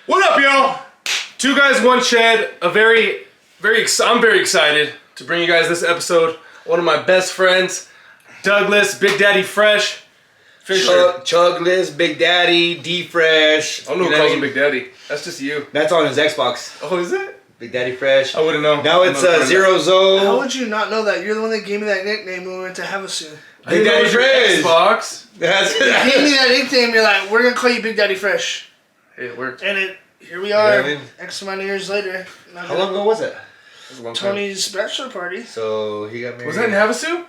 What up, y'all? Two guys, one shed. I'm very excited to bring you guys this episode. One of my best friends, Douglas, Big Daddy Fresh. Chugless, Big Daddy, D Fresh. I don't know who calls him Big Daddy. That's just you. That's on his Xbox. Oh, is it? Big Daddy Fresh. I wouldn't know. Now it's Zero Zo. How would you not know that? You're the one that gave me that nickname when we went to Havasu. Big Daddy Fresh. Xbox. You gave me that nickname. You're like, we're gonna call you Big Daddy Fresh. Hey, it worked. And here we are, Yeah, X amount of years later. How long ago was it? Was a long time. Tony's bachelor party. So he got married. Was that in Havasu?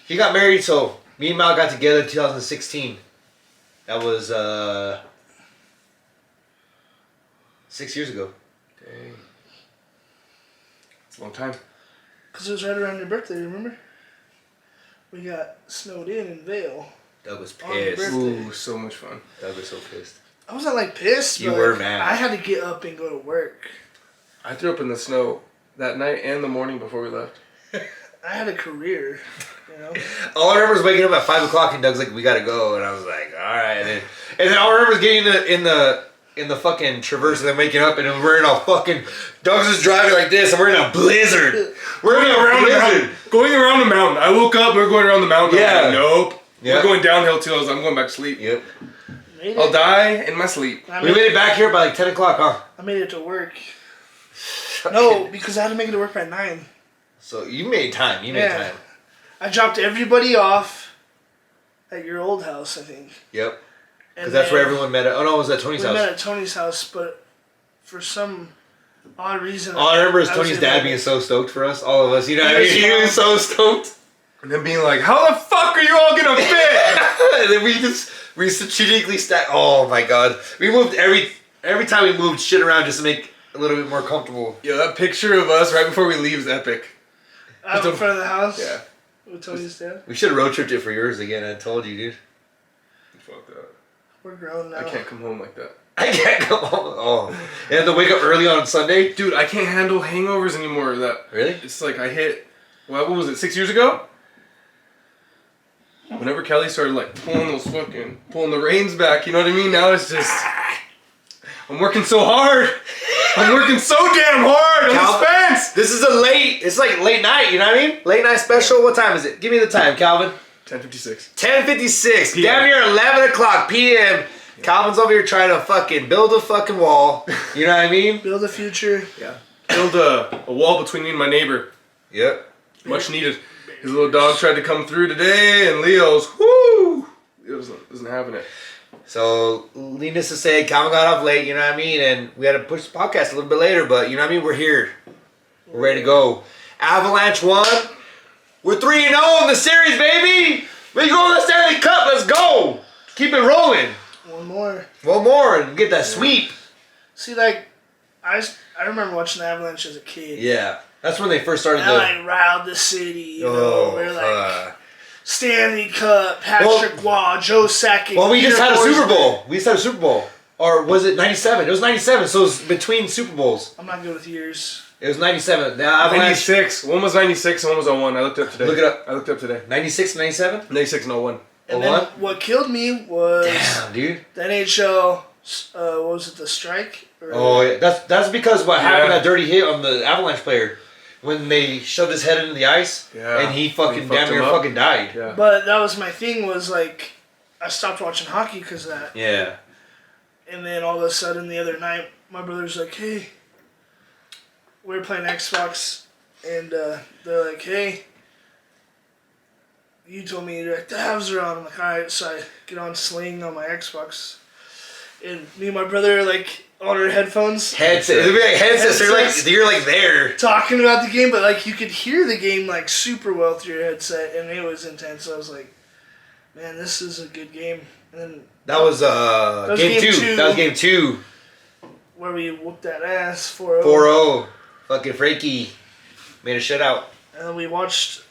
He got married, so me and Mal got together in 2016. That was 6 years ago. Dang. It's a long time. Because it was right around your birthday, remember? We got snowed in Vail. Doug was On your pissed. birthday. Ooh, so much fun. Doug was so pissed. I wasn't like pissed. You but were mad. I had to get up and go to work. I threw up in the snow that night and the morning before we left. I had a career, you know. All I remember is waking up at 5 o'clock and Doug's like, "We gotta go," and I was like, "All right." And then all I remember is getting in the fucking Traverse and then waking up and then we're in a fucking Doug's just driving like this and we're in a blizzard. We're in a blizzard. Going around the mountain. I woke up. We were going around the mountain. Yeah. I'm like, nope. Yeah. We're going downhill too. I'm going back to sleep. Yep. I'll die in my sleep. We made it back here by like 10 o'clock, huh? I made it to work. No, because I had to make it to work by 9. So you made time. You made time. I dropped everybody off at your old house, I think. Yep. Because that's where everyone met at. Oh no, it was at Tony's house. We met at Tony's house, but for some odd reason... All I remember is Tony's dad being so stoked for us. All of us. You know what I mean? He was so stoked. And then being like, how the fuck are you all gonna fit? And then we strategically stacked. Oh my god. We moved every time we moved shit around just to make a little bit more comfortable. Yo, that picture of us right before we leave is epic. Out in front of the house? Yeah. With Tony's dad? We should have road tripped it for yours again. I told you, dude. Fuck that. We're grown now. I can't come home like that. I can't come home. Oh. You have to wake up early on Sunday? Dude, I can't handle hangovers anymore. Really? It's like I hit, what was it, 6 years ago? Whenever Kelly started like pulling the reins back, you know what I mean? Now it's just, I'm working so hard. I'm working so damn hard on this fence. This is it's like late night, you know what I mean? Late night special. What time is it? Give me the time, Calvin. 10:56. 10:56. Damn near 11 o'clock p.m. Yeah. Calvin's over here trying to fucking build a fucking wall. You know what I mean? Build a future. Yeah. Build a wall between me and my neighbor. Yep. Much needed. His little dog tried to come through today, and Leo's, whoo! It wasn't having it. So, needless to say, Calvin got off late, you know what I mean? And we had to push the podcast a little bit later, but you know what I mean? We're here. We're ready to go. Avalanche won. We're 3-0 in the series, baby! We go to the Stanley Cup, let's go! Keep it rolling. One more. One more and get that sweep. See, like, I remember watching the Avalanche as a kid. Yeah. That's when they first started and like riled the city, you know. We're like Stanley Cup, Patrick Waugh, Joe Sakic. Well, we just had a Super Forsberg. Bowl. We just had a Super Bowl. Or was it 97? It was 97, so it was between Super Bowls. I'm not good with years. It was 97. The Avalanche. 96. One was 96 and one was 01. I looked up today. Look it up. I looked up today. 96 and 97? 96 and 01. And then what killed me was dude. The NHL, what was it, the strike? Oh, yeah. That's because what happened, that dirty hit on the Avalanche player. When they shoved his head into the ice, and he fucking damn near fucking died. Yeah. But that was my thing, was like, I stopped watching hockey because of that. Yeah. And then all of a sudden the other night, my brother's like, hey, we were playing Xbox, and they're like, hey, you told me, the Habs are on. I'm like, alright, so I get on Sling on my Xbox. And me and my brother are like on our headphones. Headset. It'd be like headsets. You're like there. Talking about the game, but like you could hear the game like super well through your headset, and it was intense. So I was like, man, this is a good game. And then that was game two. That was game 2. Where we whooped that ass 4-0. 4-0. Fucking Frankie made a shutout. And then we watched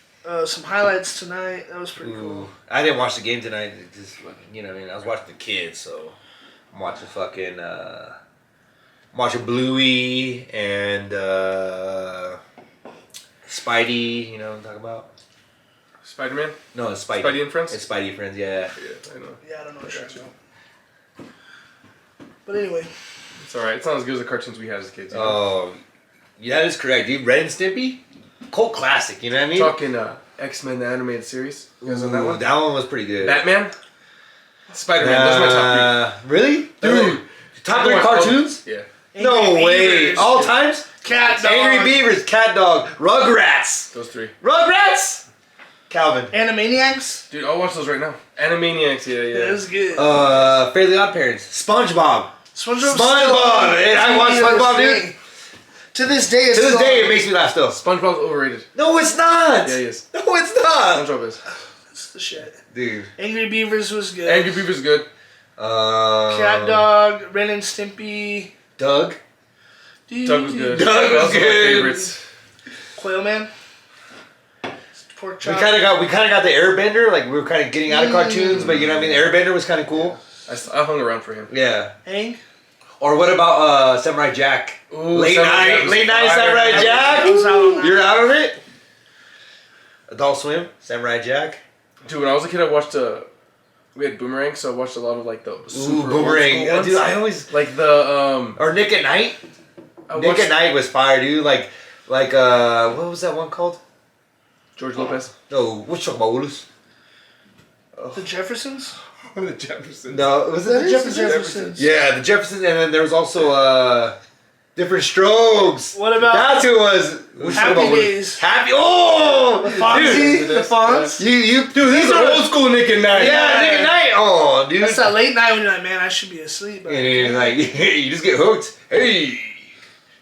some highlights tonight. That was pretty cool. I didn't watch the game tonight. Just, you know what I mean? I was watching the kids, so I'm watching fucking watching Bluey and Spidey, you know what I'm talking about? Spider-Man? No, it's Spidey. Spidey and Friends? It's Spidey and Friends, yeah. Yeah, I know. Yeah, I don't know what you're talking about. But anyway. It's alright. It's not as good as the cartoons we had as kids. Oh, yeah, that is correct, dude. Ren and Stimpy, cult classic. You know what I mean? Talking X-Men the animated series. You guys on that one? That one was pretty good. Batman, Spider-Man. Those are my top Really, dude? Top 3 cartoons? three. Yeah. No Angry way. Beavers. All times? Cat Dog. Angry Beavers, Cat Dog, Rugrats. Those 3. Rugrats. Calvin. Animaniacs. Dude, I'll watch those right now. Animaniacs. Yeah. Yeah, it was good. Fairly Odd Parents, SpongeBob. SpongeBob. And I watch SpongeBob, dude. To this day, it's To this still day, on. it makes me laugh still. SpongeBob's overrated. No, it's not. Yeah, he is. No, it's not. SpongeBob is. It's the shit. Dude. Angry Beavers was good. Angry Beaver's good. Cat Dog, Ren and Stimpy. Doug. Doug was good. Doug was That one of my good. favorites. Quail Man. Pork We chop. kind of got the Airbender. Like we were kind of getting out of cartoons, but you know what I mean. The Airbender was kind of cool. I hung around for him. Yeah. Hang. Or what about Samurai Jack? Ooh, late night Samurai Jack. I was out on that. You're out of it. Adult Swim, Samurai Jack. Dude, when I was a kid, I watched we had Boomerang, so I watched a lot of like the super Boomerang. old school ones. Dude, I always like the or Nick at Night. I Nick watched at Night was fire, dude. Like what was that one called? George Lopez. No, what's talking about Willis? The Jeffersons. The Jeffersons. No, was it That the is Jeffersons? the Jeffersons. Yeah, the Jeffersons, and then there was also Different Strokes. What about That's who it was. What's Happy talking about Days? Happy. Oh, The Fonzie? dude. The Fonz? Dude, these are old school Nick and Night. Yeah, Nick at Night. Oh, dude. That's that late night when you're like, man, I should be asleep. But And like you just get hooked. Hey.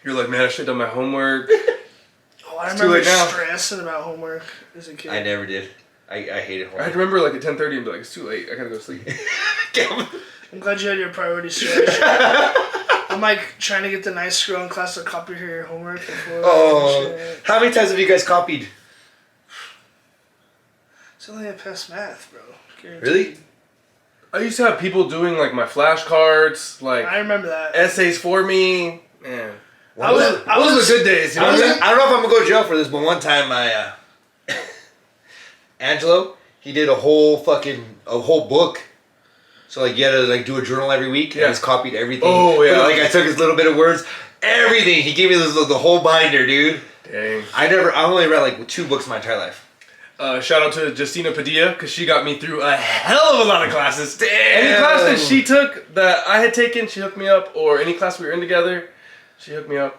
You're like, man, I should have done my homework. oh, I It's too remember late now. stressing about homework as a kid. I never did. I hated I'd homework. remember like at 10:30 and be like, it's too late. I gotta go sleep. I'm glad you had your priorities straight. I'm like trying to get the nice girl in class to copy her homework before. Oh, shit. how many times have you guys copied? It's only I passed math, bro. Guaranteed. Really? I used to have people doing like my flashcards, like I remember that. essays for me. Man, I was- those were good days. You know I what don't I mean? know if I'm gonna go to jail for this, but one time my Angelo, he did a whole book. So like you had to like do a journal every week. Yeah. And he's copied everything. Oh, yeah. But, like I took his little bit of words, everything. He gave me the whole binder, dude. Dang. I only read like 2 books my entire life. Shout out to Justina Padilla because she got me through a hell of a lot of classes. Damn. Any class that she took that I had taken, she hooked me up. Or any class we were in together, she hooked me up.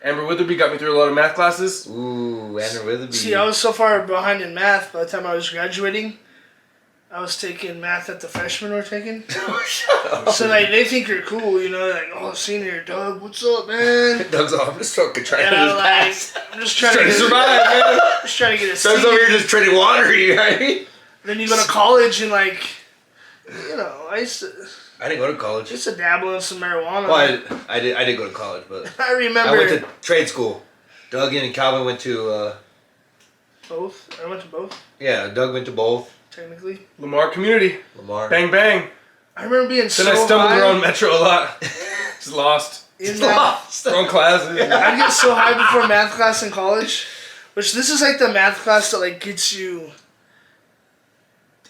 Amber Witherby got me through a lot of math classes. Ooh, Andrew Witherby. See, I was so far behind in math by the time I was graduating. I was taking math that the freshmen were taking. Shut up. So like they think you're cool, you know, like, oh senior Doug, what's up, man? Doug's off. I'm just fucking trying And to I'm like, pass. I'm just trying Trying to to get survive, man. just trying to get a Doug's C. over here just treading water, you right? Then you go to college and like, you know, I used I didn't go to college. to dabble in some marijuana. Well, I did go to college, but I remember I went to trade school. Doug and Calvin went to both. I went to both, Doug went to both. technically. Lamar Community. Lamar. Bang bang. I remember being so Then I stumbled high around Metro a lot. Just lost. in that. Wrong classes. I'd get so high before math class in college, which this is like the math class that like gets you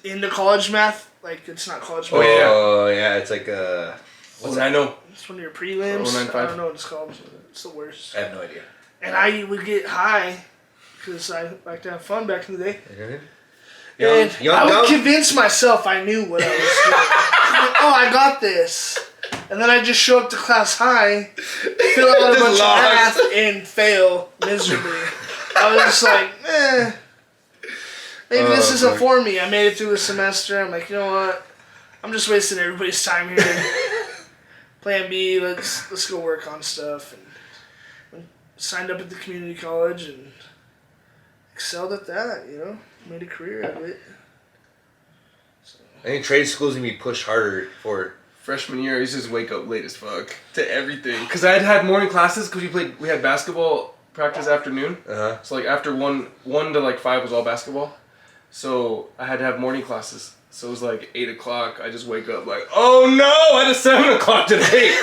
into college math. Like it's not college math. Oh, yeah, it's like Well, I know. It's one of your prelims. 095. I don't know what it's called. It's the worst. I have no idea. And I would get high because I like to have fun back in the day. Young, And I would convince myself I knew what I was doing. Like, oh, I got this. And then I just show up to class high, fill out a Just bunch of lost. math, and fail miserably. I was just like, maybe this isn't fuck. for me. I made it through the semester. I'm like, you know what? I'm just wasting everybody's time here. Plan B, let's go work on stuff. And signed up at the community college and excelled at that, you know? Made a career out of it. I think trade school's gonna be pushed harder for. Freshman year, I used to just wake up late as fuck to everything. Because I had morning classes because we had basketball practice afternoon. So like after 1 to like 5 was all basketball. So I had to have morning classes. So it was like 8 o'clock. I just wake up like, oh no, I had a 7 o'clock today.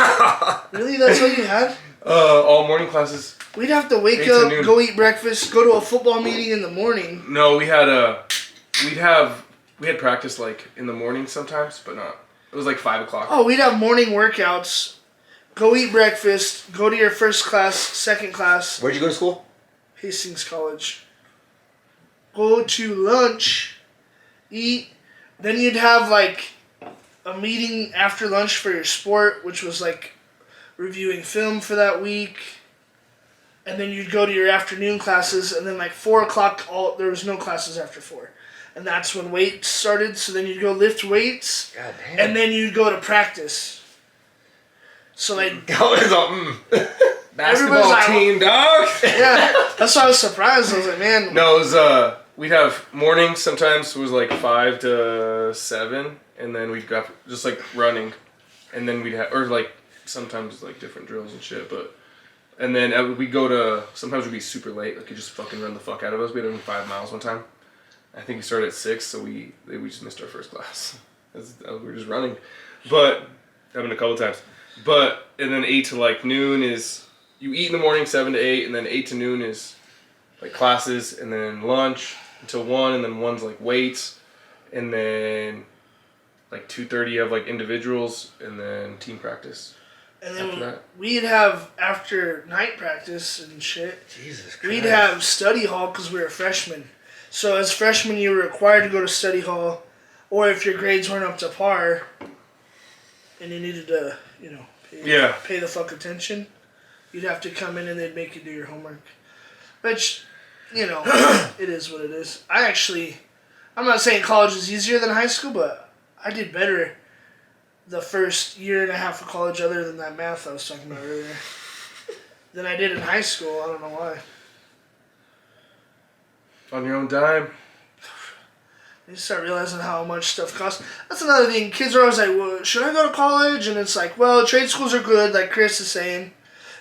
Really? That's what you had? All morning classes. We'd have to wake 8 to up, noon. go eat breakfast, go to a football meeting in the morning. No, we had practice like in the morning sometimes, but not. It was like 5 o'clock. Oh, we'd have morning workouts go eat breakfast, go to your first class, second class. Where'd you go to school? Hastings College. Go to lunch, eat. Then you'd have like a meeting after lunch for your sport, which was like reviewing film for that week. And then you'd go to your afternoon classes, and then like 4 o'clock, there was no classes after 4. And that's when weights started, so then you'd go lift weights. God damn. And then you'd go to practice. So like... Basketball like, team, dog! Yeah, that's why I was surprised. I was like, man... No, it was, we'd have mornings sometimes, it was like 5 to 7, and then we'd go just like running. And then we'd have, or like sometimes like different drills and shit, but... And then we'd go to, sometimes we'd be super late, like you just fucking run the fuck out of us. We had only 5 miles one time. I think we started at 6, so we just missed our first class. We were just running. But, happened a couple times. But, and then 8 to like noon is, you eat in the morning 7 to 8, and then 8 to noon is like classes, and then lunch until 1, and then 1's like weights, and then like 2:30 you have like individuals, and then team practice. And then we'd have, after night practice and shit, Jesus Christ. we'd have study hall because we were freshmen. So as freshmen, you were required to go to study hall, or if your grades weren't up to par, and you needed to, pay the fuck attention, you'd have to come in and they'd make you do your homework. Which, it is what it is. I'm not saying college is easier than high school, but I did better the first year and a half of college, other than that math I was talking about earlier, than I did in high school. I don't know why. On your own dime. You start realizing how much stuff costs. That's another thing. Kids are always like, well, should I go to college? And it's like, well, trade schools are good, like Chris is saying.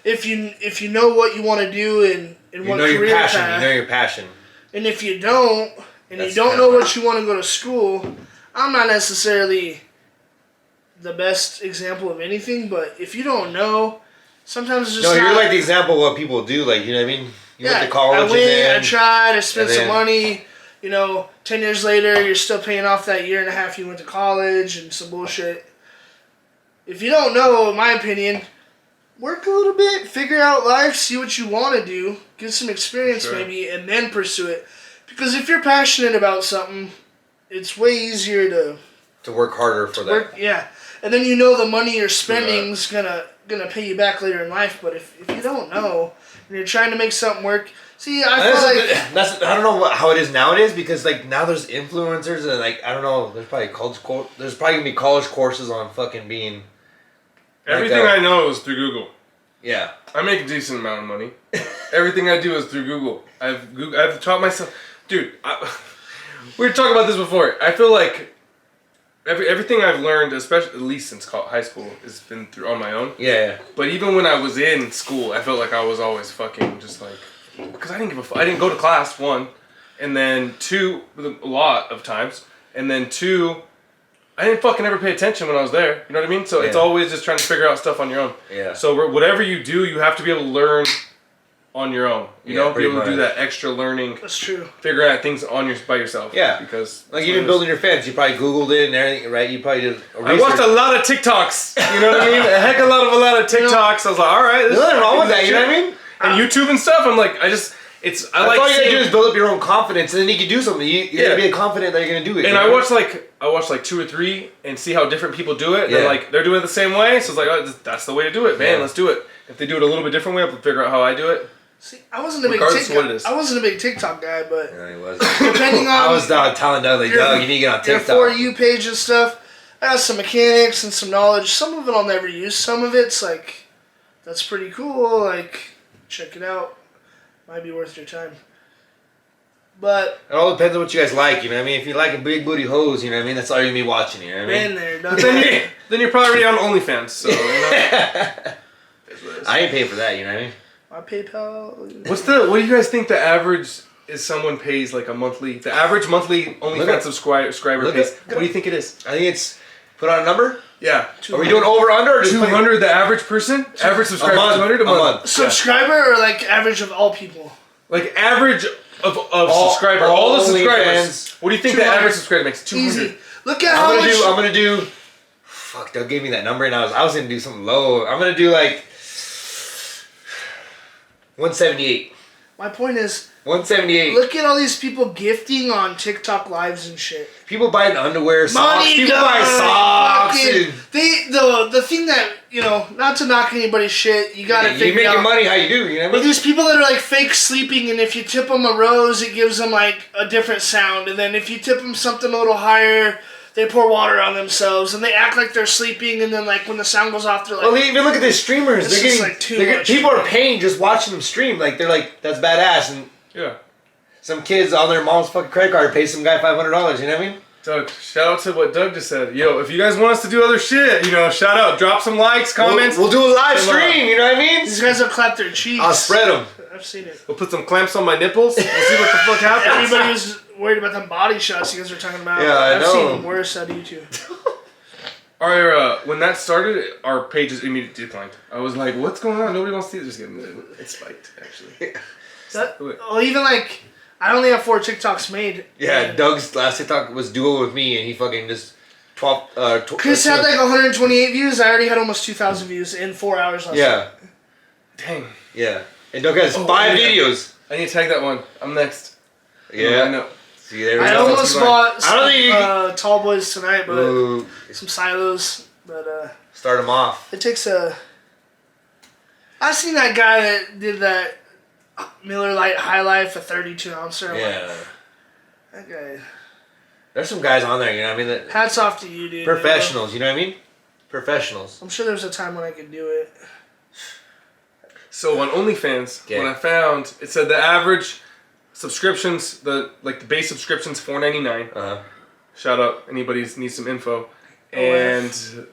If you know what you want to do and what career path. You know your passion. And if you don't, and you don't know what you want to go to school, I'm not necessarily the best example of anything, but if you don't know, sometimes it's just you're like the example of what people do, like, you know what I mean? You went to college, I tried, I spent some money, 10 years later, you're still paying off that year and a half you went to college and some bullshit. If you don't know, in my opinion, work a little bit, figure out life, see what you want to do, get some experience maybe, and then pursue it. Because if you're passionate about something, it's way easier to work harder for that. Yeah. And then the money you're spending's gonna pay you back later in life. But if you don't know and you're trying to make something work, see, I don't know how it is nowadays, because like now there's influencers and like I don't know, there's probably gonna be college courses on fucking being. Everything I know is through Google. Yeah. I make a decent amount of money. Everything I do is through Google. I've taught myself, dude. We were talking about this before. I feel like. Everything I've learned, especially at least since high school, has been through on my own. Yeah. But even when I was in school, I felt like I was always fucking just like, because I didn't give a fuck. I didn't go to class, 1, and then 2, a lot of times, and then 2, I didn't fucking ever pay attention when I was there. You know what I mean? So it's always just trying to figure out stuff on your own. Yeah. So whatever you do, you have to be able to learn on your own. You know, be able to do that extra learning. That's true. Figuring out things by yourself. Yeah. Because like even building your fence, you probably Googled it and everything, right? You probably did. I watched a lot of TikToks. You know what I mean? A lot of TikToks. I was like, all right. There's nothing wrong with that. You know what I mean? And YouTube and stuff. I'm like, That's all you gotta do is build up your own confidence, and then you can do something. You gotta be confident that you're gonna do it. And I watched like 2 or 3 and see how different people do it. Yeah. They're doing it the same way, so it's like, oh, that's the way to do it, man. Yeah. Let's do it. If they do it a little bit different way, I'll figure out how I do it. See, I wasn't a big TikTok guy, but yeah, he was. Depending on, I was telling Doug, like, Doug, you need to get on TikTok. Your For You page and stuff. I have some mechanics and some knowledge. Some of it I'll never use. Some of it's like, that's pretty cool. Like, check it out. Might be worth your time. But it all depends on what you guys like, you know what I mean? If you like a big booty hose, you know what I mean? That's all you're gonna be watching, you know what I mean? Been there, done that. Then you're probably on OnlyFans, so you know. I ain't paying for that, you know what I mean? My PayPal. What do you guys think the average is someone pays like a monthly, the average monthly OnlyFans subscriber pays? What do you think it is? I think it's, put on a number? Yeah. Are we doing over under or just 200 the average person? Average subscriber 200 a month. Subscriber or like average of all people? Like average of subscriber. All the subscribers. What do you think the average subscriber makes? 200. Easy. Look at how much. I'm gonna do fuck, Doug gave me that number and I was gonna do something low. I'm gonna do like 178. My point is, 178. look at all these people gifting on TikTok lives and shit. People buying underwear, socks. Money People buy socks. And the thing that, you know, not to knock anybody's shit, you gotta figure you making out. money how you do, you know what I But mean? there's people that are like fake sleeping, and if you tip them a rose, it gives them like a different sound. And then if you tip them something a little higher, they pour water on themselves, and they act like they're sleeping, and then like when the sound goes off, they're like... Well, even look at these streamers. This They're is, getting, like, too they're getting much. people are paying just watching them stream. Like, they're like, that's badass. And Yeah. some kids on their mom's fucking credit card pay some guy $500, you know what I mean? Doug, shout out to what Doug just said. Yo, if you guys want us to do other shit, you know, shout out. Drop some likes, comments. We'll do a live stream, you know what I mean? These guys will clap their cheeks. I'll spread them. I've seen it. We'll put some clamps on my nipples. We'll see what the fuck happens. Everybody was worried about them body shots you guys were talking about. Yeah, I I've know. seen worse out of you two. When that started, our pages immediately declined. I was like, what's going on? Nobody wants to see it. Just kidding. It spiked, actually. Well, even like, I only have 4 TikToks made. Yeah, Doug's last TikTok was duo with me, and he fucking just... Chris had like 128 views. I already had almost 2,000 views in 4 hours last Yeah. Dang. Yeah. And Doug has 5 videos. I need to tag that one. I'm next. Yeah. I know. See, there we I go. almost bought I don't think you some Tall Boys tonight, but Ooh. some silos. But Start them off. it takes a... I've seen that guy that did that Miller Lite High Life, a 32 ouncer. I'm Yeah. like, that guy... There's some guys on there, you know what I mean? That Hats off to you, dude. professionals, you know what I mean? Professionals. I'm sure there was a time when I could do it. So on OnlyFans, Okay. when I found, it said the average subscriptions, the base subscription's $4.99. Uh-huh. Shout out anybody who needs some info. And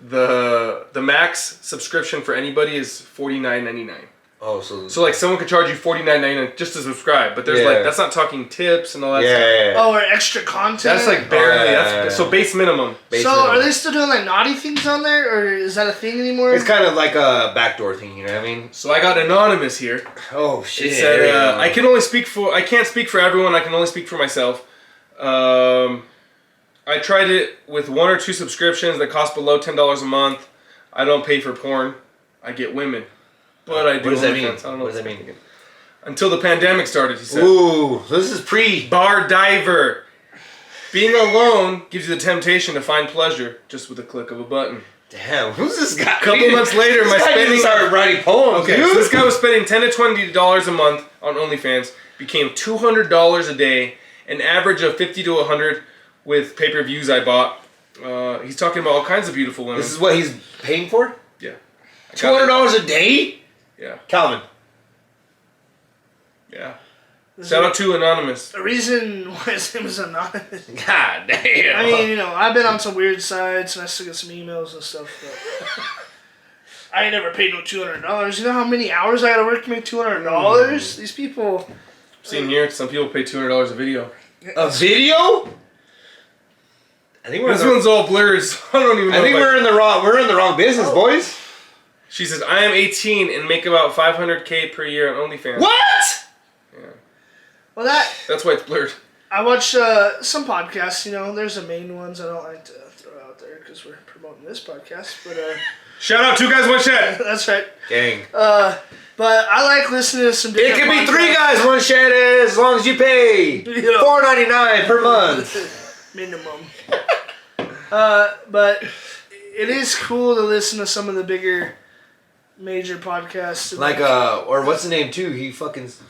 the max subscription for anybody is $49.99. Oh, So like someone could charge you $49.99 just to subscribe, but there's Yeah. like that's not talking tips and all that stuff. yeah. Oh, or extra content? That's like barely. Yeah. That's so base minimum. Base So minimum. are they still doing like naughty things on there, or is that a thing anymore? It's kind of like a backdoor thing, you know what I mean? So I got anonymous here. Oh shit! It said I can't speak for everyone. I can only speak for myself. I tried it with 1 or 2 subscriptions that cost below $10 a month. I don't pay for porn. I get women, but I do. What does that OnlyFans. mean? I don't know What does that mean? Until the pandemic started, he said. Ooh, this is pre. Bar diver. Being alone gives you the temptation to find pleasure just with a click of a button. Damn, who's this guy? A couple months later, my this guy spending started writing poems. Okay, dude. so this guy was spending $10 to $20 a month on OnlyFans. Became $200 a day, an average of $50 to $100 with pay-per-views I bought. He's talking about all kinds of beautiful women. This is what he's paying for? Yeah. $200 a day? Yeah. Calvin. Yeah. Shout out to Anonymous. The reason why his name is anonymous. God damn. I mean, you know, I've been on some weird sites and I still get some emails and stuff, but I ain't never paid no $200. You know how many hours I gotta work to make $200? These people. Seen here, some people pay $200 a video. a video? I think we're This one's all blurred, so I don't even know. I think if we're in the wrong business, boys. She says, I am 18 and make about $500K per year on OnlyFans. What? Yeah. Well, That's why it's blurred. I watch some podcasts, you know, there's the main ones I don't like to throw out there because we're promoting this podcast, but Shout out 2 guys, 1 shed. that's right. Gang. But I like listening to some It different could be podcasts. 3 guys, 1 shed as long as you pay Yeah. $4.99 per month. Minimum. But it is cool to listen to some of the bigger major podcasts. Like or what's the name too? He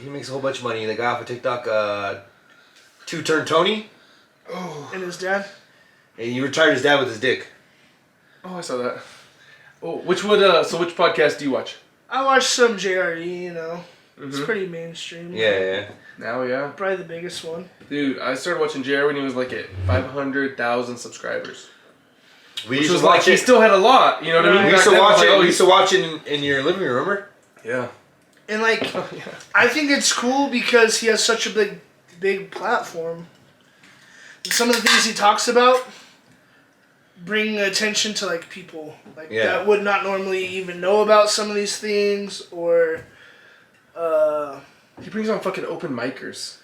makes a whole bunch of money. The guy off of TikTok, Two Turn Tony. And his dad. And he retired his dad with his dick. Oh, I saw that. Oh, which podcast do you watch? I watch some JRE, you know. It's pretty mainstream. Yeah. Now, yeah. Probably the biggest one. Dude, I started watching Jerry when he was like at 500,000 subscribers. We Which used was to like, watch he it. still had a lot, you know what I mean? We Back used to then, watch was like, it. oh, We used to watch it in your living room. Remember? Yeah. And like, Oh, yeah. I think it's cool because he has such a big platform. And some of the things he talks about bring attention to like people that would not normally even know about some of these things, or He brings on fucking open micers.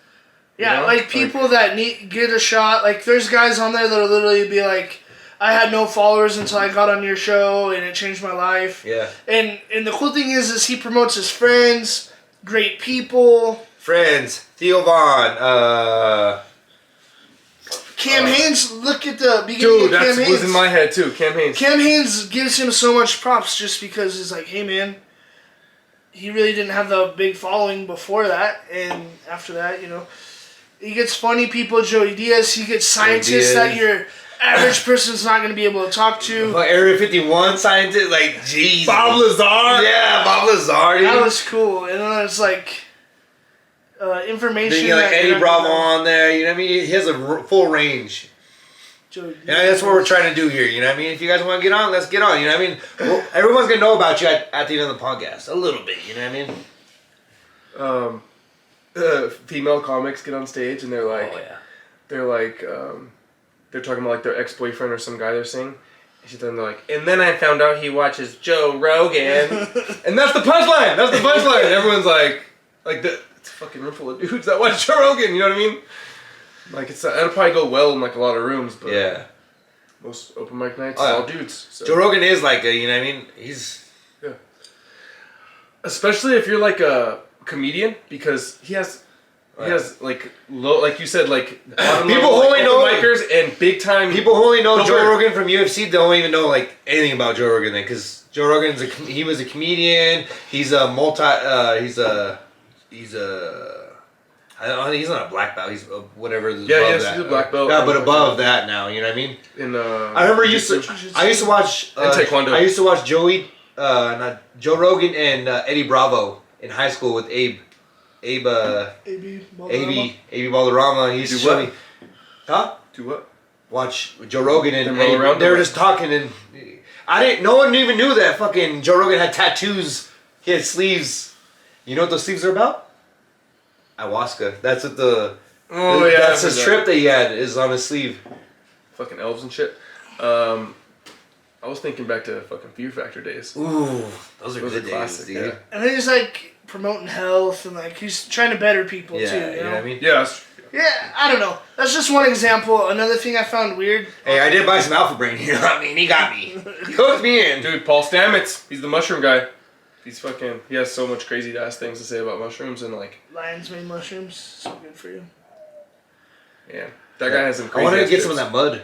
yeah, You know? like people that get a shot. Like there's guys on there that'll literally be like, I had no followers until I got on your show, and it changed my life. Yeah. And the cool thing is he promotes his friends, great people. Friends, Theo Vaughn, Cam Haines, look at the beginning Dude, of Cam that Haines. was in my head too. Cam Haines. Cam Haines gives him so much props just because he's like, hey man, he really didn't have the big following before that, and after that, you know, he gets funny people, Joey Diaz, he gets scientists that your average person's not going to be able to talk to. Like Area 51 scientist, like, jeez. Bob Lazar. Yeah, Bob Lazar. That was cool, and then it's like information. Then you got like that Eddie you're not Bravo gonna know. on there, you know what I mean? He has a full range. Joey And that's what we're trying to do here, you know what I mean? If you guys want to get on, let's get on, you know what I mean? Well, everyone's going to know about you at the end of the podcast. A little bit, you know what I mean? Female comics get on stage and they're like, they're talking about like their ex-boyfriend or some guy they're seeing. And they're like, and then I found out he watches Joe Rogan. And that's the punchline. That's the punchline. Everyone's like it's a fucking room full of dudes that watch Joe Rogan. You know what I mean? Like it'll probably go well in like a lot of rooms, but Yeah. most open mic nights, Oh, yeah. all dudes. So. Joe Rogan is like a, you know what I mean? He's... Yeah. Especially if you're like a comedian, because he has like low, like you said, like bottom People level, only like, know- open micers and big time. People who only know Bill Joe Burr. Rogan from UFC don't even know like anything about Joe Rogan then, because Joe Rogan's he was a comedian. He's a I don't know, he's not a black belt. He's whatever. Above yes, that. he's a black belt. Yeah, but above that now, you know what I mean. In I remember I used to watch And Taekwondo. I used to watch Joe Rogan and Eddie Bravo in high school with Abe Balderrama. He used to Do show what? me. Huh? Do what? Watch Joe Rogan and Them roll Eddie, around they were the- just talking and no one even knew that fucking Joe Rogan had tattoos. He had sleeves. You know what those sleeves are about? Ayahuasca. That's what that's his trip that he had is on his sleeve. Fucking elves and shit. I was thinking back to fucking Fear Factor days. Ooh, those are Those good are classic, days, dude. yeah. And then he's like promoting health and like he's trying to better people Yeah, too. you know what I mean? Yeah, that's, Yeah, I don't know. That's just one example. Another thing I found weird. Hey, I did buy some Alpha Brain. You know what I mean? He got me. He hooked me in. dude, Paul Stamets. He's the mushroom guy. He has so much crazy ass things to say about mushrooms and like, Lion's mane mushrooms, so good for you. yeah, that guy has some I crazy. wanted to ass get some of tips. that mud.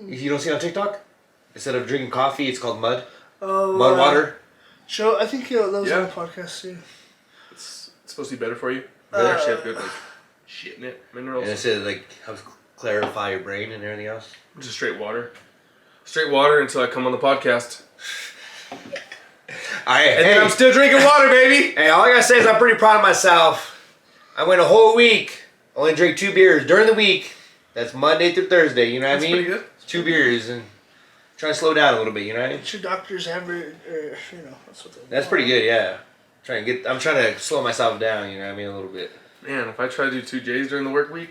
You don't see it on TikTok? Instead of drinking coffee, it's called mud. Oh, Mud water. Show. I think that was Yeah. on the podcast too. It's supposed to be better for you. They actually have good like shit in it, minerals. And it said like helps clarify your brain and everything else. Just straight water. Straight water until I come on the podcast. And then I'm still drinking water, baby. Hey, all I gotta say is I'm pretty proud of myself. I went a whole week, only drank 2 beers during the week. That's Monday through Thursday, you know what That's I mean? pretty good. 2 beers and try to slow down a little bit, you know what I mean? It's your doctor's average, that's what they That's pretty good, yeah. I'm trying to slow myself down, you know what I mean, a little bit. Man, if I try to do 2 J's during the work week,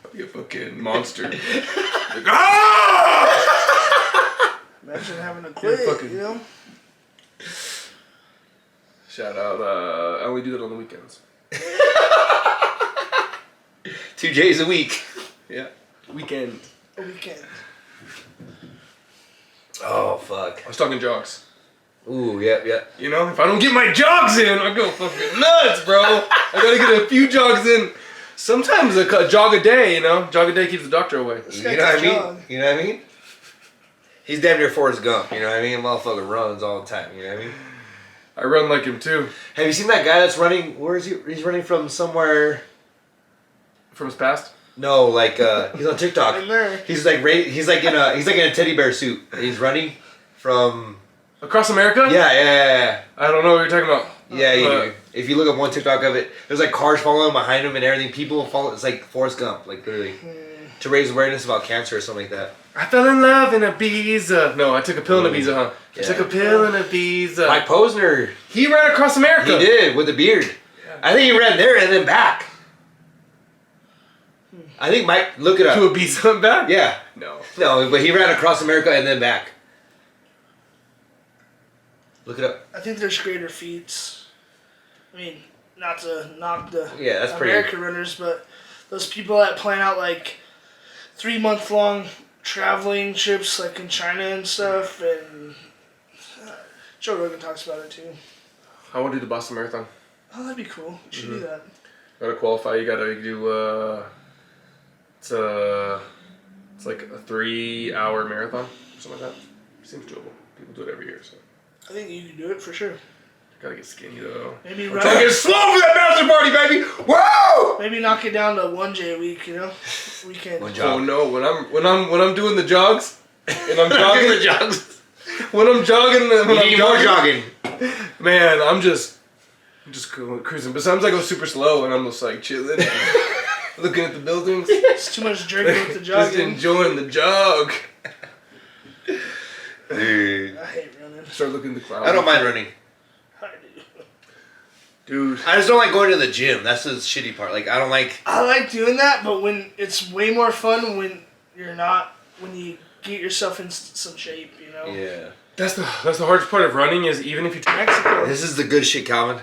I'll be a fucking monster. Like, ah! Imagine having to quit, fucking- you know? Shout out, I only do that on the weekends. 2 J's a week. Yeah. Weekend. A weekend. Oh, fuck. I was talking jogs. Ooh, yep. You know, if I don't get my jogs in, I go fucking nuts, bro. I gotta get a few jogs in. Sometimes a jog a day, you know? Jog a day keeps the doctor away. You guy know what I can mean? jog. You know what I mean? He's damn near Forrest Gump, you know what I mean? Motherfucker runs all the time, you know what I mean? I run like him too. Have you seen that guy that's running? Where is he? He's running from somewhere. From his past? No, like he's on TikTok. I'm there. He's like he's like in a teddy bear suit. He's running from. Across America? Yeah. I don't know what you're talking about. Yeah, you But- do. If you look up one TikTok of it, there's like cars following behind him and everything. People follow. It's like Forrest Gump, like literally, to raise awareness about cancer or something like that. I fell in love in Ibiza. No, I took a pill in Ibiza, huh? Yeah. I took a pill in Ibiza. Mike Posner, He ran across America. he did with the beard. I think he ran there and then back. I think Mike, look it To up. Ibiza and back? Yeah, No. no, but he ran across America and then back. Look it up. I think there's greater feats. I mean, not to knock the Yeah, that's pretty- American runners, but those people that plan out like 3-month-long traveling trips, like in China and stuff, and Joe Rogan talks about it too. I want to do the Boston Marathon. Oh, that'd be cool. You should do that. Gotta qualify. You gotta do. It's like a 3-hour marathon, something like that. Seems doable. People do it every year, so. I think you can do it for sure. Gotta get skinny though. Maybe I'm trying to get slow for that bachelor party, baby. Woo! Maybe knock it down to 1J a week, you know, weekend. Oh no! When I'm doing the jogs, and I'm jogging the jogs. When I'm jogging, You need more jogging. Man, I'm just cruising. But sometimes I go super slow, and I'm just like chilling, looking at the buildings. It's too much drinking with the jogging. Just enjoying the jog. Dude. I hate running. Start looking at the clouds. I don't mind running. I do. Dude. I just don't like going to the gym. That's the shitty part. Like, I don't like... I like doing that, but when it's way more fun when you're not, when you get yourself in some shape, you know? Yeah. That's the hardest part of running is even if you Mexico. This is the good shit, Calvin.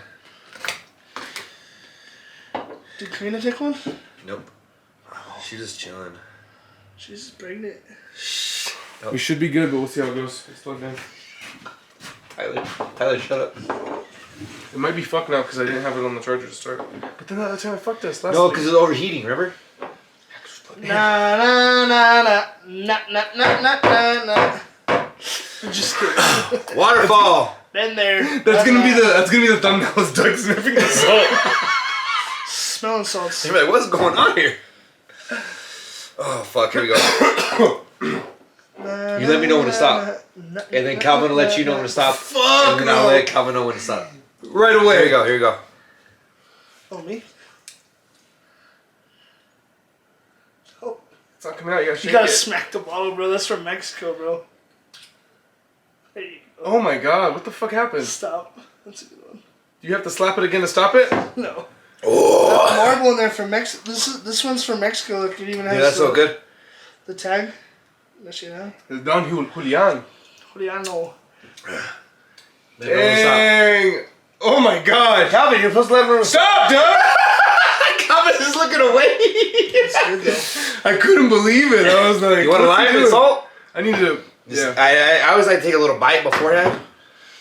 Did Karina take one? Nope. She's just chilling. She's pregnant. We should be good, but we'll see how it goes. It's plugged in. Tyler, shut up. It might be fucked now because I didn't have it on the charger to start. But then that time I fucked us last No, week. because it's overheating, remember? Na na na na na na na na na. Just kidding. Waterfall. Been there. That's gonna be the thumbnail is Doug sniffing the salt. Smelling salts. You're like, what's going on here? Oh, fuck, here we go. You let me know when to stop. And then Calvin will let you know when to stop. Fuck And then I'll let Calvin know when to stop. Right away. Here we go, here we go. Oh, me? Oh. It's not coming out. You gotta shake You gotta it. smack the bottle, bro. That's from Mexico, bro. There you go. Oh my god! What the fuck happened? Stop. That's a good one. You have to slap it again to stop it. No. Oh, That marble in there from Mexico. This one's from Mexico. It even has yeah, that's so good. the tag. That you know. It's Don Julian. Juliano. Dang! Oh my god! Calvin, you're supposed to let him Stop, Doug! Calvin's just looking away. It's good though. I couldn't believe it. I was like, You want a what's he lime and doing? salt? I need to. Yeah. I always like to take a little bite beforehand.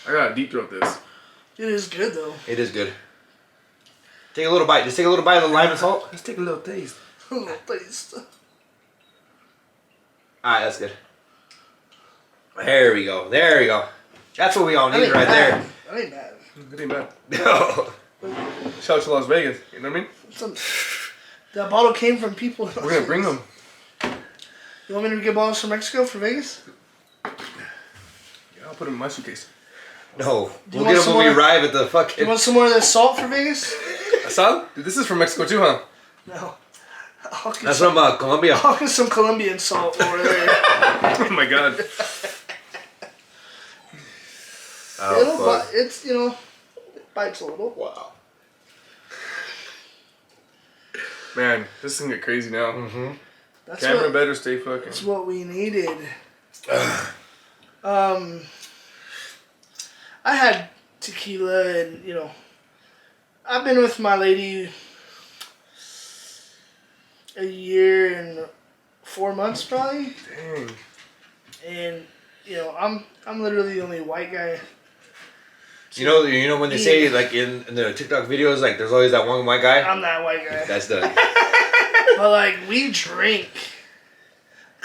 I gotta deep throat this. It is good though. It is good. Take a little bite. Just take a little bite of the lime and salt. Let's take a little taste. Taste. Alright, that's good. There we go. There we go. That's what we all need right there. That ain't bad. It ain't bad. No. Shout out to Las Vegas. You know what I mean? That bottle came from people. We're gonna bring them. You want me to get bottles from Mexico for Vegas? Yeah, I'll put them in my suitcase. No. Do you We'll want get them some when we more? arrive at the You fucking... want some more of this salt for Vegas? Asal? Dude, this is from Mexico too, huh? No. I'll get That's some, from Colombia. I'll get some Colombian salt over there. Oh my god. It'll Oh, bite. fuck. It's, you know, it bites a little. Wow. Man, this is gonna get crazy now. Mm-hmm. That's Camera what, better stay fucking. that's what we needed. I had tequila and, you know, I've been with my lady a year and 4 months probably. Dang. And, you know, I'm literally the only white guy. You know when they say, like, in the TikTok videos, like, there's always that one white guy? I'm that white guy. That's the... But, like, we drink.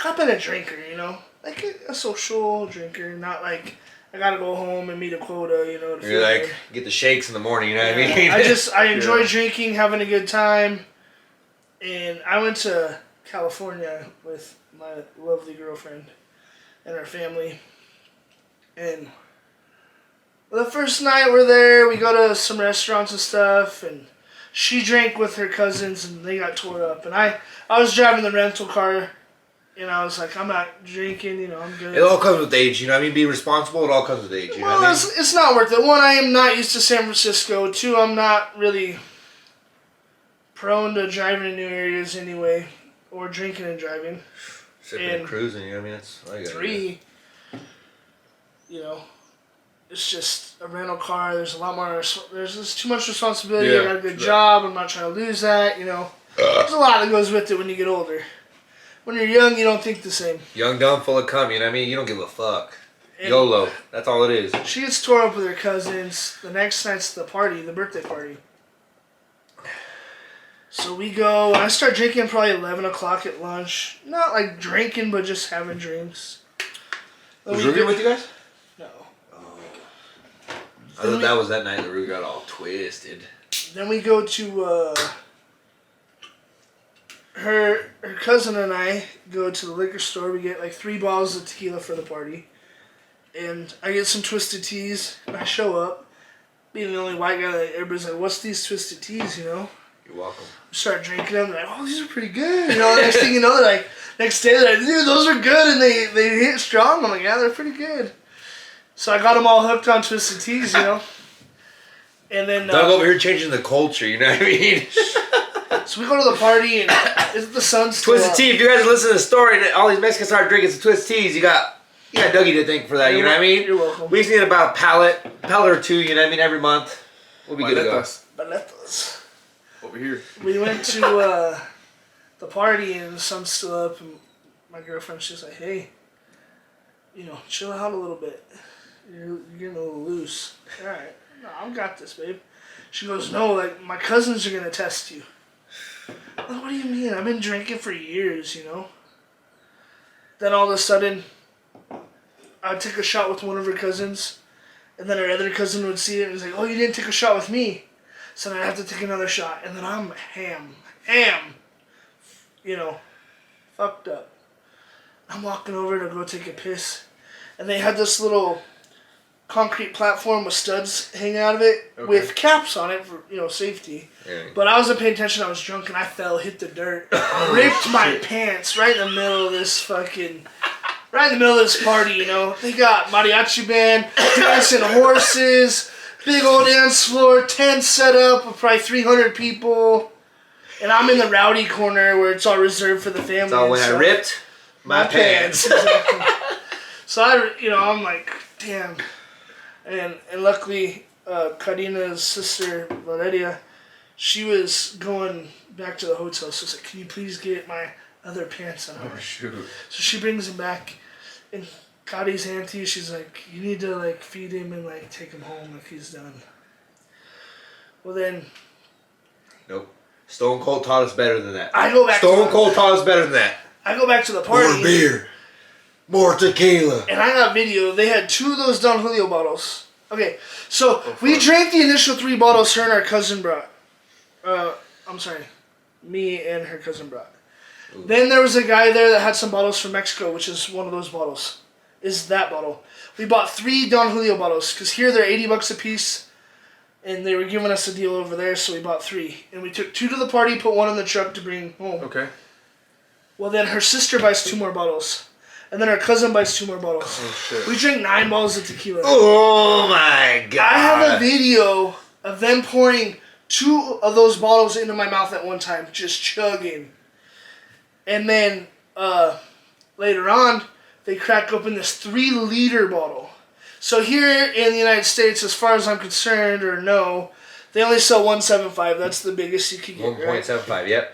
I've been a drinker, you know? Like a social drinker, not like I gotta go home and meet a quota, you know? To You're feel like, good. get the shakes in the morning, you know what I Yeah, mean? I enjoy Yeah. drinking, having a good time. And I went to California with my lovely girlfriend and her family. And the first night we're there, we go to some restaurants and stuff, and she drank with her cousins and they got tore up. And I was driving the rental car, and I was like, I'm not drinking, you know, I'm good. It all comes with age, you know what I mean? Being responsible, it all comes with age, you know Well, what I mean? it's not worth it. One, I am not used to San Francisco. Two, I'm not really prone to driving in new areas anyway, or drinking and driving. Sipping and and cruising, you know what I mean? That's all you gotta do. Three, you know, it's just a rental car. There's a lot more. There's just too much responsibility. Yeah, I got a good yeah. job. I'm not trying to lose that. You know, there's a lot that goes with it when you get older. when you're young, you don't think the same. Young, dumb, full of cum, you know what I mean? You don't give a fuck. And YOLO. That's all it is. She gets tore up with her cousins. The next night's the party, the birthday party. So we go, and I start drinking probably 11 o'clock at lunch. Not like drinking, but just having drinks. Was Ruby with you guys? No. I thought that was that night that Ruby got all twisted. Then we go to, her cousin and I go to the liquor store. We get like 3 bottles of tequila for the party. And I get some Twisted Teas. And I show up, being the only white guy that everybody's like, what's these Twisted Teas, you know? You're welcome. Start drinking them. They're like, oh, these are pretty good. You know, next thing you know, they're like, next day they're like, dude, those are good, and they hit strong. I'm like, yeah, they're pretty good. So I got them all hooked on Twisted Teas, you know. And then Doug over here changing the culture, you know what I mean? So we go to the party, and the sun's still Twisted Tea. If you guys listen to the story, and all these Mexicans start drinking some Twisted Teas, you got Dougie to thank for that. You know what I mean? You're welcome. We just need about a pallet or two. You know what I mean? Every month, we'll be good to go. Baletas. Over here. We went to the party, and the sun's still up, and my girlfriend's just like, hey, you know, chill out a little bit. You're getting a little loose. All right. No, I've got this, babe. She goes, no, like, my cousins are going to test you. I'm like, what do you mean? I've been drinking for years, you know? Then all of a sudden, I'd take a shot with one of her cousins, and then her other cousin would see it and was like, oh, you didn't take a shot with me. So then I'd have to take another shot, and then I'm ham, you know, fucked up. I'm walking over to go take a piss, and they had this little concrete platform with studs hanging out of it with caps on it for, you know, safety. Yeah. But I wasn't paying attention. I was drunk, and I fell, hit the dirt, ripped my pants right in the middle of this right in the middle of this party, you know. They got mariachi band, dancing horses, big old dance floor, tent set up with probably 300 people. And I'm in the rowdy corner where it's all reserved for the family. So when I ripped my pants. Exactly. So I'm like, damn. And luckily, Karina's sister, Valeria, she was going back to the hotel. So I was like, can you please get my other pants on? Oh, shoot. So she brings him back. And Kadi's auntie, she's like, you need to, like, feed him and, like, take him home, like, he's done. Well, then... Nope. Stone Cold taught us better than that. Stone Cold taught us better than that. I go back to the party. More beer. More tequila. And I got video. They had 2 of those Don Julio bottles. Okay, so we drank the initial 3 bottles her and our cousin brought. I'm sorry. Me and her cousin brought. Ooh. Then there was a guy there that had some bottles from Mexico, which is one of those bottles. Is that bottle. We bought 3 Don Julio bottles, because here they're $80 a piece, and they were giving us a deal over there, so we bought 3. And we took 2 to the party, put 1 in the truck to bring home. Okay. Well, then her sister buys 2 more bottles. And then her cousin buys 2 more bottles. Oh, shit. We drank 9 bottles of tequila. Oh, my God. I have a video of them pouring 2 of those bottles into my mouth at one time, just chugging. And then later on, they crack open this 3-liter bottle. So here in the United States, as far as I'm concerned or know, they only sell 1.75. That's the biggest you can get. 1.75, right? Yep.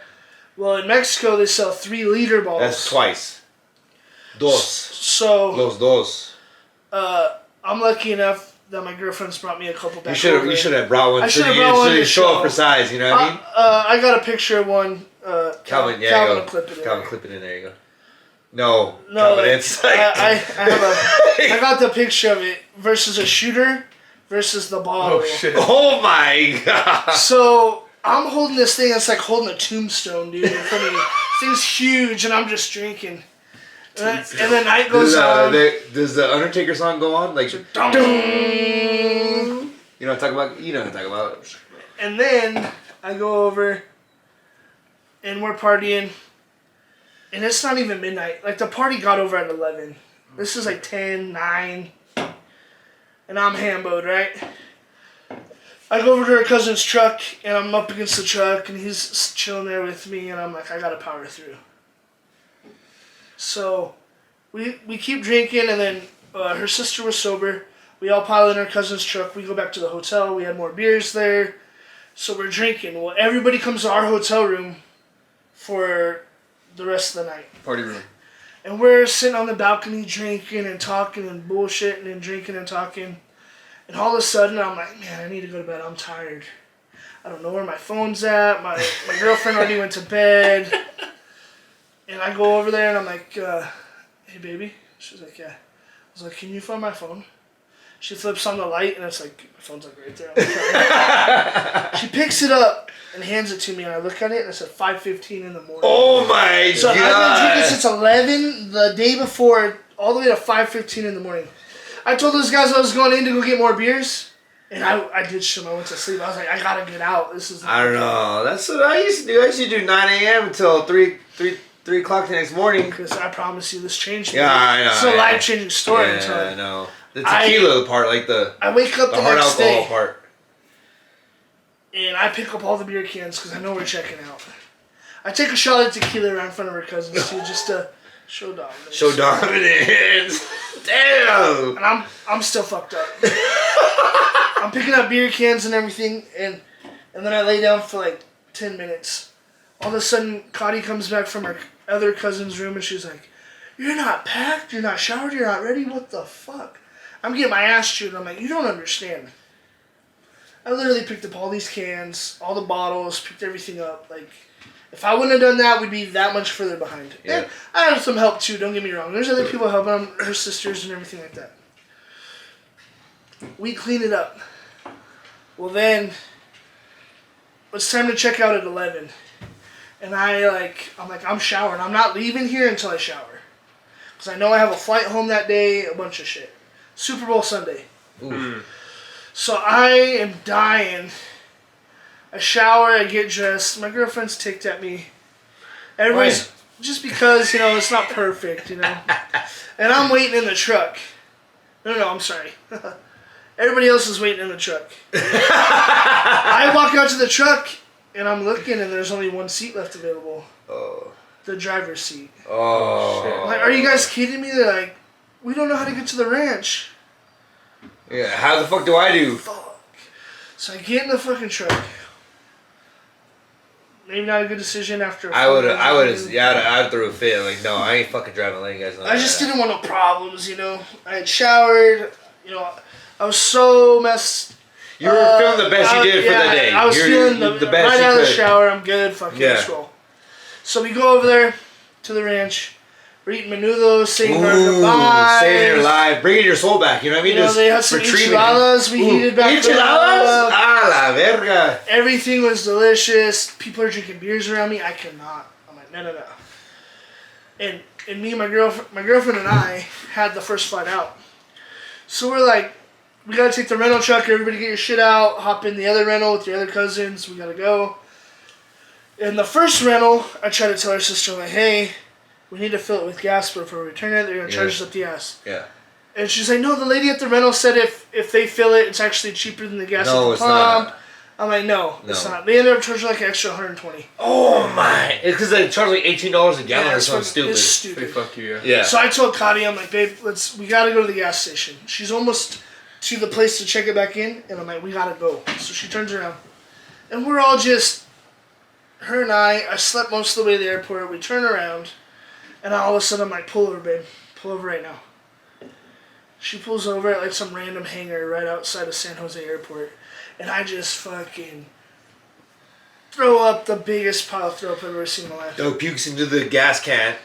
Well, in Mexico, they sell 3-liter bottles. That's twice. Dos. So Los dos. I'm lucky enough that my girlfriend's brought me a couple back. You should have brought one. I should have brought one to show up for size. You know what I mean? I got a picture of one. Calvin, yeah, Calvin clip it in. Calvin, clip it in. There you go. No, Calvin, like, it's like I got the picture of it versus a shooter versus the bottle. Oh shit! Oh my God! So I'm holding this thing. It's like holding a tombstone, dude. In front of me. This thing's huge, and I'm just drinking. And the night goes on. Does the Undertaker song go on? Like, you know what I'm talking about? You know what I'm talking about. And then I go over, and we're partying, and it's not even midnight. Like, the party got over at 11. This is like 10, 9, and I'm hamboed, right? I go over to her cousin's truck, and I'm up against the truck, and he's chilling there with me, and I'm like, I gotta power through. So, we keep drinking, and then her sister was sober. We all pile in her cousin's truck. We go back to the hotel. We had more beers there. So we're drinking. Well, everybody comes to our hotel room for the rest of the night. Party room. And we're sitting on the balcony drinking and talking and bullshitting and drinking and talking. And all of a sudden, I'm like, man, I need to go to bed. I'm tired. I don't know where my phone's at. My girlfriend already went to bed. And I go over there and I'm like, hey, baby. She's like, yeah. I was like, can you find my phone? She flips on the light and it's like, my phone's like right there. I'm like, she picks it up and hands it to me and I look at it and it said 5:15 in the morning. Oh my So God. I've been drinking since 11 the day before, all the way to 5:15 in the morning. I told those guys I was going in to go get more beers, and I ditched them. I went to sleep. I was like, I gotta get out. This is. I don't know. That's what I used to do. I used to do 9 a.m. until 3 o'clock the next morning. Because I promise you, this changed me. Yeah, I know. It's a life-changing story. Yeah, I know. The tequila part, like the wake up the hard next alcohol day, part. and I pick up all the beer cans because I know we're checking out. I take a shot of tequila right in front of her cousins too, just to show dominance. Show dominance. Damn. And I'm still fucked up. I'm picking up beer cans and everything, and then I lay down for like 10 minutes. All of a sudden, Connie comes back from her other cousin's room, and she's like, "You're not packed, you're not showered, you're not ready, what the fuck?" I'm getting my ass chewed, and I'm like, "You don't understand." I literally picked up all these cans, all the bottles, picked everything up. Like, if I wouldn't have done that, we'd be that much further behind. Yeah. And I had some help too, don't get me wrong. There's other people helping them, her sisters and everything like that. We clean it up. Well then, it's time to check out at 11. And I'm showering. I'm not leaving here until I shower. Because I know I have a flight home that day, a bunch of shit. Super Bowl Sunday. Ooh. So I am dying. I shower, I get dressed. My girlfriend's ticked at me. Everybody's Why? just because, it's not perfect, And I'm waiting in the truck. No, I'm sorry. Everybody else is waiting in the truck. I walk out to the truck and I'm looking and there's only one seat left available. Oh. The driver's seat. Oh. Shit. I'm like, are you guys kidding me? They're like, we don't know how to get to the ranch. Yeah, how the fuck do I do? Fuck. So I get in the fucking truck. Maybe not a good decision after. I'd throw a fit. Like, no, I ain't fucking driving. Letting you guys know. I just didn't want no problems, I had showered, I was so messed. You were feeling the best you did for the day. I was feeling the best right out of the shower. I'm good. Fucking let's roll. So we go over there to the ranch. We're eating menudo, saying our goodbyes. Saving your life, bringing your soul back. You know what I mean? They had some enchiladas we heated back Enchiladas? up. Ah, la verga. Everything was delicious. People are drinking beers around me. I cannot. I'm like, no. And me and my girlfriend and I had the first flight out. So we're like, we gotta take the rental truck. Everybody get your shit out. Hop in the other rental with your other cousins. We gotta go. In the first rental, I tried to tell her sister, like, hey, we need to fill it with gas before we return it. They're gonna charge us up the ass. Yeah. And she's like, no, the lady at the rental said if they fill it, it's actually cheaper than the gas at the No, it's pump. not. I'm like, no, it's not. They ended up charging like an extra $120. Oh my! It's because they charge like $18 a gallon or something stupid. It's stupid. Hey, fuck you, yeah. Yeah. So I told Kati, I'm like, babe, we gotta go to the gas station. She's almost to the place to check it back in, and I'm like, we gotta go. So she turns around, and we're all just, her and I slept most of the way to the airport. We turn around, and all of a sudden I'm like, pull over, babe. Pull over right now. She pulls over at like some random hangar right outside of San Jose Airport, and I just fucking throw up the biggest pile of throw up I've ever seen in my life. Doug pukes into the gas can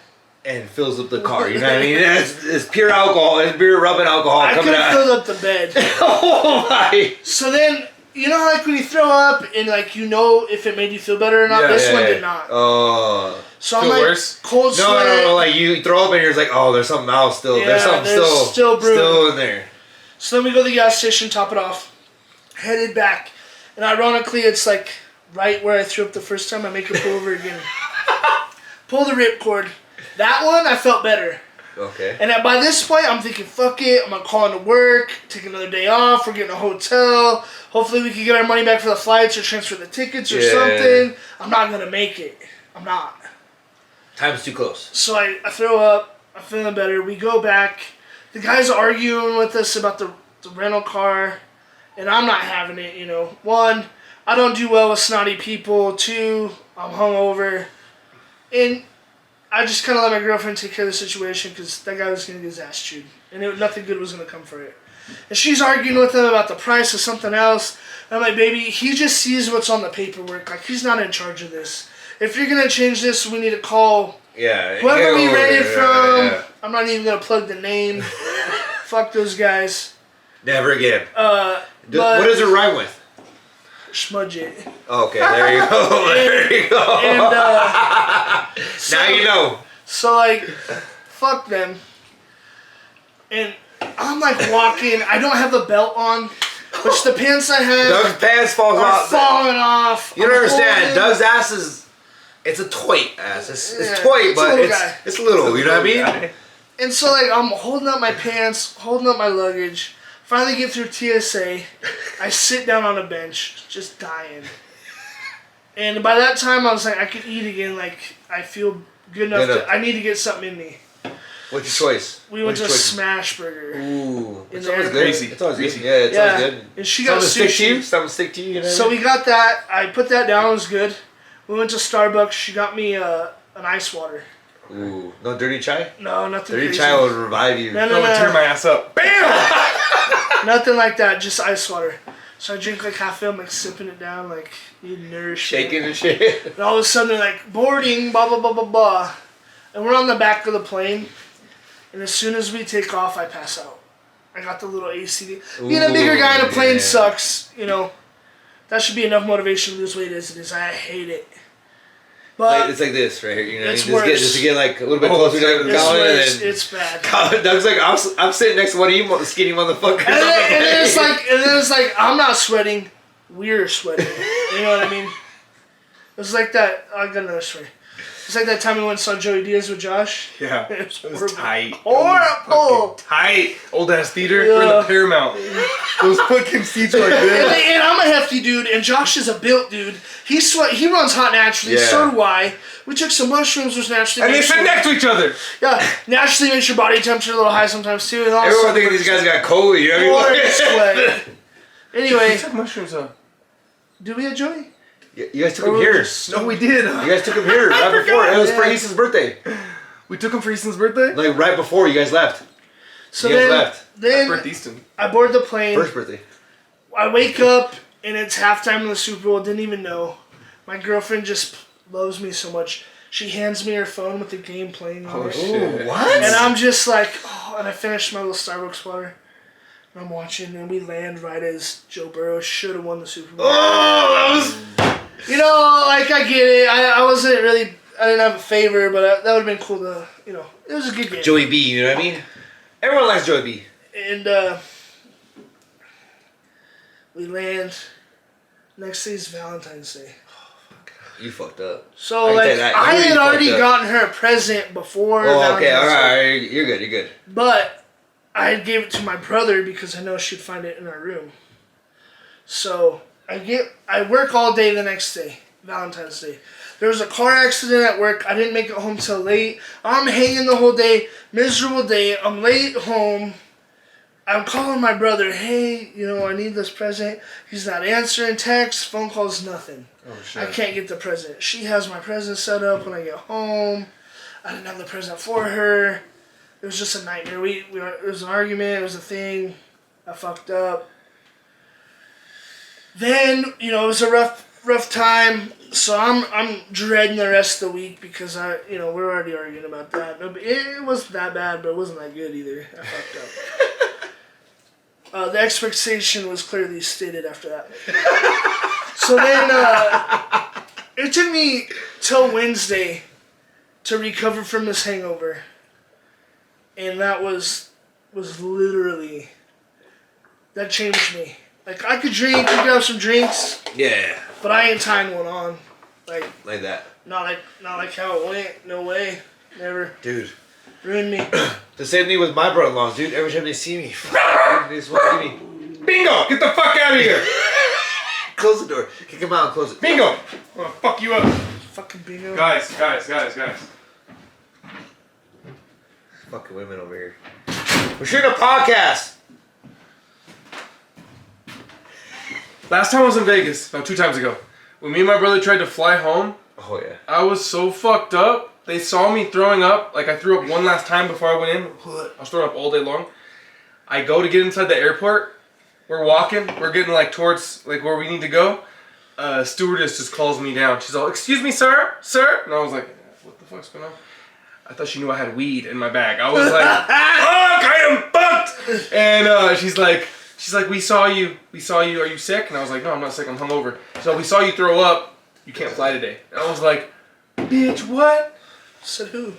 and fills up the car. You know what I mean? It's pure alcohol. It's beer rubbing alcohol I coming could have out. filled up the bed. Oh my! So then, you know how like when you throw up and like if it made you feel better or not? This one did not. Oh. So I'm Feel like worse? cold sweat. No. Like you throw up and you're just like, oh, there's something else still. Yeah, there's something still brewing. still in there. So then we go to the gas station, top it off, headed back, and ironically, it's like right where I threw up the first time. I make her pull over again. Pull the ripcord. That one I felt better. Okay. And by this point, I'm thinking, fuck it. I'm gonna call into work, take another day off. We're getting a hotel. Hopefully, we can get our money back for the flights or transfer the tickets or something. I'm not gonna make it. I'm not. Time's too close. So I throw up. I'm feeling better. We go back. The guy's arguing with us about the rental car, and I'm not having it. One, I don't do well with snotty people. Two, I'm hungover, and I just kind of let my girlfriend take care of the situation because that guy was going to get his ass chewed. And nothing good was going to come for it. And she's arguing with him about the price of something else. And I'm like, baby, he just sees what's on the paperwork. Like, he's not in charge of this. If you're going to change this, we need to call whoever we ran it from. Yeah. I'm not even going to plug the name. Fuck those guys. Never again. What does it rhyme with? Smudge it. Okay, there you go. There you go. And, now you know. So, like, fuck them. And I'm, like, walking. I don't have the belt on, which the pants I have Doug's pants falling off. You don't understand. Doug's ass is... It's a toy ass. It's toy, but it's little. You know what I mean? Guy. And so, like, I'm holding up my pants, holding up my luggage. Finally get through TSA. I sit down on a bench, just dying. And by that time, I was like, I could eat again. Like, I feel good enough. I need to get something in me. What's your choice? We went to Smash Burger. Ooh, it's always good. It's always good. Yeah, it's always good. And she got sushi. Something stick to you. You know so we got that. I put that down. It was good. We went to Starbucks. She got me an ice water. Ooh, no dirty chai? No, nothing dirty crazy. Chai will revive you. No. Tear my ass up. Bam! Nothing like that, just ice water. So I drink like half of it, I'm like sipping it down, like need nourishment. Shaking and shit. And all of a sudden they're like, boarding, blah, blah, blah, blah, blah. And we're on the back of the plane. And as soon as we take off, I pass out. I got the little ACD. Being a bigger guy in a plane sucks, you know. That should be enough motivation to lose weight as it is. I hate it. But like, it's like this right here, you know. It's worse. Just to get like a little bit closer to Colin, and then it's bad. Doug's like, I'm sitting next to one of you skinny motherfuckers. And then it's like I'm not sweating, we're sweating. You know what I mean? It's like that. I got another story. It's like that time we went and saw Joey Diaz with Josh. Yeah, it was tight. Horrible. Tight. Old ass theater. We're in the Paramount. Those fucking seats like this. And I'm a hefty dude, and Josh is a built dude. He runs hot naturally. Yeah. So do I. We took some mushrooms, which naturally. And they sit next to each other. Yeah, naturally makes your body temperature a little high sometimes too. And everyone thinking these guys got COVID. You know what I mean? Sweat. Anyway, we took mushrooms though. Did we at Joey? You guys took him here. No, we did. You guys took him here right before. It was for Easton's birthday. We took him for Easton's birthday? Like right before you guys left. So you guys left. Then Easton. I board the plane. First birthday. I wake up and it's halftime in the Super Bowl. Didn't even know. My girlfriend just loves me so much. She hands me her phone with the game playing on it. Shit. What? And I'm just like, oh, and I finished my little Starbucks water. And I'm watching, and we land right as Joe Burrow should have won the Super Bowl. Oh, that was... You know, like, I get it. I wasn't really... I didn't have a favor, but that would have been cool to, you know... It was a good game. Joey B, you know what I mean? Everyone likes Joey B. And, we land... Next day is Valentine's Day. You fucked up. So, like, I had already gotten her a present before Valentine's Day. Alright. You're good. But... I gave it to my brother because I know she'd find it in our room. So I work all day the next day, Valentine's Day. There was a car accident at work. I didn't make it home till late. I'm hanging the whole day, miserable day. I'm late home. I'm calling my brother, hey, you know, I need this present. He's not answering texts, phone calls, nothing. Oh shit. I can't get the present. She has my present set up when I get home. I didn't have the present for her. It was just a nightmare. It was an argument. It was a thing. I fucked up. Then, you know, it was a rough time. So I'm dreading the rest of the week because we're already arguing about that. It wasn't that bad, but it wasn't that good either. I fucked up. The expectation was clearly stated after that. So then it took me till Wednesday to recover from this hangover. And that was literally, that changed me. Like, I could drink, we could have some drinks. Yeah. But I ain't tying one on. Like that. Not like how it went. No way. Never. Dude. Ruined me. The same thing with my brother-in-laws, dude. Every time they see me, they just want to give me. Bingo! Get the fuck out of here! Close the door. Kick him out and close it. Bingo! I'm gonna fuck you up. Fucking bingo. Guys. Fucking women over here. We're shooting a podcast. Last time I was in Vegas, about 2 times ago. When me and my brother tried to fly home. Oh yeah. I was so fucked up. They saw me throwing up. Like, I threw up one last time before I went in. I was throwing up all day long. I go to get inside the airport. We're walking. We're getting, like, towards, like, where we need to go. Stewardess just calls me down. She's all, "Excuse me, sir? Sir?" And I was like, "What the fuck's going on?" I thought she knew I had weed in my bag. I was like, "Fuck, I am fucked!" And she's like, "We saw you. Are you sick?" And I was like, "No, I'm not sick. I'm hungover." So, "We saw you throw up. You can't fly today." And I was like, "Bitch, what?" Said who?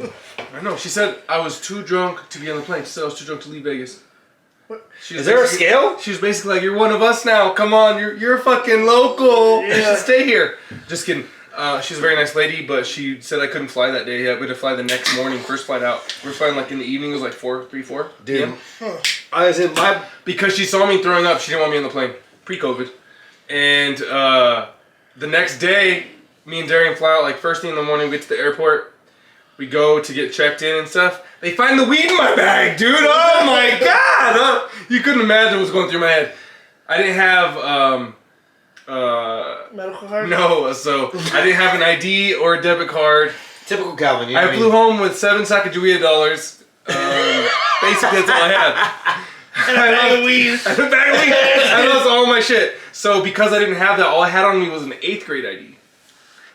I know. She said I was too drunk to be on the plane. She said I was too drunk to leave Vegas. What? Is there a scale? She was basically like, "You're one of us now. Come on, you're a fucking local. You should stay here." Just kidding. She's a very nice lady, but she said I couldn't fly that day. We had to fly the next morning, first flight out. We're flying like in the evening. It was like 4 p.m. Dude, I was in my... Because she saw me throwing up, she didn't want me on the plane. Pre-COVID. And the next day, me and Darian fly out like first thing in the morning. We get to the airport. We go to get checked in and stuff. They find the weed in my bag, dude. Oh my god! You couldn't imagine what's going through my head. I didn't have medical card? no, so I didn't have an ID or a debit card. Typical Calvin, you know what I flew home with 7 Sacagawea dollars. Basically, that's all I had. And a bag of weed. And a bag of weed. I lost all my shit. So because I didn't have that, all I had on me was an 8th grade ID.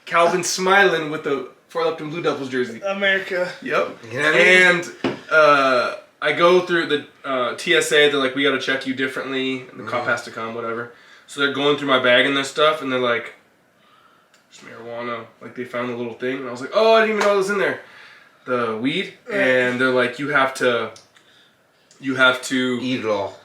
Calvin smiling with the Fort Lupton Blue Devils jersey. America. Yep. You know what I mean? And I go through the TSA. They're like, "We got to check you differently." And the cop has to come, whatever. So they're going through my bag and this stuff, and they're like, "There's marijuana." Like, they found the little thing. And I was like, "Oh, I didn't even know it was in there." The weed. And they're like, you have to Eat it all.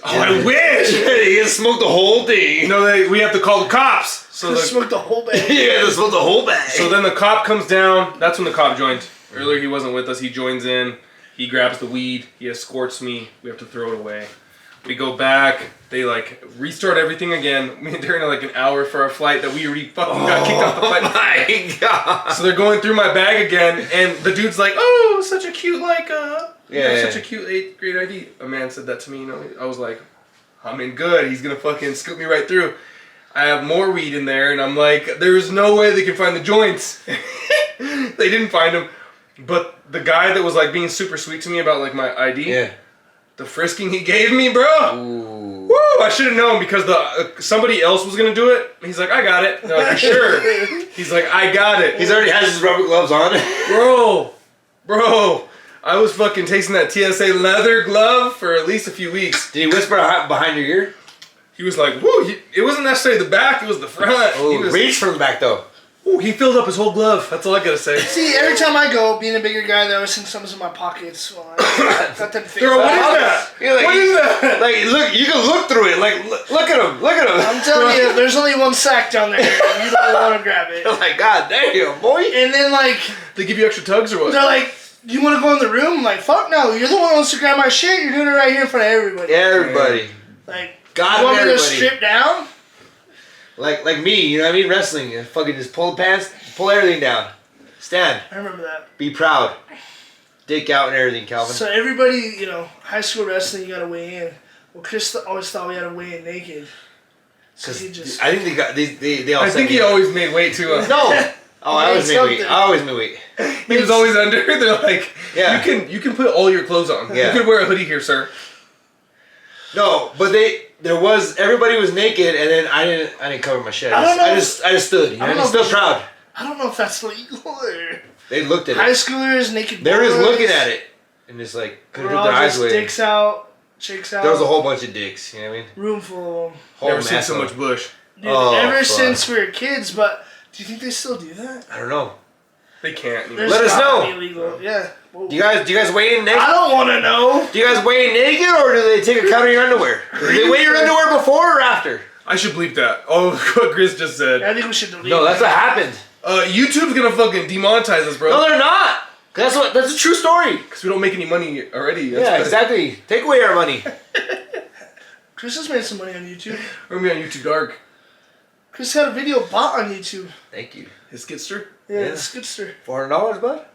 Oh, I wish! You gotta smoke the whole thing. No, we have to call the cops. So Smoke the whole bag. You gotta smoke the whole bag. So then the cop comes down. That's when the cop joined. Earlier he wasn't with us. He joins in. He grabs the weed. He escorts me. We have to throw it away. We go back. They like restart everything again. Me and Darren are like an hour for our flight that we already fucking got kicked off the flight. Oh my god! So they're going through my bag again, and the dude's like, "Oh, such a cute such a cute 8th grade ID." A man said that to me. You know, I was like, "I'm in good. He's gonna fucking scoop me right through." I have more weed in there, and I'm like, "There's no way they can find the joints." They didn't find them, but the guy that was like being super sweet to me about like my ID, the frisking he gave me, bro. Ooh. Woo! I should have known because somebody else was gonna do it. He's like, "I got it." And they're like, "You sure?" He's like, "I got it." He's already has his rubber gloves on. Bro, I was fucking tasting that TSA leather glove for at least a few weeks. Did he whisper behind your ear? He was like, "Woo!" It wasn't necessarily the back; it was the front. Oh, reach from the back though. Ooh, he filled up his whole glove. That's all I gotta say. See, every time I go, being a bigger guy, they always think something's in my pockets. Well, I got them things. Girl, what is that? Like, What is that? Like, look, you can look through it. Like, look at him. Look at him. I'm telling you, there's only one sack down there. You don't want to grab it. I'm like, God damn, boy. And then, like, They give you extra tugs or what? they're like, "Do you want to go in the room?" I'm like, "Fuck no. You're the one who wants to grab my shit. You're doing it right here in front of everybody." Everybody. Like, God, you want me to everybody. strip down? Like me, you know what I mean? Wrestling. You fucking just pull the pants, pull everything down. Stand. I remember that. Be proud. Dick out and everything, Calvin. So everybody, you know, high school wrestling, you gotta weigh in. Well, Chris always thought we had to weigh in naked. So he just... I think they got they all. I think he always made weight too. No. Oh, I always made weight. I always made weight. He was always under. They're like, Yeah. you can put all your clothes on. Yeah. You can wear a hoodie here, sir. No, but everybody was naked, and then I didn't cover my shit. I just stood. You know, I'm still proud. I don't know if that's legal or... They looked at High it. schoolers, naked boys. They were just looking at it, and just like couldn't We're put all their eyes just away. dicks out, chicks out. There was a whole bunch of dicks. You know what I mean? Room full of them. Never seen so much bush. Dude, Oh, ever fuck. since we were kids, but do you think they still do that? I don't know. They can't. There's Let us gotta know. be illegal. Yeah. Whoa. Do you guys weigh in naked? I don't want to know. Do you guys weigh in naked, or do they take account of your underwear? Do they weigh your underwear before or after? I should bleep that. Oh, what Chris just said. I think we should delete No, that's what happened. YouTube's gonna fucking demonetize us, bro. No, they're not. That's a true story. Because we don't make any money already. Yeah, exactly. Take away our money. Chris has made some money on YouTube. We're gonna be on YouTube Dark. Chris had a video bought on YouTube. Thank you. His Skidster. Yeah, Yeah. it's Skidster. $400, bud.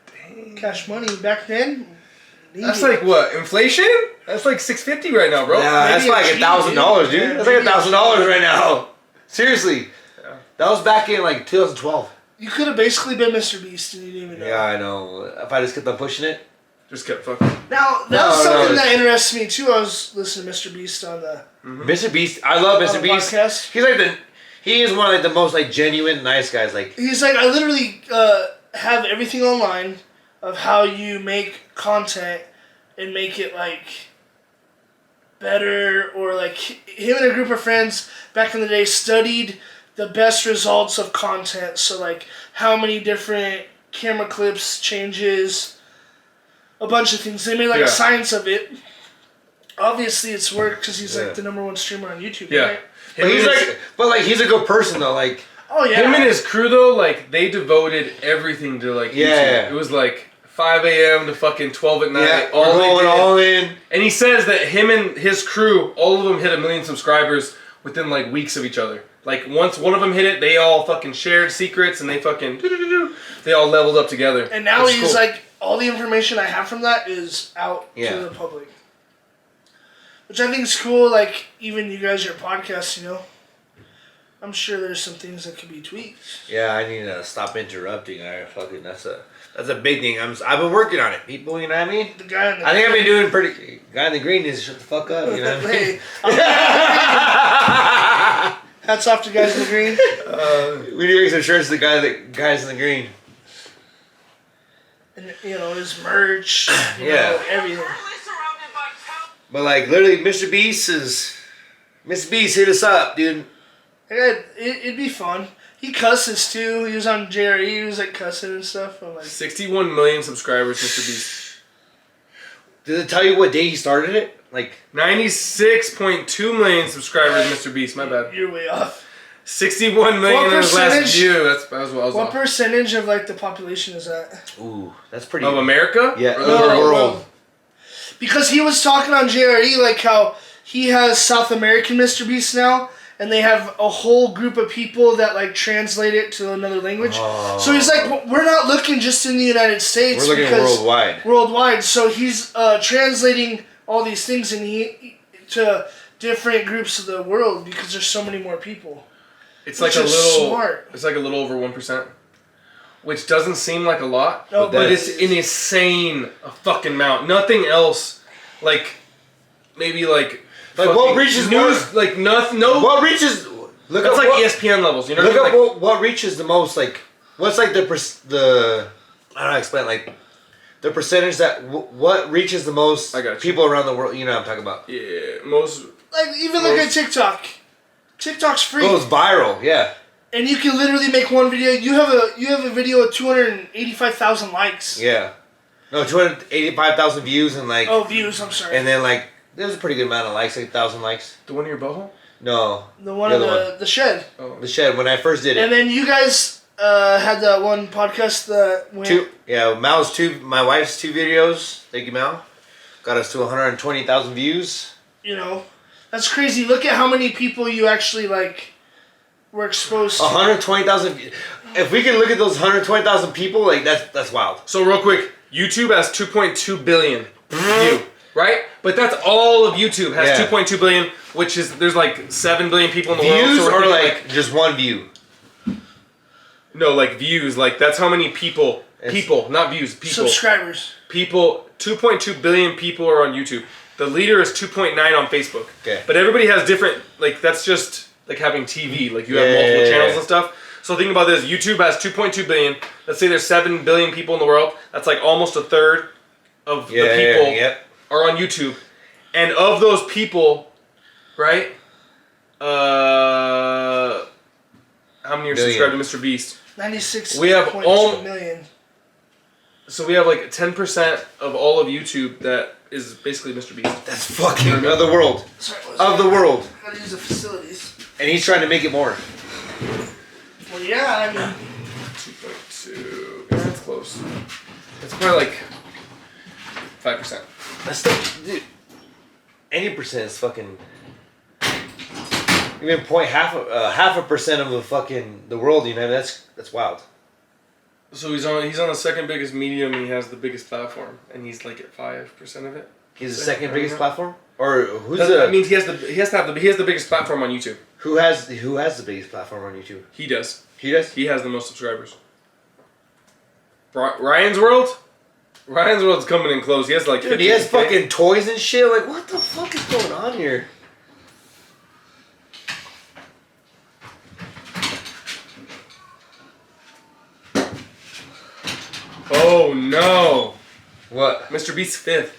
Cash money back then. That's like what? Inflation? That's like $650 right now, bro. Yeah, that's Maybe like a G, $1,000, dude. yeah, That's like maybe a $1,000 right now. Seriously. Yeah. That was back in like 2012. You could have basically been Mr. Beast and you didn't even know. Yeah, I know. If I just kept on pushing it. Just kept fucking. Now, that's something that interests me too. I was listening to Mr. Beast on the Mr. Beast, I love Mr. Beast. Podcast. He's like he is one of like the most like genuine nice guys. Like he's like, I literally have everything online of how you make content and make it like better, or like him and a group of friends back in the day studied the best results of content. So like how many different camera clips changes. A bunch of things. They made like a science of it. Obviously, it's work because he's like the #1 streamer on YouTube. Yeah, right? but he's a good person though. Like him and his crew though, like they devoted everything to like YouTube. It was like 5 a.m. to fucking 12 at night. Yeah, all in. And he says that him and his crew, all of them hit 1 million subscribers within like weeks of each other. Like once one of them hit it, they all fucking shared secrets and they fucking they all leveled up together. And now he's like, all the information I have from that is out to the public. Which I think is cool, like, even you guys, your podcast, you know. I'm sure there's some things that could be tweaked. Yeah, I need to stop interrupting. That's a big thing. I've been working on it, people, you know what I mean? The guy in the I think I've been doing pretty... Guy in the green needs to shut the fuck up, you know what I mean? Hats off to guys in the green. We need to make some shirts to the guys in the green. And, you know, his merch, you know, everything. But like literally, Mr. Beast hit us up, dude. It'd be fun. He cusses too. He was on JRE. He was like cussing and stuff. I'm like, 61 million subscribers, Mr. Beast. Did it tell you what day he started it? Like 96.2 million subscribers, Mr. Beast. My bad. You're way off. 61 million in his last view. That was what I was What off. percentage of like the population is that? Ooh, that's pretty. Of America? Yeah, or the world. Because he was talking on JRE like how he has South American Mr. Beast now, and they have a whole group of people that like translate it to another language. Oh. So he's like, well, we're not looking just in the United States. We're looking worldwide. Worldwide. So he's translating all these things to different groups of the world because there's so many more people. It's like a little smart. It's like a little over 1%, which doesn't seem like a lot, but it's an insane fucking amount. Nothing else, like maybe like what reaches news, like nothing. No, what reaches? Look that's up like ESPN levels. You know, look up like, what reaches the most. Like what's like the I don't know how to explain like the percentage that what reaches the most people around the world. You know what I'm talking about? Yeah, most. Like even look at TikTok. TikTok's free. Goes viral, yeah. And you can literally make one video. You have a video with 285,000 likes. Yeah. No, 285,000 views and like. Oh, views. I'm sorry. And then like there's a pretty good amount of likes, like 1,000 likes. The one in your butthole? No. The one in the shed. Oh. The shed when I first did it. And then you guys had that one podcast that went. My wife's 2 videos. Thank you, Mal. Got us to 120,000 views. You know. That's crazy. Look at how many people you actually like were exposed to. 120,000. If we can look at those 120,000 people, like that's wild. So real quick, YouTube has 2.2 billion view, right? But that's all of YouTube has 2.2 billion, which is there's like 7 billion people in the world. Views or like just one view? No, like views. Like that's how many people. People, not views. People. Subscribers. People. 2.2 billion people are on YouTube. The leader is 2.9 on Facebook. Okay. But everybody has different, like, that's just like having TV. Like, you have multiple channels and stuff. So think about this. YouTube has 2.2 billion. Let's say there's 7 billion people in the world. That's like almost a third of the people are on YouTube. And of those people, right? How many are subscribed to Mr. Beast? 96.2 million. So we have like 10% of all of YouTube that is basically Mr. Beast. That's fucking of the world. Sorry, of the world. Gotta use the facilities. And he's trying to make it more. Well, yeah, I mean. 2.2. Yeah, that's close. It's probably like 5%. That's the dude. Any percent is fucking. Even half a percent of the world. You know that's wild. So he's on the second biggest medium and he has the biggest platform and he's like at 5% of it. He's the second biggest platform, or who's that means he has the biggest platform on YouTube. Who has the biggest platform on YouTube? He does. He does. He has the most subscribers. Ryan's World? Ryan's World's coming in close. He has like... Dude, he has fucking toys and shit. Like, what the fuck is going on here? Oh, no. What? Mr. Beast's 5th.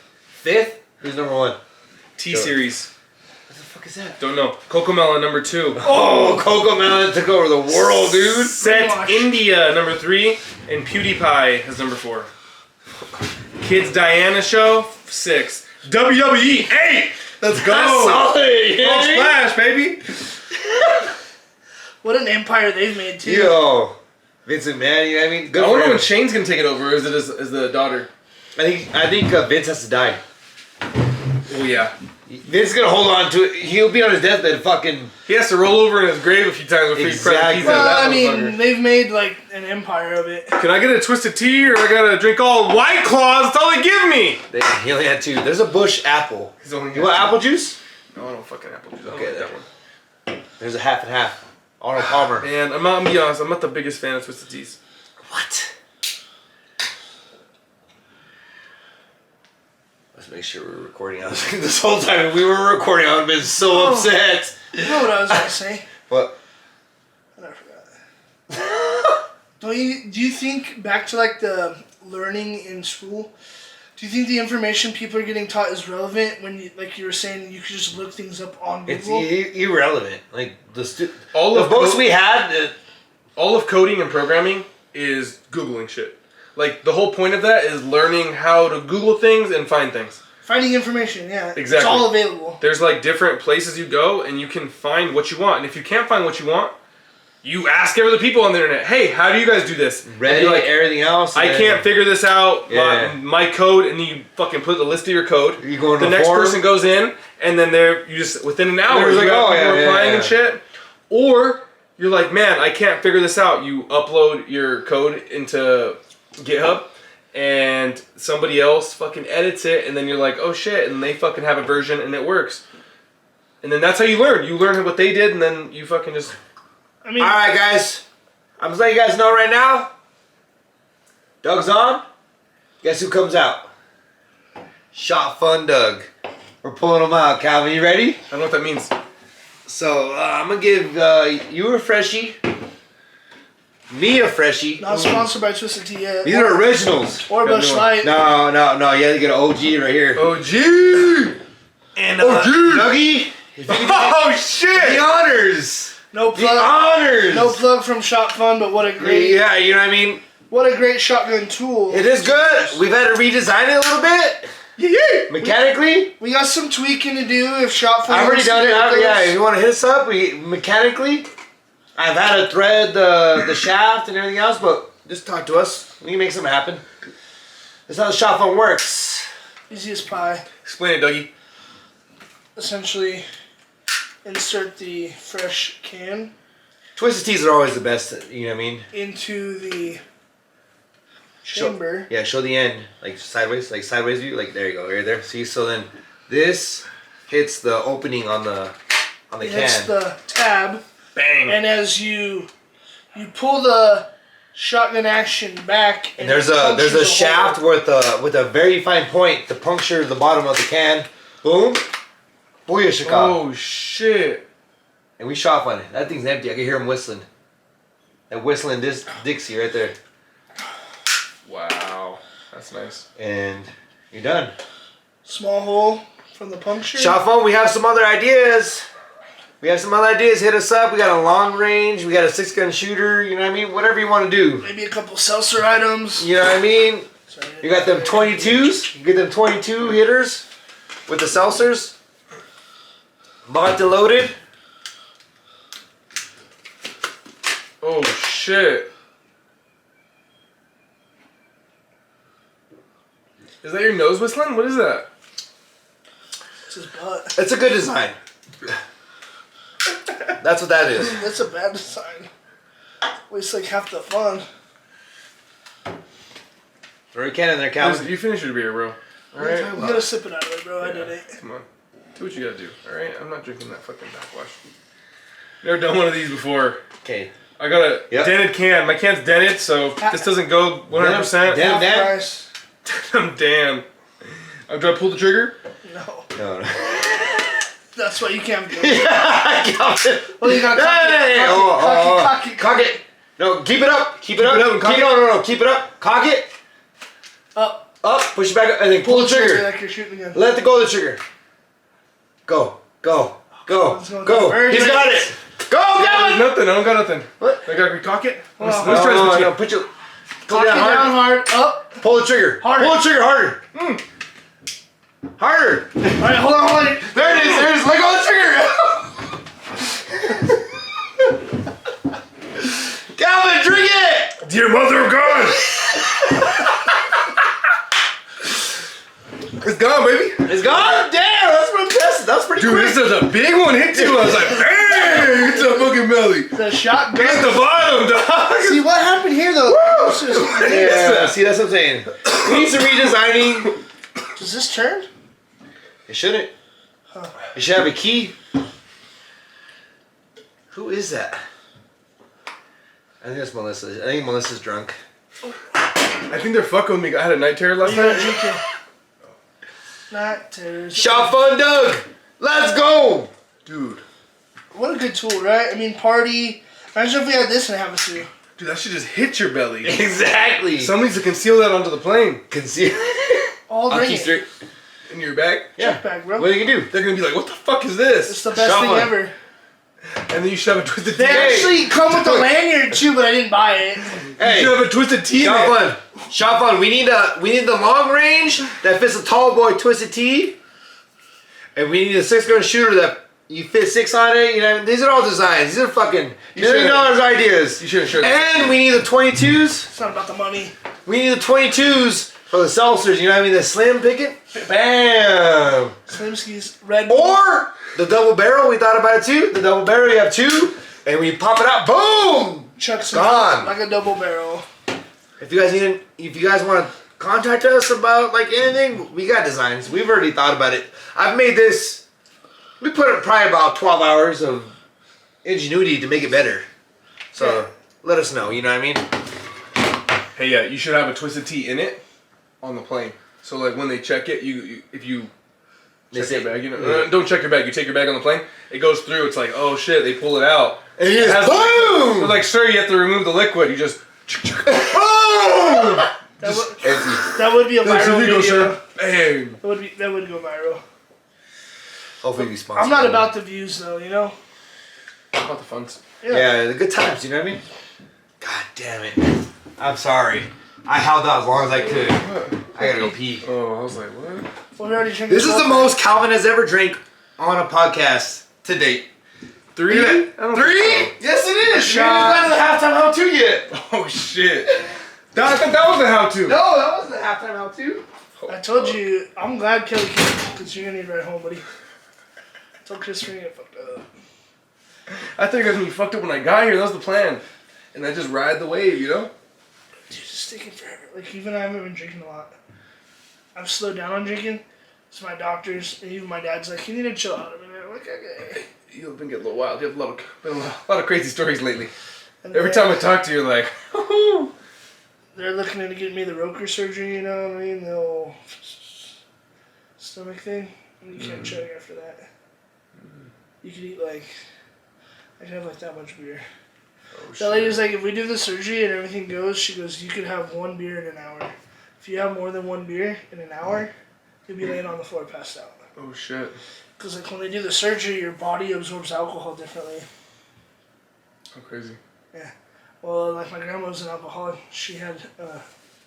5th? Who's number 1? T-Series. What the fuck is that? Don't know. Cocomelon, number 2. Oh, Cocomelon took over the world, dude. Set India, number 3. And PewDiePie has number 4. Kids Diana Show, 6. WWE, 8! Let's go! That's solid, Full splash, baby! What an empire they've made, too. Yo. Vince McMahon, you know what I mean? Good I for wonder him. when Shane's gonna take it over, or is it as the daughter? I think Vince has to die. Oh, yeah. Vince is gonna hold on to it. He'll be on his deathbed fucking... He has to roll over in his grave a few times before Exactly. he presses Well, that I mean, motherfucker. they've made, like, an empire of it. Can I get a twisted tea, or I gotta drink all White Claws? That's all they give me! He only had 2. There's a Bush apple. He's only You want apple juice? No, I don't fucking apple juice. I don't Okay, like there. that one. There's a half and half. Arnold Palmer. And I'm gonna be honest, I'm not the biggest fan of twisted teas. What? Let's make sure we're recording. I was this whole time if we were recording, I would have been so upset. You know what I was going to say? What? I never forgot. Do you think, back to, like, the learning in school, do you think the information people are getting taught is relevant when, like you were saying, you could just look things up on Google? It's irrelevant. Like, the All of books we had... all of coding and programming is Googling shit. Like, the whole point of that is learning how to Google things and find things. Finding information, yeah. Exactly. It's all available. There's, like, different places you go, and you can find what you want. And if you can't find what you want, you ask other people on the internet, hey, how do you guys do this? Reddit, like everything else. I can't figure this out. Yeah. My code, and then you fucking put the list of your code. You go into the the next forum? person goes in, and then you just within an hour, There's you like, got oh, people yeah, replying yeah. and shit. Or you're like, man, I can't figure this out. You upload your code into GitHub, and somebody else fucking edits it, and then you're like, oh shit, and they fucking have a version, and it works. And then that's how you learn. You learn what they did, and then you fucking just... I mean, Alright, guys. I'm just letting you guys know right now. Doug's on. Guess who comes out? Shot Fun Doug. We're pulling him out. Calvin, you ready? I don't know what that means. So, I'm going to give you a freshie. Me a freshie. not sponsored by Twisted Tea yet. These are originals. Or Got Bush new Light. No. You have to get an OG right here. OG! And OG! Dougie, if you can Oh do shit! the honors. No The plug. honors. No plug from Shot Fun, but what a great, Yeah, you know what I mean? what a great shotgun tool. It is good. We've had to redesign it a little bit. Yeah. Mechanically. We got some tweaking to do if Shot Fun. I've already wants to done it. do those. Yeah, if you want to hit us up, mechanically. I've had to thread the shaft and everything else, but just talk to us. We can make something happen. That's how the shot phone works. Easy as pie. Explain it, Dougie. Essentially, insert the fresh can Twisted teas are always the best. You know what I mean? into the chamber. Show the end, like sideways view. Like there you go, right there. See, so then this hits the opening on the It can. hits the tab, Bang. and as you pull the shotgun action back, And there's it a punctures shaft hole. with a very fine point to puncture the bottom of the can. Boom. Booyah, Oh shit. And we shot on it. That thing's empty. I can hear him whistling. That whistling Dixie right there. Wow. That's nice. And you're done. Small hole from the puncture. Shot phone, we have some other ideas. Hit us up. We got a long range. We got a 6-gun shooter. You know what I mean? Whatever you want to do. Maybe a couple seltzer items. You know what I mean? Sorry, You got them 22s. You get them 22 hitters with the seltzers. Locked and loaded. Oh shit. Is that your nose whistling? What is that? It's his butt. It's a good design. That's what that is. That's a bad design. Wastes like half the fun. Throw your can in there, Calvin. You finish your beer, bro. Alright? You gotta sip it out of it, bro. I did it. Come on. Do what you gotta do, alright? I'm not drinking that fucking backwash. Never done one of these before. Okay. I got a dented can. My can's dented, so if this doesn't go 100%. Damn. Do I pull the trigger? No. No. That's why you can't do it. Well, you gotta cock it. No, keep it up. Keep it up. No. Keep it up. Cock it. Up. Push it back up, and then pull the trigger. Like you're shooting again. Let go of the trigger. Go. He's got it. Go, Gavin! Nothing. I don't got nothing. What? I gotta cock it? Let's try this. No, put your... Cock it down hard. Up. Pull the trigger. Harder. Pull the trigger harder. Harder. Alright, hold on. There it is. Let go of the trigger. Calvin, drink it. Dear mother of God. It's gone, baby. It's gone? Damn, that's fantastic. That was pretty quick. Dude, this is a big one hit you. I was like, dang, it's a fucking belly. The shotgun. Hit the bottom, dog. See, what happened here, though? Yeah, see, that's what I'm saying. We need some redesigning. Does this turn? It shouldn't. Huh. It should have a key. Who is that? I think that's Melissa. I think Melissa's drunk. I think they're fucking with me. I had a night terror last night. Night terrors. Shot fun, Doug. Let's go. Dude. What a good tool, right? I mean, party. Imagine if we had this in Havasu. Dude, that should just hit your belly. Exactly. Someone needs to conceal that onto the plane. Conceal. I'll bring it. In your bag? Yeah. Check bag, bro. What are you gonna do? They're gonna be like, what the fuck is this? It's the best thing ever. And then you should have a twisted T. They actually come with the lanyard too, but I didn't buy it. Hey, you should have a twisted T. Shot fun. We need the long range that fits a tall boy twisted T, and we need a 6-gun shooter that you fit 6 on it. You know, these are all designs. These are fucking $1 million ideas. You should have showed. And we need the 22s. It's not about the money. We need the 22s for the seltzers. You know what I mean? The slim picket. Bam. Slimski's red. Or the double barrel. We thought about it too. The double barrel. You have 2, and when you pop it out, boom. Chuck some gone. Like a double barrel. If you guys want to contact us about like anything, we got designs. We've already thought about it. I've made this. We put it probably about 12 hours of ingenuity to make it better. So let us know. You know what I mean? Hey, yeah, you should have a twisted T in it on the plane. So like when they check it, if you check your bag, you know, don't check your bag. You take your bag on the plane. It goes through. It's like, oh shit, they pull it out. And it has boom. They're like, sir, you have to remove the liquid. You just boom. That would be a viral video. Sir. Bang. That would go viral. Hopefully we sponsor. I'm not about the views though, you know. About the funds. Yeah, the good times. You know what I mean? God damn it! I'm sorry. I held out as long as I could. I gotta go pee. Oh, I was like, what? Well, we already drank this is the most Calvin has ever drank on a podcast to date. 3? 3? So. Yes, it is. Shot. We haven't done the halftime how-to yet. Oh shit! I thought that was the how-to. No, that wasn't the halftime how-to. I told you, I'm glad Kelly came because you're gonna need a ride home, buddy. I told Chris we're gonna get fucked up. I think I was gonna be fucked up when I got here. That was the plan, and I just ride the wave, you know. Dude, it's taking forever. Like even I haven't been drinking a lot. I've slowed down on drinking. So my doctors and even my dad's like, you need to chill out a minute. I'm like, okay. You've been getting a little wild. You have been a lot of crazy stories lately. And Every time I talk to you, like, they're looking into getting me the Roker surgery, you know what I mean? The old stomach thing. And you can't chug after that. You could eat like, I could have like that much beer. oh, That lady's like, if we do the surgery and everything goes, she goes, you could have 1 beer in an hour. If you have more than 1 beer in an hour, you'll be laying on the floor passed out. Oh shit. Because like when they do the surgery, your body absorbs alcohol differently. How crazy. Yeah. Well, like my grandma was an alcoholic. She had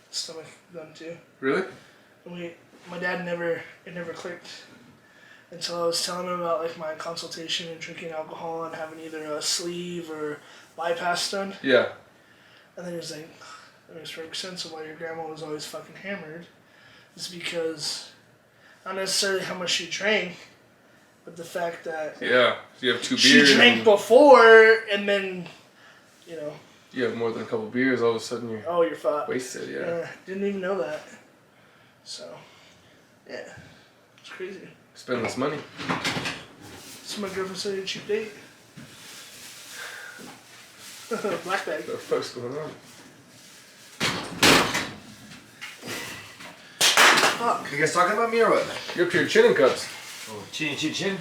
stomach done too. Really? And my dad it never clicked until I was telling him about like my consultation and drinking alcohol and having either a sleeve or bypass done. Yeah. And then he was like, that makes perfect sense of why your grandma was always fucking hammered. It's because not necessarily how much she drank, but the fact that Yeah. So you have 2 beers. she drank before and then, you know. You have more than a couple beers, all of a sudden You're fucked. wasted, yeah. Didn't even know that. So, yeah. It's crazy. Spend less money. So my girlfriend said a cheap date. Black bag. What the fuck's going on? Fuck. You guys talking about me or what? You're up to your chin in cups. Oh, chin.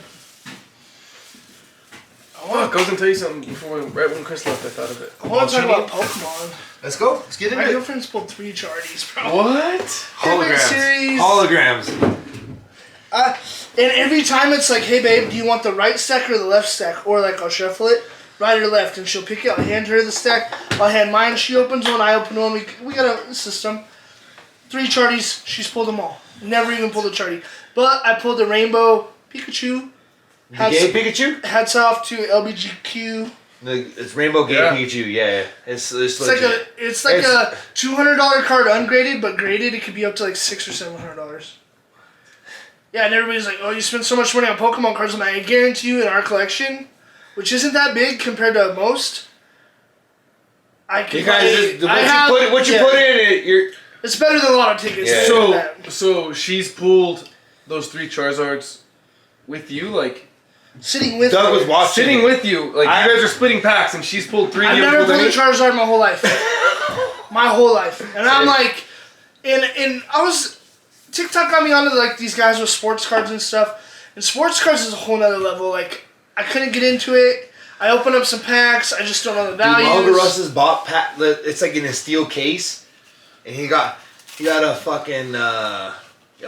Fuck, I was gonna tell you something before, right when Chris left, I thought of it. I want to talk about Pokemon. Let's go. Let's get My into it. girlfriend's pulled 3 charties, bro. What? Series. Holograms. And every time it's like, hey babe, do you want the right stack or the left stack? Or like, I'll shuffle it, right or left, and she'll pick it. I'll hand her the stack. I'll hand mine. She opens one. I open one. We got a system. 3 charties. She's pulled them all. Never even pulled a chartie. But I pulled the Rainbow Pikachu. The gay Pikachu? Hats off to LBGQ. It's Rainbow Gay Pikachu, yeah. It's like a $200 card ungraded, but graded it could be up to like $600 or $700. Yeah, and everybody's like, "Oh, you spend so much money on Pokemon cards." I'm like, I guarantee you, in our collection, which isn't that big compared to most, I can. You guys, what you put in it, it's better than a lot of tickets. Yeah. So she's pulled those 3 Charizards with you, like. Sitting with Doug her. was watching. Sitting with you, like you guys are splitting packs, and she's pulled 3. I've never pulled a Charizard my whole life. My whole life, and I'm like, and I was TikTok got me onto like these guys with sports cards and stuff, and sports cards is a whole nother level. Like I couldn't get into it. I opened up some packs. I just don't know the values. Dude, Russ's bought pack. It's like in a steel case, and he got a fucking he got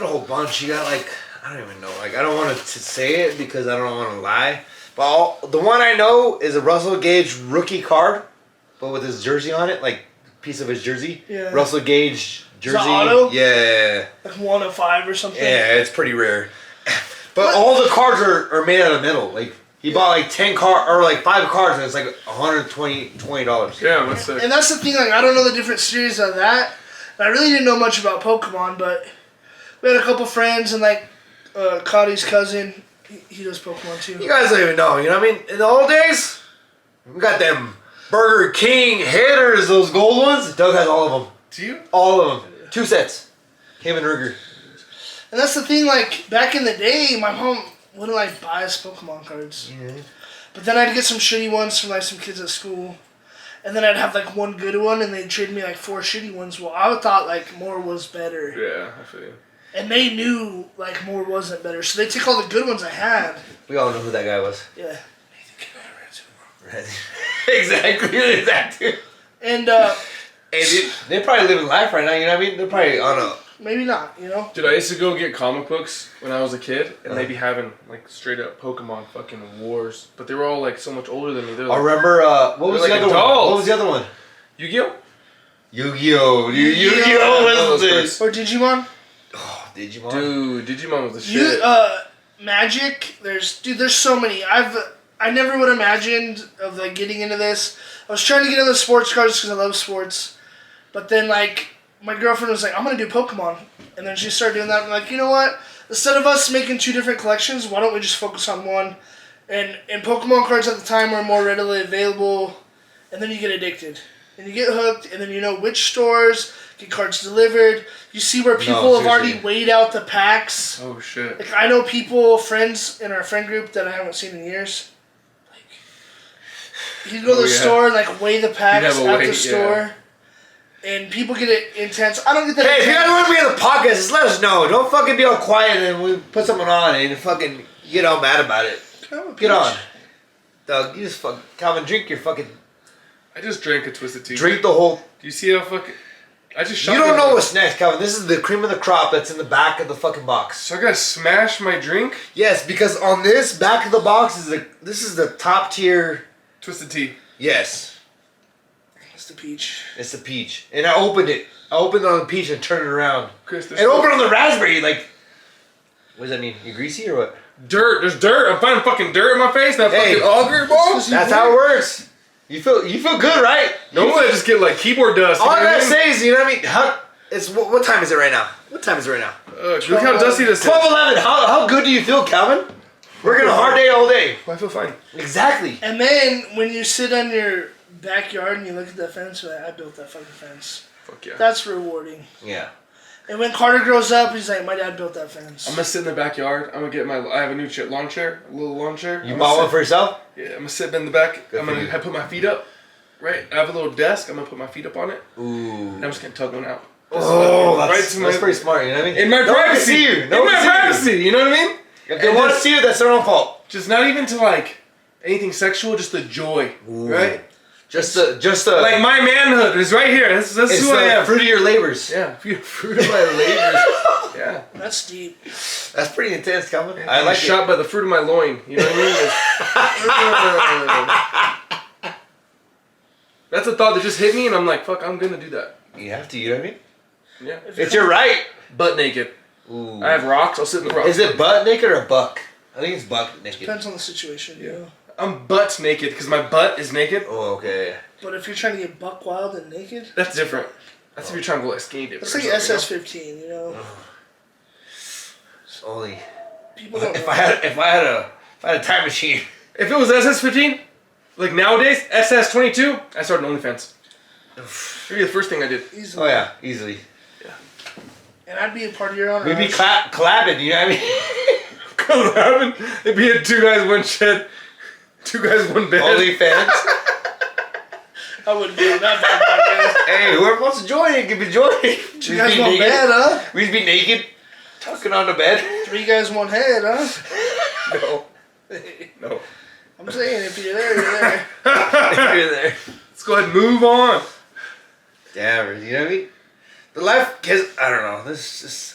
a whole bunch. He got like. I don't even know. Like, I don't want to say it because I don't want to lie. But the one I know is a Russell Gage rookie card, but with his jersey on it, like piece of his jersey. Yeah. Rusell Gage jersey. Is it auto? Yeah. Like 1 of 5 or something. Yeah, it's pretty rare. But all the cards are made out of metal. Like he bought like 5 cards, and it's like $120. Yeah, what's that? And that's the thing. Like I don't know the different series of that. And I really didn't know much about Pokemon, but we had a couple friends and like. Cody's cousin, he does Pokemon too. You guys don't even know, you know what I mean? In the old days, we got them Burger King hitters, those gold ones. Doug has all of them. Do you? All of them. 2 sets. Him and Ruger. And that's the thing, like, back in the day, my mom wouldn't, like, buy us Pokemon cards. Yeah. But then I'd get some shitty ones from, like, some kids at school. And then I'd have, like, one good one, and they'd trade me, like, 4 shitty ones. Well, I thought, like, more was better. Yeah, I feel you. And they knew, like, more wasn't better. So they took all the good ones I had. We all know who that guy was. Yeah. Exactly. And, hey, they're probably living life right now, you know what I mean? They're probably on a... maybe not, you know? Dude, I used to go get comic books when I was a kid, and they'd be having, like, straight up Pokemon fucking wars. But they were all, like, so much older than me. I remember, what was the other one? What was the other one? Yu-Gi-Oh? Yu-Gi-Oh! Yu-Gi-Oh was this. Or Digimon? Oh, Digimon? Dude, Digimon was the shit. Magic, there's so many. I never would have imagined of like getting into this. I was trying to get into the sports cards because I love sports, but then like my girlfriend was like, "I'm gonna do Pokemon," and then she started doing that. I'm like, you know what? Instead of us making 2 different collections, why don't we just focus on one? And Pokemon cards at the time were more readily available, and then you get addicted. And you get hooked, and then you know which stores get cards delivered. You see where people have already weighed out the packs. Oh, shit. Like, I know friends in our friend group that I haven't seen in years. Like, you go to the store and, like, weigh the packs at the store. And people get it intense. I don't get that. Hey, if you guys want to be on the podcast, just let us know. Don't fucking be all quiet and we put someone on and fucking get all mad about it. Get on. Doug, you just Calvin, drink your fucking... I just drank a Twisted Tea. Drink the whole... Do you see how fucking... I just shot... You don't know what's next, Calvin. This is the cream of the crop that's in the back of the fucking box. So I gotta smash my drink? Yes, because on this back of the box this is the top tier... Twisted Tea. Yes. It's the peach. It's the peach. And I opened it. I opened it on the peach and turned it around. Chris, and opened on the raspberry, like... What does that mean? You greasy or what? Dirt. There's dirt. I'm finding fucking dirt in my face. That fucking auger balls. That's how it works. You feel good, right? Normally I just get like keyboard dust. All I gotta say is, you know what I mean? What time is it right now? What time is it right now? Look how dusty this is. 12:11. How good do you feel, Calvin? Working a hard day all day. I feel fine. Exactly. And then when you sit on your backyard and you look at that fence, you're like, I built that fucking fence. Fuck yeah. That's rewarding. Yeah. And when Carter grows up, he's like, my dad built that fence. I'm gonna sit in the backyard. I'm gonna get I have a new lawn chair, a little lawn chair. You bought one for yourself? Yeah, I'm gonna sit in the back. I put my feet up, right. I have a little desk. I'm gonna put my feet up on it. Ooh. And I'm just gonna tug one out. Oh, that's pretty smart. You know what I mean? In my privacy. See you. In my privacy. You know what I mean? If they want to see you, that's their own fault. Just not even to like anything sexual. Just the joy, right? Just the like my manhood is right here. That's who I am. Fruit of your labors. Yeah, fruit of my labors. Yeah, that's deep. That's pretty intense, Calvin. I like shot by the fruit of my loin. You know what I mean? That's a thought that just hit me, and I'm like, fuck, I'm gonna do that. You have to. You know what I mean? Yeah, it's your right. Butt naked. Ooh. I have rocks. I'll sit in the rocks. Is it butt naked or buck? I think it's buck naked. Depends on the situation. Yeah. I'm butt naked because my butt is naked. Oh, okay. But if you're trying to get buck wild and naked, that's different. That's if you're trying to go like skate. It's like SS-15, you know. It's only people don't. If I had a time machine. If it was SS-15, like nowadays SS-22, I started OnlyFans. Maybe the first thing I did. Easily. Oh yeah, easily. Yeah. And I'd be a part of your own. We'd be collabing, you know what I mean? Collabing. It'd be a 2 guys 1 shed, 2 guys 1 bed. OnlyFans. I wouldn't be on that podcast. Hey, whoever wants to join it can be joining. 2 guys 1 bed, huh? We'd be naked, tucking on the bed. 3 guys 1 head, huh? No. No. I'm saying, if you're there, you're there. You're there. Let's go ahead and move on. Damn, you know what I mean? The life, cause I don't know.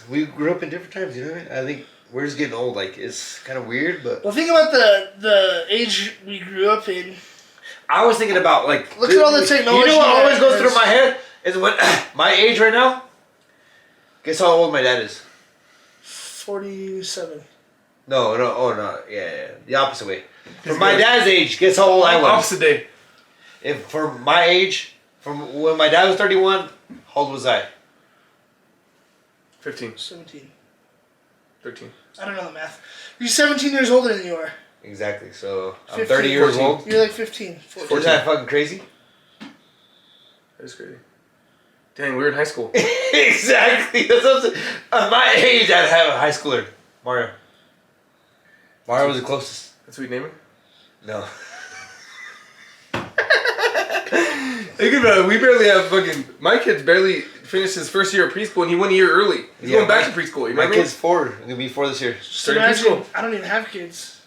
We grew up in different times. You know what I mean? I think we're just getting old. Like it's kind of weird, but. Well, think about the age we grew up in. I was thinking about like. Look at all the technology. You know what always goes through my head is when my age right now. Guess how old my dad is? 47. No, oh no, yeah, the opposite way. For my dad's age, guess how old I was? Opposite day. If for my age, from when my dad was 31, how old was I? 15. 17. 13. I don't know the math. You're 17 years older than you are. Exactly. So I'm 15, 30 years 14. old. You're like 15. 14. Isn't that fucking crazy? That is crazy. Dang, we were in high school. Exactly. That's what I'm saying. At my age, I'd have a high schooler. Mario. Mario was the closest. That's what you name him? No. Think about it. We barely have fucking. My kid's barely finished his first year of preschool, and he went a year early. He's going back to preschool. You know my kid's 4. He's gonna be 4 this year. Starting Imagine, preschool. I don't even have kids.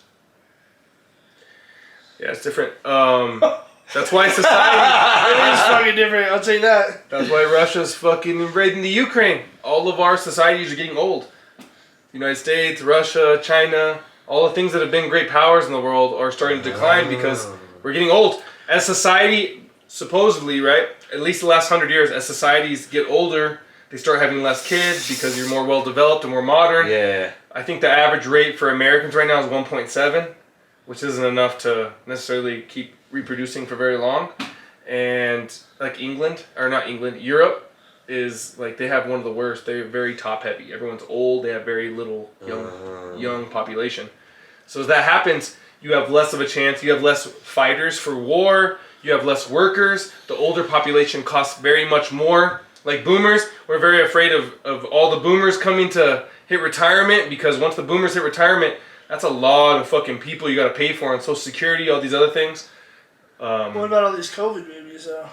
Yeah, it's different. That's why society. It is fucking different. I'll tell you that. That's why Russia's fucking invading the Ukraine. All of our societies are getting old. United States, Russia, China, all the things that have been great powers in the world are starting to decline because we're getting old. As society, supposedly, right? At least the last 100 years, as societies get older, they start having less kids because you're more well developed and more modern. Yeah. I think the average rate for Americans right now is 1.7, which isn't enough to necessarily keep reproducing for very long. And like Europe is like they have one of the worst. They're very top heavy. Everyone's old. They have very little young population. So as that happens, you have less of a chance. You have less fighters for war. You have less workers. The older population costs very much more. Like boomers, we're very afraid of all the boomers coming to hit retirement because once the boomers hit retirement, that's a lot of fucking people you got to pay for on Social Security, all these other things. What about all these COVID babies, though?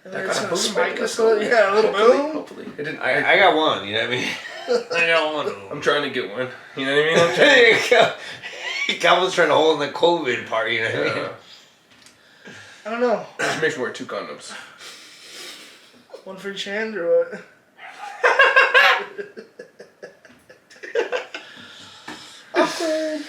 And then it's got a gonna boom, spike baby. us. Yeah, a little boom. Hopefully. It didn't, I got one, you know what I mean? I got one. I'm trying to get one. You know what I mean? I'm trying Calvin's trying to hold in the COVID part, you know what I mean? I don't know. Just make sure wear 2 condoms. One for each hand or what? Awkward.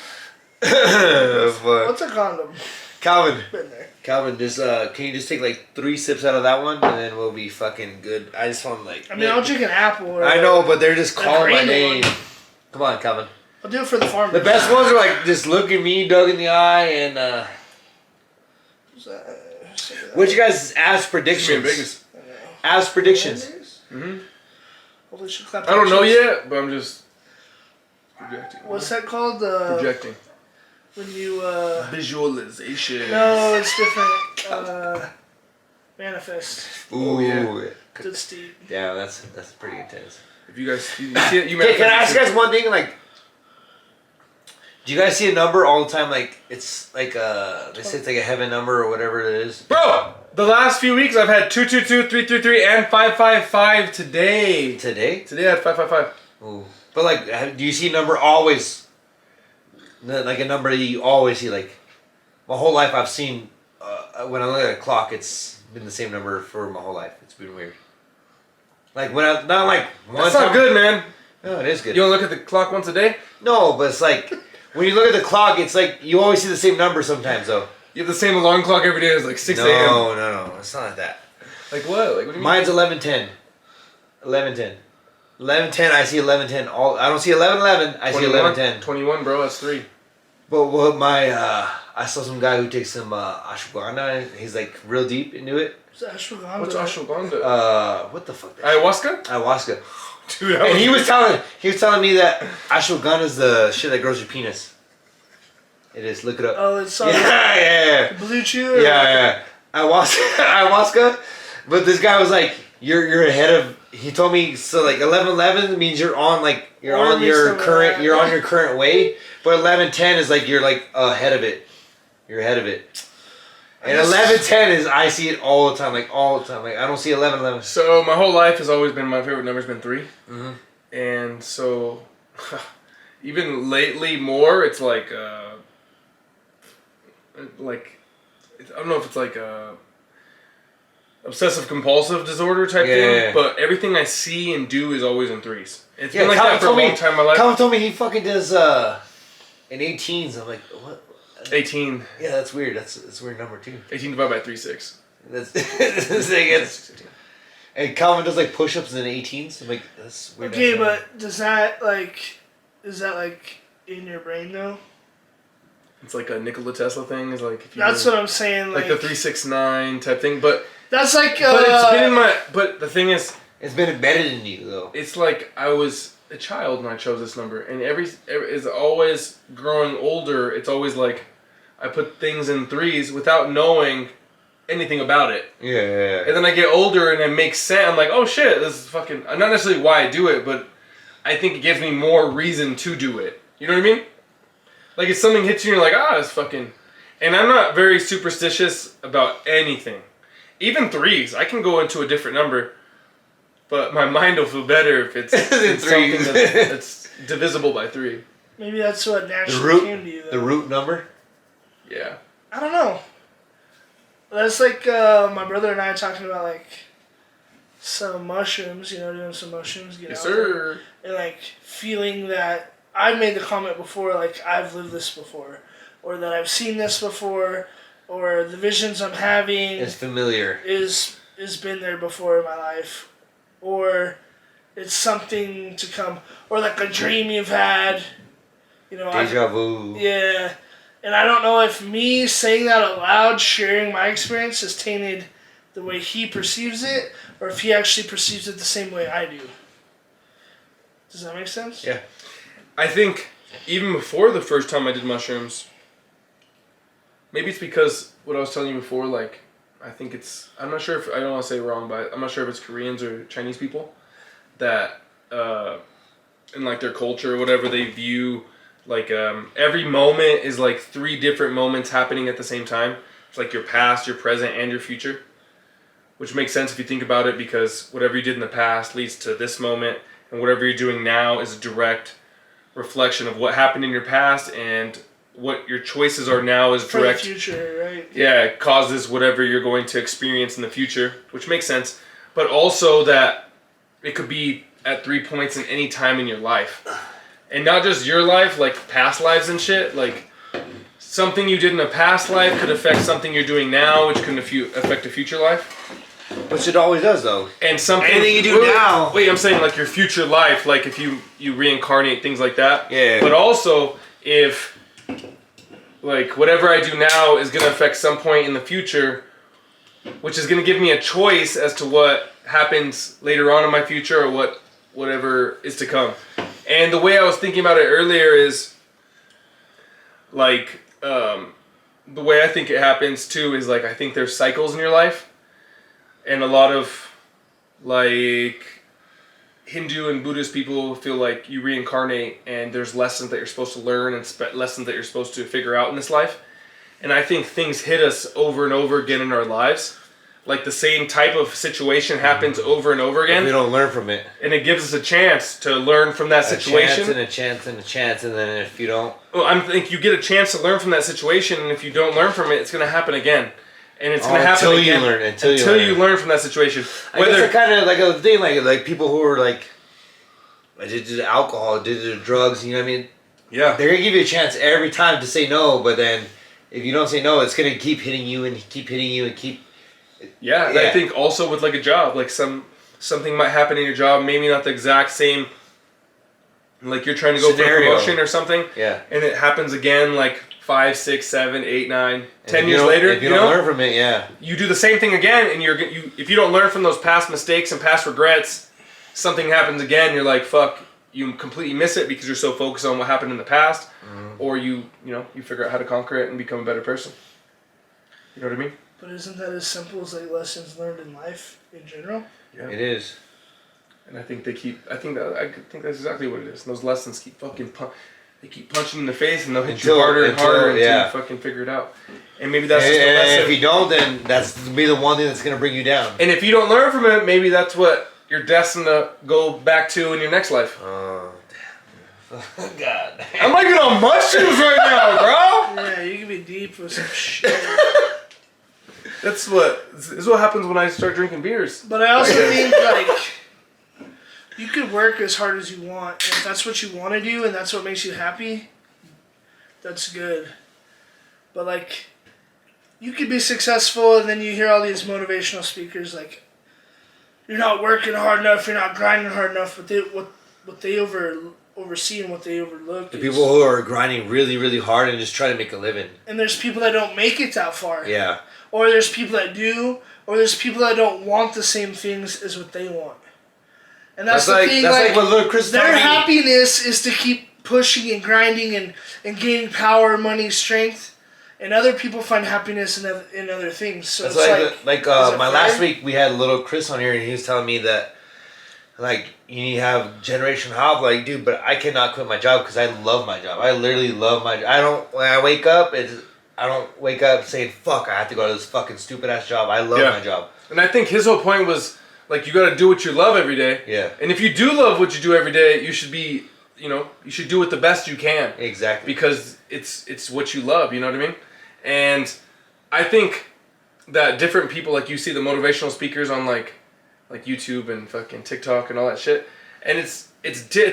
What's a condom? Calvin. Been there. Calvin, just can you just take like 3 sips out of that one and then we'll be fucking good. I just want like. I mean, I'll drink an apple. Or I know, but they're just calling my green name. one. Come on, Calvin. I'll do it for the farmers. The best ones are like just look at me, Doug in the eye, and what you guys ask predictions? Vegas. Ask predictions. Mm-hmm. Well, should clap I don't know predictions. yet, but I'm just projecting. What's that called? Projecting. When you Visualization. No, it's different. Manifest. Ooh, yeah. Good steep. Yeah, that's pretty intense. If you guys see it, you Okay, can I ask you guys one thing? Like, do you guys see a number all the time? Like, it's like they say it's like a heaven number or whatever it is. Bro, The last few weeks I've had 222, 333, and 555 today. Today? Today I had 555. Ooh. But like, do you see a number always? Like a number that you always see. Like, my whole life I've seen. When I look at a clock, it's been the same number for my whole life. It's been weird. Like when I not like one. That's not good, man. No, it is good. You don't look at the clock once a day? No, but it's like when you look at the clock, it's like you always see the same number sometimes, though. You have the same alarm clock every day. It's like 6 a.m. No, it's not like that. Like what? Like what do you mean? Mine's 11:10. 11:10. 11:10. I see 11:10. I don't see 11:11. I see 11:10. 21, bro. That's 3. But what my I saw some guy who takes some ashwagandha. And he's like real deep into it. What's ashwagandha? What's ashwagandha? What the fuck? Ayahuasca? Ayahuasca. Dude, And he was telling me that ashwagandha is the shit that grows your penis. It is. Look it up. Oh, it's yeah. Blue Chew? Yeah. Ayahuasca. But this guy was like, you're ahead of. He told me so. Like 11:11 means you're on your current way. But 11:10 is like you're like ahead of it. You're ahead of it. And 11:10 is I see it all the time. Like all the time. Like I don't see 11:11. So my whole life has always been my favorite number's been 3. Mm-hmm. And so even lately more, it's like I don't know if it's like a obsessive compulsive disorder type thing, but everything I see and do is always in 3s. It's been like that for a long time in my life. Calvin told me he fucking does in 18s. I'm like, what? 18. Yeah, that's weird. That's a weird number too. 18 divided by 36. That's and Calvin does like push-ups in 18s. I'm like, that's weird. Okay, but is that like in your brain though? It's like a Nikola Tesla thing. Is like if you that's what I'm saying. Like the 369 type thing, but that's like. But it's been in my. But the thing is, it's been embedded in you though. It's like I was a child when I chose this number, and every is always growing older. It's always like I put things in 3s without knowing anything about it. Yeah. And then I get older, and it makes sense. I'm like, oh shit, this is fucking. Not necessarily why I do it, but I think it gives me more reason to do it. You know what I mean? Like if something hits you, and you're like, it's fucking. And I'm not very superstitious about anything. Even 3s, I can go into a different number, but my mind will feel better if it's something that's divisible by 3. Maybe that's what naturally came to you. Though. The root number? Yeah. I don't know. That's like my brother and I talking about like some mushrooms, doing some mushrooms, yes, sir. And like feeling that I've made the comment before, like I've lived this before, or that I've seen this before, or the visions I'm having is familiar. Is been there before in my life, or it's something to come, or like a dream you've had. Deja vu. Yeah. And I don't know if me saying that out loud, sharing my experience, has tainted the way he perceives it, or if he actually perceives it the same way I do. Does that make sense? Yeah. I think even before the first time I did mushrooms, maybe it's because what I was telling you before, like, I think it's, I'm not sure if, I don't want to say wrong, but I'm not sure if it's Koreans or Chinese people that, in like their culture or whatever, they view like every moment is like 3 different moments happening at the same time. It's like your past, your present, and your future, which makes sense if you think about it, because whatever you did in the past leads to this moment, and whatever you're doing now is a direct reflection of what happened in your past, and what your choices are now is direct. For the future, right? Yeah, it causes whatever you're going to experience in the future, which makes sense. But also that it could be at 3 points in any time in your life. And not just your life, like past lives and shit. Like something you did in a past life could affect something you're doing now, which can affect a future life. Which it always does, though. And something anything you do now. Wait, I'm saying like your future life, like if you reincarnate, things like that. Yeah. But also if like whatever I do now is gonna affect some point in the future, which is gonna give me a choice as to what happens later on in my future, or whatever is to come. And the way I was thinking about it earlier is like the way I think it happens too is like I think there's cycles in your life. And a lot of, like, Hindu and Buddhist people feel like you reincarnate and there's lessons that you're supposed to learn and lessons that you're supposed to figure out in this life. And I think things hit us over and over again in our lives. like the same type of situation happens over and over again. We don't learn from it. And it gives us a chance to learn from that situation. A chance, and then if you don't... Well, I think you get a chance to learn from that situation, and if you don't learn from it, it's going to happen again. And it's going to happen again. Until you learn from that situation. I guess it's kind of like a thing, like people who are like, addicted to alcohol, addicted to drugs, you know what I mean? Yeah. They're going to give you a chance every time to say no, but then if you don't say no, it's going to keep hitting you and keep hitting you and keep... Yeah, and I think also with like a job, like something might happen in your job, maybe not the exact same, like you're trying to go for a promotion or something, and it happens again like 5, 6, 7, 8, 9, 10 years later. If you don't learn from it, you do the same thing again, and if you don't learn from those past mistakes and past regrets, something happens again. You're like, fuck, you completely miss it because you're so focused on what happened in the past, or you figure out how to conquer it and become a better person. You know what I mean? But isn't that as simple as like lessons learned in life in general? Yeah, it is. And I think I think that's exactly what it is. And those lessons keep fucking they keep punching you in the face, and they'll hit you harder and harder until you fucking figure it out. And maybe that's just a lesson. And if you don't, then that's gonna be the one thing that's gonna bring you down. And if you don't learn from it, maybe that's what you're destined to go back to in your next life. Oh, damn. God. I'm like on mushrooms right now, bro. Yeah, you can be deep with some shit. This is what happens when I start drinking beers. But I also think like you could work as hard as you want, and if that's what you want to do and that's what makes you happy, that's good. But like you could be successful, and then you hear all these motivational speakers like, you're not working hard enough, you're not grinding hard enough, but what they oversee and what they overlook. The people who are grinding really, really hard and just trying to make a living. And there's people that don't make it that far. Yeah. Or there's people that do, or there's people that don't want the same things as what they want. And that's the thing. That's like what little Chris told me. Their happiness is to keep pushing and grinding and gaining power, money, strength. And other people find happiness in other things. So it's like last week we had little Chris on here, and he was telling me that like you need to have generational help. Like, dude, but I cannot quit my job because I love my job. I literally love my job. When I wake up, I don't wake up saying, fuck, I have to go to this fucking stupid ass job. I love my job. And I think his whole point was, like, you gotta do what you love every day. Yeah. And if you do love what you do every day, you should be, you should do it the best you can. Exactly. Because it's what you love, you know what I mean? And I think that different people, like you see the motivational speakers on like YouTube and fucking TikTok and all that shit. And it's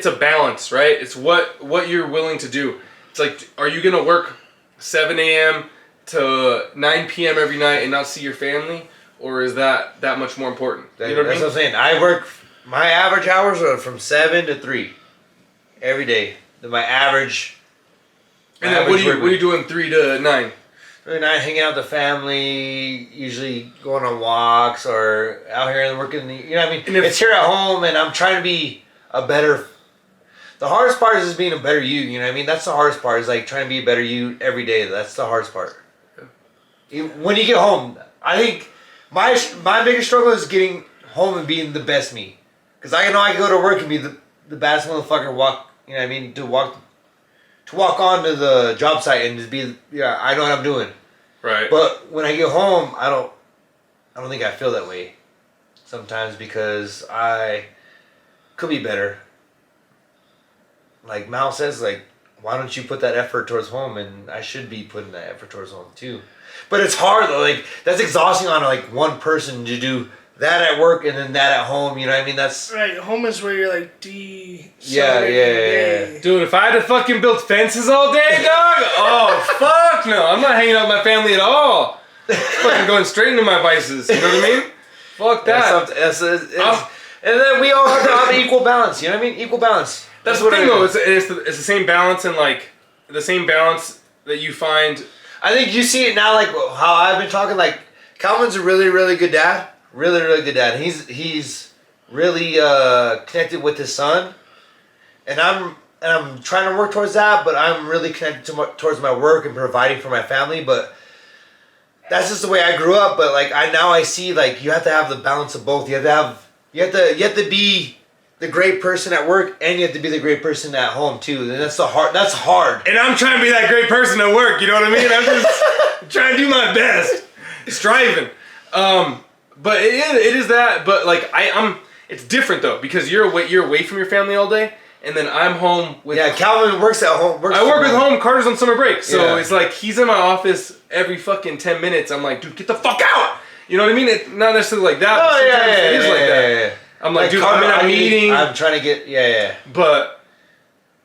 a balance, right? It's what you're willing to do. It's like, are you gonna work 7 a.m. to 9 p.m. every night and not see your family, or is that much more important? You know what I mean? That's what I'm saying. I work. My average hours are from 7 to 3 every day. My average. And then what are you doing 3 to 9? 3 to 9, hanging out with the family, usually going on walks or out here and working. You know what I mean? It's here at home, and I'm trying to be a better. The hardest part is just being a better you know what I mean? That's the hardest part, is like trying to be a better you every day. That's the hardest part. Yeah. When you get home, I think my biggest struggle is getting home and being the best me. Because I know I can go to work and be the baddest motherfucker you know what I mean? To walk onto the job site and just be, I know what I'm doing. Right. But when I get home, I don't think I feel that way sometimes, because I could be better. Like Mal says, like, why don't you put that effort towards home? And I should be putting that effort towards home too. But it's hard though. Like, that's exhausting on like one person to do that at work and then that at home. You know what I mean? That's right. Home is where you're like yeah. Dude, if I had to fucking build fences all day, dog, oh fuck no, I'm not hanging out with my family at all. Fucking going straight into my vices. You know what I mean? Fuck that. And then we all have to have an equal balance. You know what I mean? Equal balance. That's the thing, though. It's the same balance, and like the same balance that you find. I think you see it now, like how I've been talking. Like, Calvin's a really, really good dad. Really, really good dad. He's really connected with his son, and I'm trying to work towards that. But I'm really connected towards my work and providing for my family. But that's just the way I grew up. But like I see, like, you have to have the balance of both. You have to be the great person at work, and you have to be the great person at home too. And that's hard. And I'm trying to be that great person at work, you know what I mean? I'm just trying to do my best. Striving. But it is that. But like I'm. It's different though because you're away from your family all day, and then I'm home with. Yeah, Calvin works at home. I work with home. Carter's on summer break, so it's like he's in my office every fucking 10 minutes. I'm like, dude, get the fuck out. You know what I mean? It's not necessarily like that. Oh but sometimes it is like that. Yeah. I'm like, dude, I'm in a meeting. I'm trying to get But.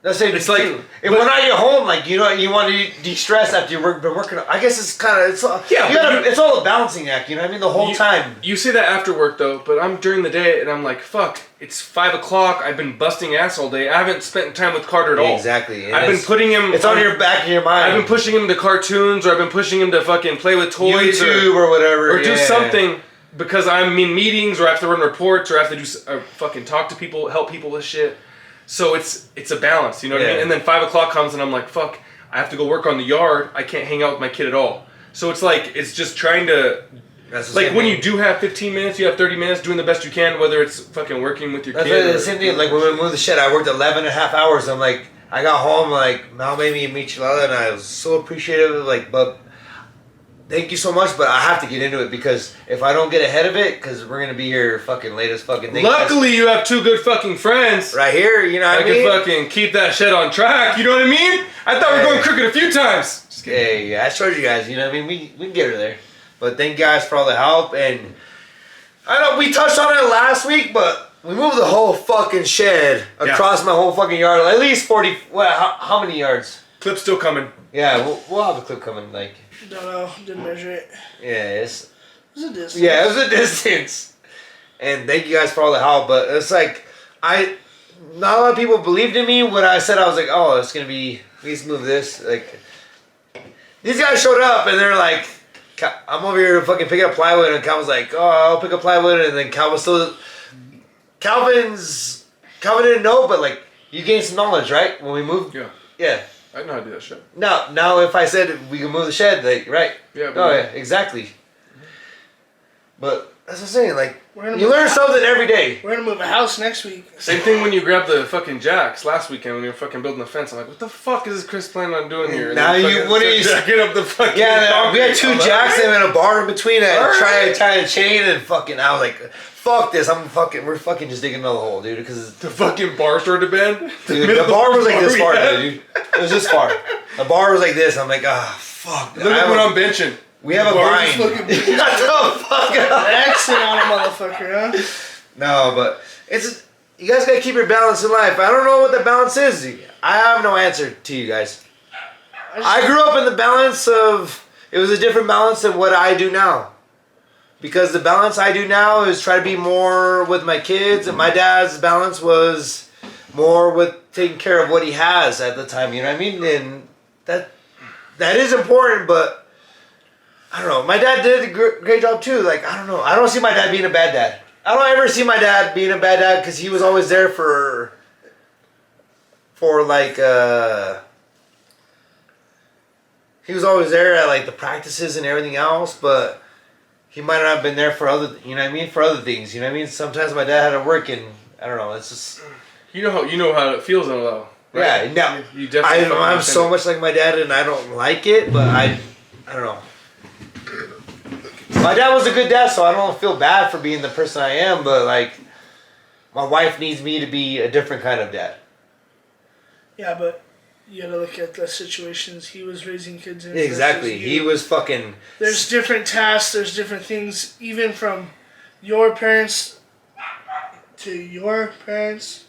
That's it. It's like when I get home, like you want to de-stress after you've been working. I guess it's kind of it's all a balancing act. You know what I mean? The whole time. You say that after work though, but I'm during the day and I'm like, fuck. It's 5 o'clock. I've been busting ass all day. I haven't spent time with Carter at all. Exactly. I've been putting him. It's on your back of your mind. I've been pushing him to cartoons, or I've been pushing him to fucking play with toys, YouTube or whatever, or do something because I'm in meetings, or I have to run reports, or I have to do fucking talk to people, help people with shit. So it's a balance, you know what I mean? And then 5 o'clock comes and I'm like, fuck, I have to go work on the yard. I can't hang out with my kid at all. So it's like, it's just trying to, like when you do have 15 minutes, you have 30 minutes doing the best you can, whether it's fucking working with your kid. That's the same thing, like when we moved the shed, I worked 11 and a half hours. I'm like, I got home, like, Mal made me a michelada and I was so appreciative, like, but thank you so much, but I have to get into it because if I don't get ahead of it, because we're going to be here fucking late as fucking thing. Luckily, you have two good fucking friends. Right here, you know what I mean? I can fucking keep that shit on track, you know what I mean? I thought we were going crooked a few times. Just kidding. Yeah, I showed you guys, you know what I mean? We can get her there. But thank you guys for all the help, and I know we touched on it last week, but we moved the whole fucking shed across my whole fucking yard, at least 40, how many yards? Clip's still coming. Yeah, we'll have a clip coming, like. Don't know. Didn't measure it. Yeah, it was a distance. Yeah, it was a distance. And thank you guys for all the help. But it's like, not a lot of people believed in me when I said I was like, oh, it's gonna be, let's move this. Like, these guys showed up and they're like, I'm over here fucking picking up plywood, and Calvin's like, oh, I'll pick up plywood, and then Calvin didn't know, but like, you gained some knowledge, right? When we moved. Yeah. I know how to do that shit. Now if I said we can move the shed, like, right? Yeah. Oh, yeah, exactly. But that's what I'm saying, like, you learn something every day. We're gonna move a house next week. Same thing when you grabbed the fucking jacks last weekend when you were fucking building the fence. I'm like, what the fuck is this Chris planning on doing here? Now what are you jacking up the fucking? Yeah, we had 2 jacks and a bar in between it. Trying to tie a chain and fucking. I was like, fuck this. We're fucking just digging another hole, dude. Because the fucking bar started to bend. Dude, the bar was like this far, dude. It was this far. The bar was like this. I'm like, fuck. Look at what I'm benching. We have a bind. Shut the fuck up. Accent on a motherfucker, huh? No, but you guys gotta keep your balance in life. I don't know what the balance is. I have no answer to you guys. I grew up in the balance of, it was a different balance than what I do now. Because the balance I do now is try to be more with my kids, and my dad's balance was more with taking care of what he has at the time, you know what I mean? And that is important, but I don't know. My dad did a great job too. Like, I don't know. I don't see my dad being a bad dad. I don't ever see my dad being a bad dad because he was always there for like, he was always there at like the practices and everything else, but he might not have been there for other, you know what I mean, for other things, you know what I mean? Sometimes my dad had to work and, I don't know, it's just... You know how it feels though, right? Yeah, no. You definitely I'm so much like my dad and I don't like it, but I don't know. My dad was a good dad, so I don't feel bad for being the person I am, but like, my wife needs me to be a different kind of dad. Yeah, but you gotta look at the situations he was raising kids in. Exactly. He was fucking... There's different tasks, there's different things, even from your parents to your parents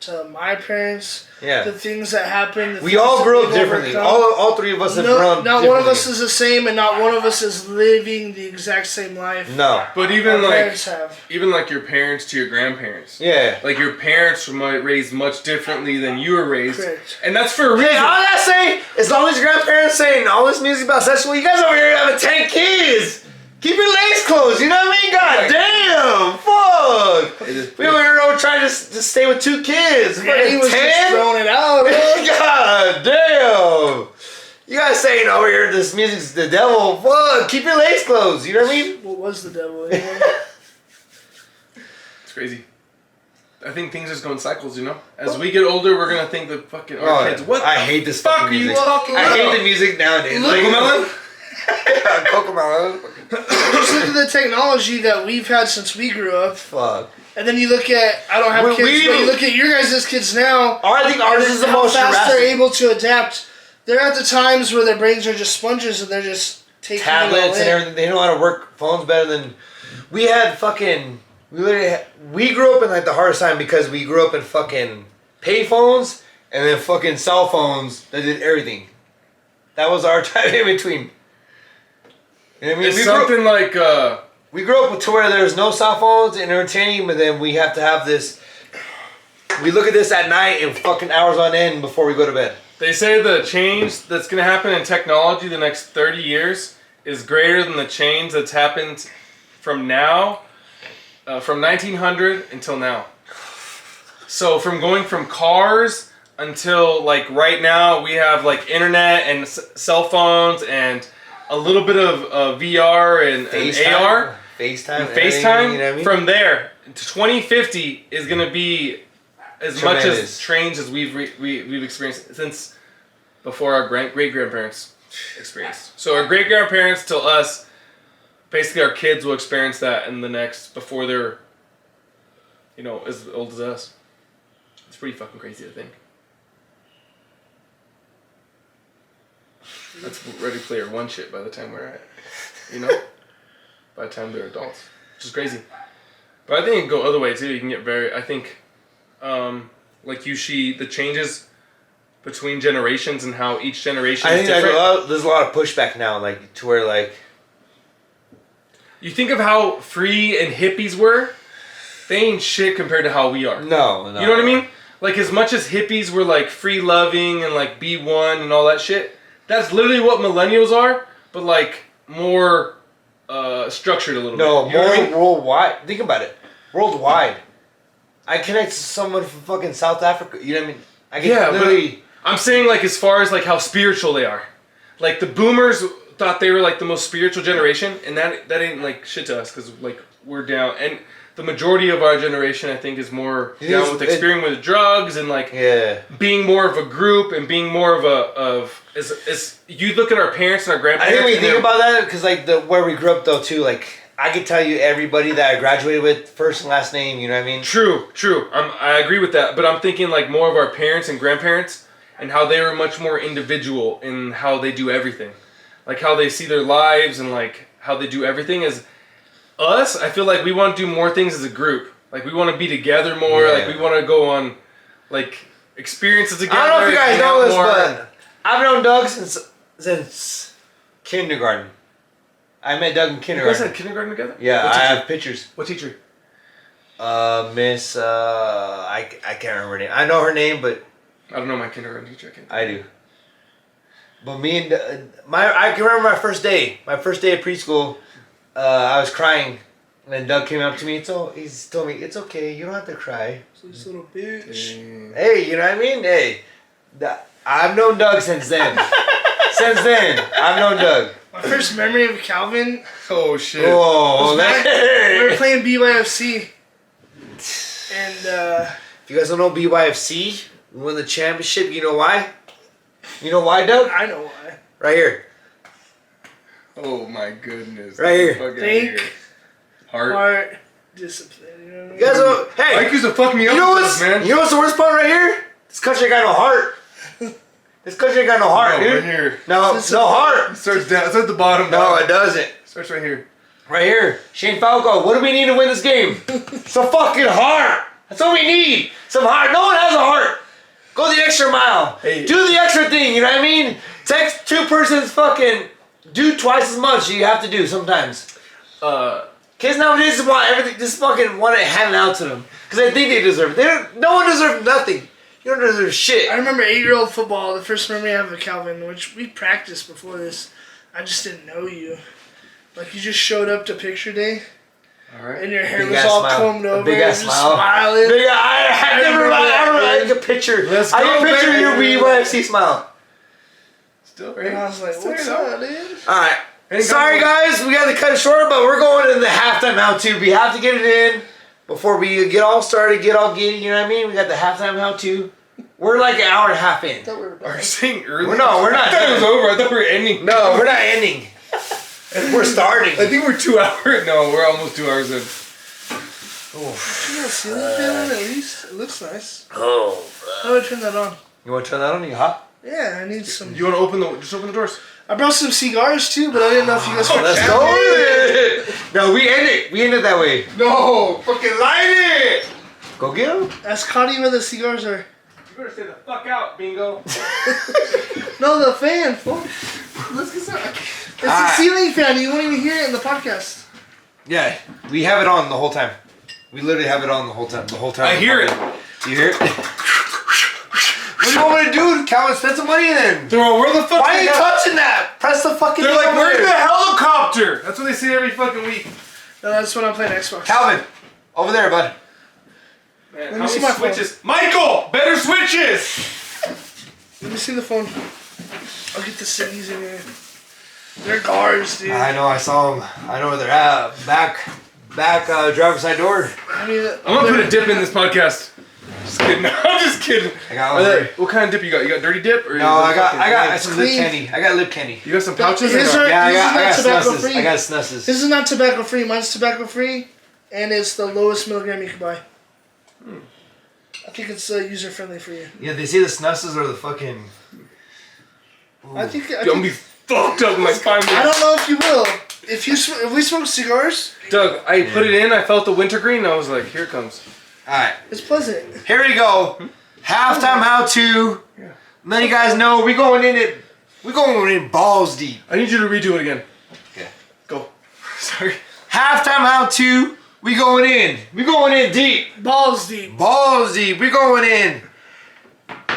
to my parents. Yeah. The things that happen. We all grew up differently. All 3 of us have grown up differently. Not one of us is the same, and not one of us is living the exact same life. No. But even like parents have. Even like your parents to your grandparents. Yeah. Like your parents were raised much differently than you were raised. Correct. And that's for a reason. Hey, all I say, as long as your grandparents saying all this music about sexual, you guys over here having 10 kids. Keep your legs closed, you know what I mean? God damn, fuck. We were here trying to stay with 2 kids. Yeah, he was just throwing it out. God damn. You guys saying over here this music's the devil. Fuck, keep your legs closed, you know what I mean? What was the devil anyway? It's crazy. I think things just go in cycles, you know? As we get older, we're going to think the fucking our kids, what I hate this fuck fucking are you music. talking I about? hate the music nowadays. Like, Melon? Cocomelon. Just look at the technology that we've had since we grew up. Fuck. And then you look at, I don't have kids, but you look at your guys' kids now. I think ours is the most how fast Jurassic. they're able to adapt. They're at the times where their brains are just sponges and they're just taking tablets and everything. They know how to work phones better than we had. Fucking, we grew up in like the hardest time because we grew up in fucking pay phones and then fucking cell phones that did everything. That was our time in between. You know what I mean? It's something like we grew up to where there's no cell phones and entertaining, but then we have to have this. We look at this at night and fucking hours on end before we go to bed. they say the change that's going to happen in technology the next 30 years is greater than the change that's happened from now, from 1900 until now. So from going from cars until like right now we have like internet and cell phones and a little bit of VR and AR. FaceTime. You know what I mean? From there to 2050 is going to be as much as change as we've experienced since before our great-grandparents experienced. So our great-grandparents till us, basically our kids will experience that in the next, before they're, as old as us. It's pretty fucking crazy to think. That's Ready Player One shit by the time we're at, by the time they're adults, which is crazy. But I think it can go other way too. You can get I think, like you see the changes between generations and how each generation is different. There's a lot of pushback now, like to where like. You think of how free and hippies were, they ain't shit compared to how we are. No. You know what I mean? Like as much as hippies were like free loving and like be one and all that shit, that's literally what millennials are, but like more structured a little bit. No, You know what I mean? worldwide. Think about it. Worldwide. I connect to someone from fucking South Africa. You know what I mean? I can literally. I'm saying like as far as like how spiritual they are. Like the boomers thought they were like the most spiritual generation, and that ain't like shit to us because like we're down. And the majority of our generation, I think, is more down with experimenting with drugs and like being more of a group and being more of you look at our parents and our grandparents. I think we think about that because like where we grew up though too. Like I could tell you everybody that I graduated with, first and last name. You know what I mean? True. I agree with that, but I'm thinking like more of our parents and grandparents and how they were much more individual in how they do everything, like how they see their lives and like how they do everything. As us, I feel like we want to do more things as a group. Like we want to be together more. Yeah. Like we want to go on like experiences together. I don't know if you guys know this, but I've known Doug since kindergarten. I met Doug in kindergarten. You guys had kindergarten together? Yeah, I have pictures. What teacher? Miss, I can't remember her name. I know her name, but I don't know my kindergarten teacher. I do. But me and I can remember my first day of preschool. I was crying, and then Doug came up to me. He's told me it's okay. You don't have to cry. This little bitch. Hey, you know what I mean? Hey, I've known Doug since then. I've known Doug. My first memory of Calvin. Oh shit. Oh, we were playing BYFC, and if you guys don't know BYFC, we won the championship. You know why? You know why, Doug? I know why. Right here. Oh my goodness. Right here. Think. Heart. Discipline. You know what I mean? You guys know, hey. Mike used to fuck me up. You know man. what's the worst part right here? This country ain't got no heart. This country ain't got no heart, dude. Right here. No heart. It starts down. It's at the bottom. No, it doesn't. Starts right here. Right here. Shane Falco, what do we need to win this game? Some fucking heart. That's what we need. Some heart. No one has a heart. Go the extra mile. Hey. Do the extra thing, you know what I mean? Text two persons fucking do twice as much you have to do sometimes. Kids nowadays just want everything, just fucking want it handed out to them. Because they think they deserve it. No one deserves nothing. You don't deserve shit. I remember 8-year-old football, the first memory I have of Calvin, which we practiced before this. I just didn't know you. Like, you just showed up to picture day. All right. And your hair was all combed over. Big ass just smile. smiling. I can picture. Let's I go, can picture baby. your BYFC smile. Still right. And I was like, what's up, dude? Alright. Sorry guys, we got to cut it short, but we're going in the halftime how to. We have to get it in before we get all started, get all giddy, you know what I mean? We got the halftime how to. We're like an hour and a half in. Are you saying early? No, we're not. I thought it was over. I thought we were ending. No, we're not ending. We're starting. I think we're 2 hours. No, we're almost 2 hours in. You got a ceiling fan on at least? It looks nice. Oh. How do I turn that on? You want to turn that on? You hot? Yeah, I need some. You want to open just open the doors? I brought some cigars too, but I didn't know if you guys want Let's go with it. No, we end it. We end it that way. No, fucking light it. Go get them. Ask Connie where the cigars are. You better stay the fuck out, Bingo. No, the fan, fool. Let's get some. It's a ceiling fan. You won't even hear it in the podcast. Yeah, we have it on the whole time. We literally have it on the whole time. I hear it. You hear it? What do you want me to do, Calvin? Spend some money then. They're all, where the fuck? Why are you touching that? Press the fucking. They're thing like, over where's there. the helicopter? That's what they say every fucking week. No, that's when I'm playing Xbox. Calvin, over there, bud. Man, Let how me see many my phone. switches? Michael, better switches. Let me see the phone. I'll get the ciggies in here. They're guards, dude. I know. I saw them. I know where they're at. Back, driver's side door. I mean, I'm gonna put a dip in this podcast. Just kidding. I'm just kidding. I got one. What kind of dip you got? You got dirty dip or? No, I got It's some lip clean. candy. I got lip candy. You got some pouches? His or are- not? Yeah, I got This is not tobacco snusses. free. I got snusses. this is not tobacco free. Mine's tobacco free, and it's the lowest milligram you can buy. I think it's user friendly for you. Yeah, they say the snusses are the fucking. I think. I'm gonna be fucked up in like 5 minutes. I don't know if you will. If we smoke cigars, Doug, I put it in. I felt the wintergreen. And I was like, here it comes. All right, it's pleasant. here we go. Halftime how to. Let you guys know we going in it. We going in balls deep. I need you to redo it again. Okay. Go. Sorry. Halftime how to. We going in. We going in deep. Balls deep. Balls deep. We going in.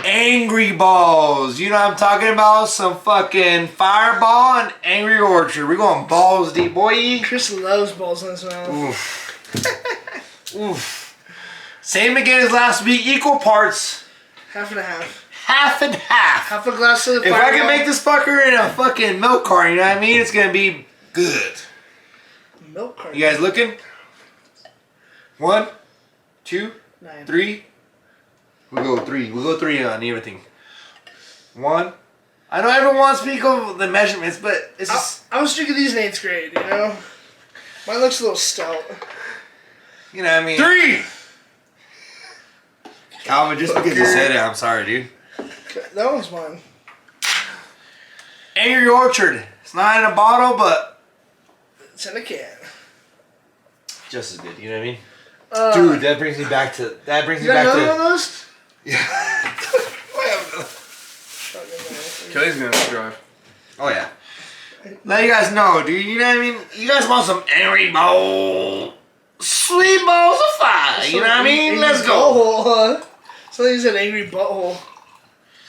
Angry balls. You know what I'm talking about? Some fucking Fireball and Angry Orchard. We going balls deep, boy. Chris loves balls in his mouth. Oof. Oof. Same again as last week. Equal parts. Half and a half. Half and half. Half a glass of If I can make this fucker in a fucking milk carton, you know what I mean? It's gonna be good. milk carton. You guys looking? 1, 2, 9. 3. We'll go 3. We'll go 3 on everything. 1. I know everyone wants to speak of the measurements, but it's just, I was drinking these in 8th grade, you know? Mine looks a little stout. you know what I mean? 3. Calvin, just because you said it, I'm sorry, dude. That one's mine. Angry Orchard. It's not in a bottle, but It's in a can. just as good. You know what I mean? Dude, Dude, that brings me back to. That brings you me got back another one to. of those? Kelly's gonna drive. Oh yeah. Let you guys know, dude. You know what I mean? You guys want some angry bowl, sweet balls of fire. You know what I mean? Angry Let's go. butthole, huh? Something said angry butthole.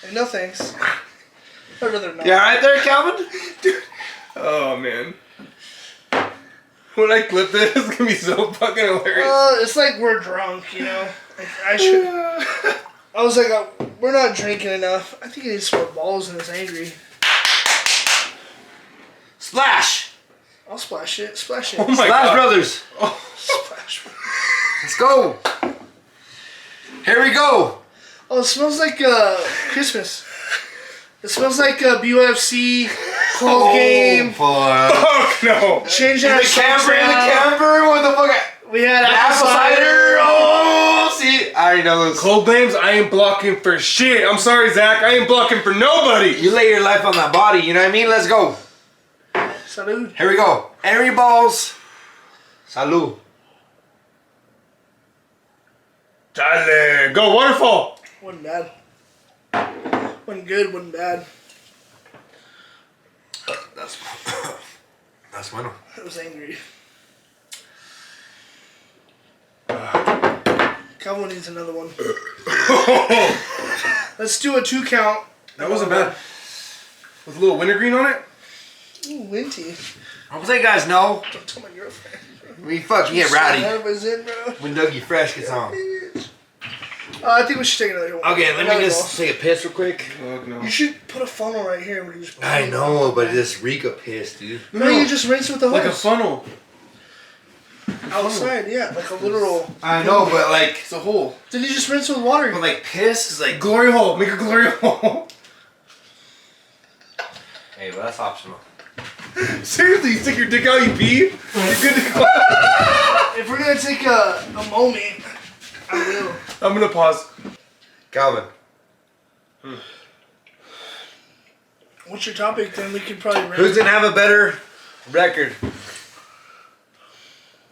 Like, no thanks. I'd rather not. You all right there, Calvin? Dude. Oh man. When I clip this, it's gonna be so fucking hilarious. It's like we're drunk, you know? Like, I was like, we're not drinking enough. I think he needs some more balls in this angry. Splash. I'll splash it. Splash it. Oh my Splash god. Brothers. Oh. Splash. Let's go. Here we go. Oh, it smells like Christmas. It smells like BUFC close game. Fuck. Fuck no. Change In our the camper, socks in the out. camper. What the fuck? We had Apple cider. Oh, see. I already know those. Cold games, I ain't blocking for shit. I'm sorry, Zach. I ain't blocking for nobody. You lay your life on that body. You know what I mean? Let's go. Salud. Here we go. Angry balls. Salud. Dale. Go, waterfall. Wasn't bad. Wasn't good, wasn't bad. That's bueno. I was angry. Calvin needs another one. Let's do a 2 count. That wasn't bad. With a little wintergreen on it? Ooh, Winty. I hope you guys know Don't tell my girlfriend. we fucking get rowdy Everybody's in, bro. when Dougie Fresh gets on. I think we should take another one. Okay, let me Another just take a piss real quick. Fuck no. ball. You should put a funnel right here. Where you just I know, but this Rika piss, dude. No, you just rinse with the hose. Like a funnel. Outside, yeah, like a literal. I know, but like, It's a hole. Then you just rinse with water. but like piss is like. Glory hole. Make a glory hole. Hey, well that's optional. Seriously, you stick your dick out, you pee? You're good to go. If we're gonna take a moment, I will. I'm gonna pause. Calvin. What's your topic? Then we could probably. Who's gonna have a better record?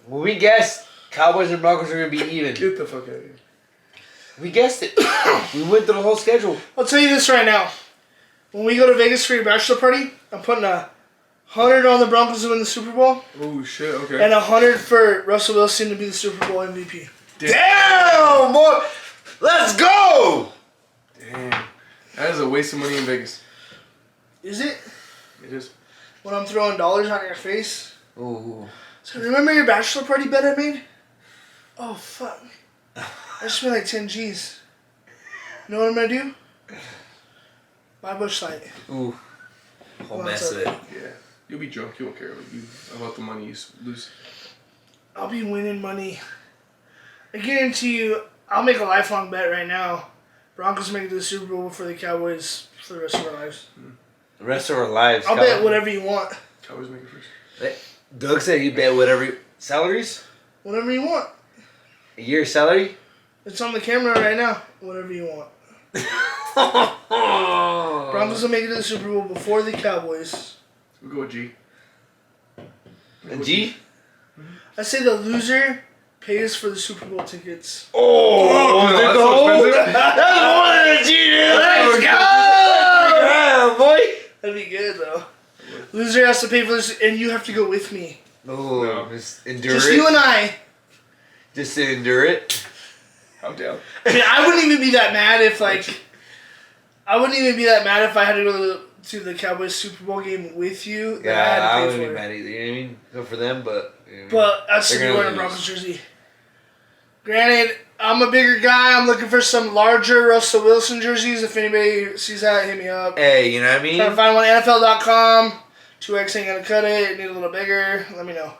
Well, we guessed Cowboys and Broncos are gonna be even. Get the fuck out of here. We guessed it. We went through the whole schedule. I'll tell you this right now. When we go to Vegas for your bachelor party, I'm putting 100 on the Broncos to win the Super Bowl. Oh shit. Okay. And 100 for Russell Wilson to be the Super Bowl MVP. Damn, boy! Let's go! Damn. That is a waste of money in Vegas. Is it? It is. When I'm throwing dollars on your face? Ooh. So remember your bachelor party bet I made? Oh, fuck. I just made like 10 G's. You know what I'm gonna do? Buy Busch Light. Ooh. Whole Well, mess of it. Yeah. You'll be drunk. You won't care about the money you lose. I'll be winning money. I guarantee you, I'll make a lifelong bet right now. Broncos make it to the Super Bowl for the Cowboys for the rest of our lives. The rest of our lives. I'll bet whatever you want. Cowboys make it first. Doug said you bet whatever. Salaries? Whatever you want. A year's salary? It's on the camera right now. Whatever you want. Broncos will make it to the Super Bowl before the Cowboys. We'll go with G. A G? I say the loser pays for the Super Bowl tickets. Oh, no, that's so expensive. That's more than a G, dude. Let's go! Yeah, boy. That'd be good though. Loser has to pay for this, and you have to go with me. Oh, No. just endure Just it. you and I. Just to endure it. I'm down. I mean, I wouldn't even be that mad if I wouldn't even be that mad if I had to go to the Cowboys Super Bowl game with you. That Yeah, I had I to wouldn't pay be for. mad either. You know what I mean? Good for them, but. You know what I mean? But I'd still They're be gonna wearing a lose. Broncos jersey. Granted, I'm a bigger guy. I'm looking for some larger Russell Wilson jerseys. If anybody sees that, hit me up. Hey, you know what I mean? Trying to find one. NFL.com. 2X ain't gonna cut it. Need a little bigger. Let me know.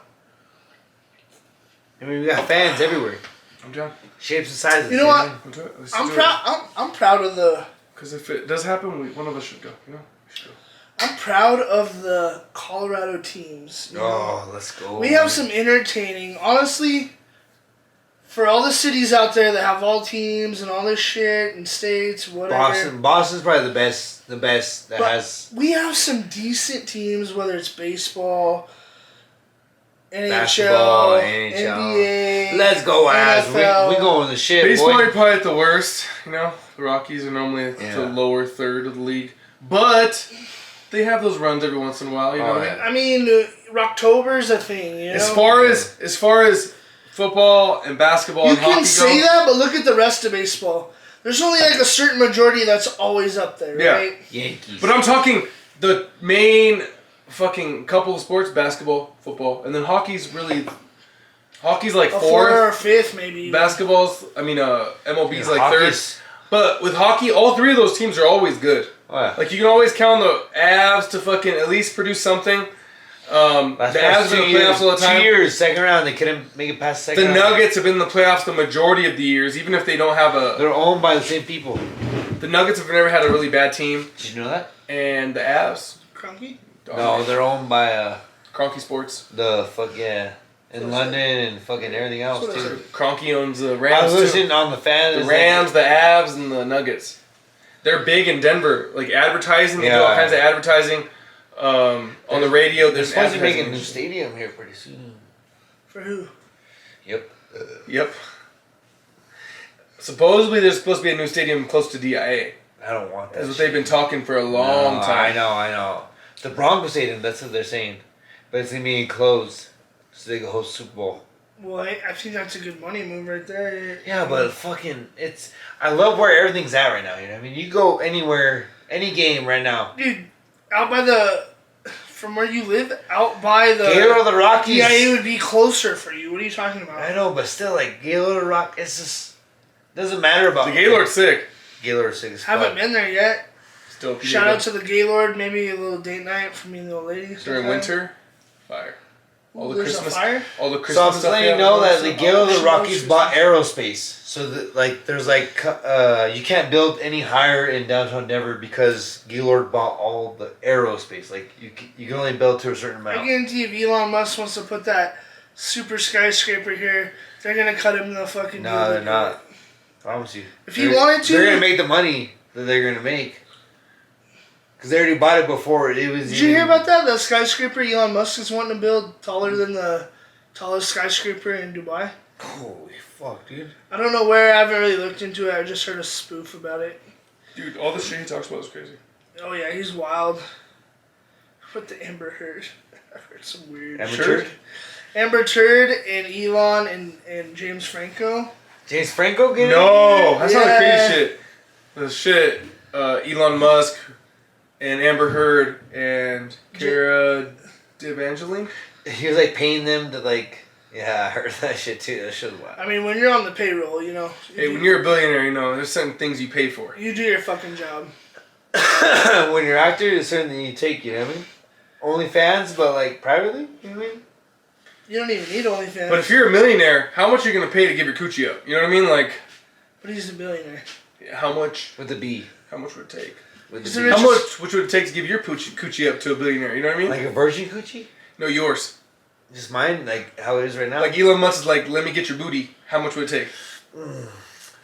I mean, we got fans everywhere. I'm down. Shapes and sizes. You know what? Let's do it. Let's I'm do proud. I'm proud of the. Because if it does happen, one of us should go. You know, we should go. I'm proud of the Colorado teams. You know? Oh, let's go. We have some entertaining. Honestly, for all the cities out there that have all teams and all this shit and states, whatever. Boston's probably the best that But has we have some decent teams, whether it's baseball, NHL, basketball, NHL. NBA. Let's go, ass. NFL. We going the shit, Baseball boy. are probably at the worst. You know, the Rockies are normally the lower third of the league, but they have those runs every once in a while. You know what I mean? I mean, Rocktober's a thing. You know? As far as football and basketball You and hockey can say go, that, but look at the rest of baseball. There's only like a certain majority that's always up there, right? Yankees. but I'm talking the main fucking couple of sports: basketball, football, and then hockey's like A fourth. fourth or fifth, maybe. Basketball's, MLB's like Hockey's- third. But with hockey, all three of those teams are always good. Oh, yeah. Like, you can always count on the Avs to fucking at least produce something. The Avs have been in the playoffs all the time. 2 years, second round, they couldn't make it past second The round. Nuggets have been in the playoffs the majority of the years, even if they don't have They're owned by the same people. The Nuggets have never had a really bad team. Did you know that? And the Avs. Cronky? No, they're owned by Cronky Sports. in London and fucking everything else That's what I too. said. Cronky owns the I Rams was too. listening on the fans. The Rams, the Avs, and the Nuggets. They're big in Denver. Like advertising, they do all kinds of advertising on the radio. They're There's supposed to make a advertising. new stadium here pretty soon. For who? Yep. Yep. Supposedly, there's supposed to be a new stadium close to DIA. I don't want that. That's what shit. they've been talking for a long No, time. I know. The Broncos stadium, that's what they're saying. But it's going to be enclosed so they can host Super Bowl. Well, I think that's a good money move right there. Yeah, but fucking, I love where everything's at right now, you know what I mean? You go anywhere, any game right now. Dude, out by from where you live, out by the... Gaylord or the Rockies. Yeah, it would be closer for you. What are you talking about? I know, but still, like, Gaylord or Rock, it's just, doesn't matter about... The Gaylord's sick. Gaylord or sick as Haven't fuck. been there yet. Still, Shout out to the Gaylord. Maybe a little date night for me and the old lady. during winter. Fire. All the There's Christmas, a fire? all the Christmas So I'm just stuff. letting you yeah. know that the Gale of the Christmas. Rockies bought aerospace. So that, like, there's like you can't build any higher in downtown Denver because Gaylord bought all the aerospace. Like you can only build to a certain I amount. guarantee if Elon Musk wants to put that super skyscraper here, they're gonna cut him the fucking deal. No, they're not. I promise you. If he wanted to, they're gonna make the money that they're gonna make. Because they already bought it before. It was. Did you hear about that? The skyscraper Elon Musk is wanting to build taller than the tallest skyscraper in Dubai. Holy fuck, dude! I don't know where. I haven't really looked into it. I just heard a spoof about it. Dude, all the shit he talks about is crazy. Oh yeah, he's wild. What the Amber Heard? I've heard some weird. Amber shit. Turd? Amber Turd and Elon and James Franco. James Franco getting No, that's not the Yeah. crazy shit. The shit, Elon Musk and Amber Heard and Cara Devangeline. He was like paying them to like. Yeah, I heard that shit too. That shit was wild. I mean, when you're on the payroll, you know. Hey, when you're a billionaire, you know, there's certain things you pay for. You do your fucking job. When you're an actor, there's certain things you take. You know what I mean? OnlyFans, but like privately. You know what I mean? You don't even need OnlyFans. But if you're a millionaire, how much are you gonna pay to give your coochie up? You know what I mean? Like, But he's a billionaire. how much? With the B. How much would it take? With Is the there B. a- How much? Which would it take to give your coochie up to a billionaire? You know what I mean? Like a virgin coochie? No, yours. Just mine, like how it is right now. Like Elon Musk is like, let me get your booty. How much would it take?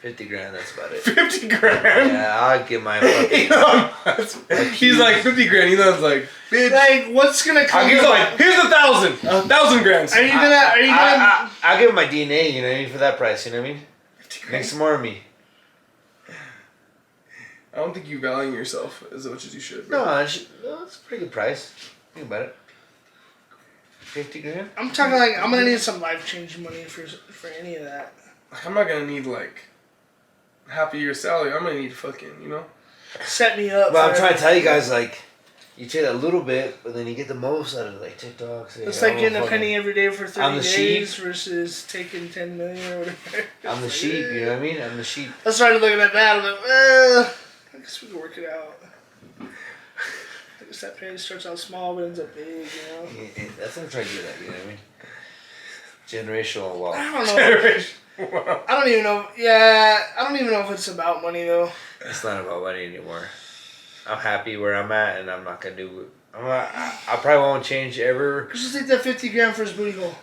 50 grand. That's about it. 50 grand. Yeah, I'll give my fucking. Elon Musk. He's like 50 grand. Elon's like, bitch. Like, what's gonna come? I'll give him like, here's 1,000. 1,000 grand. Are you gonna? Are you gonna? I'll give him my DNA. You know what I mean? For that price. You know what I mean? 50 Make grand. some more of me. I don't think you value yourself as much as you should. No, that's a pretty good price. Think about it. 50 grand. I'm talking like I'm gonna need some life changing money for any of that. Like, I'm not gonna need like half a year's salary. I'm gonna need fucking, you know. Set me up. But I'm for trying to tell you everything. guys, like, you take a little bit, but then you get the most out of it, like TikToks. It's like getting a penny every day for 30 I'm the days sheep. versus taking 10 million or whatever. I'm the sheep, you know what I mean? I'm the sheep. I started looking at that. I'm like, well, I guess we can work it out. I guess that penny starts out small but ends up big, you know. Yeah, that's what I'm trying to get at, you know what I mean? Generational wealth. I don't know. Wow. I don't even know. Yeah, I don't even know if it's about money though. It's not about money anymore. I'm happy where I'm at, and I'm not gonna do it. I probably won't change ever. Just take that 50 grand for his booty hole.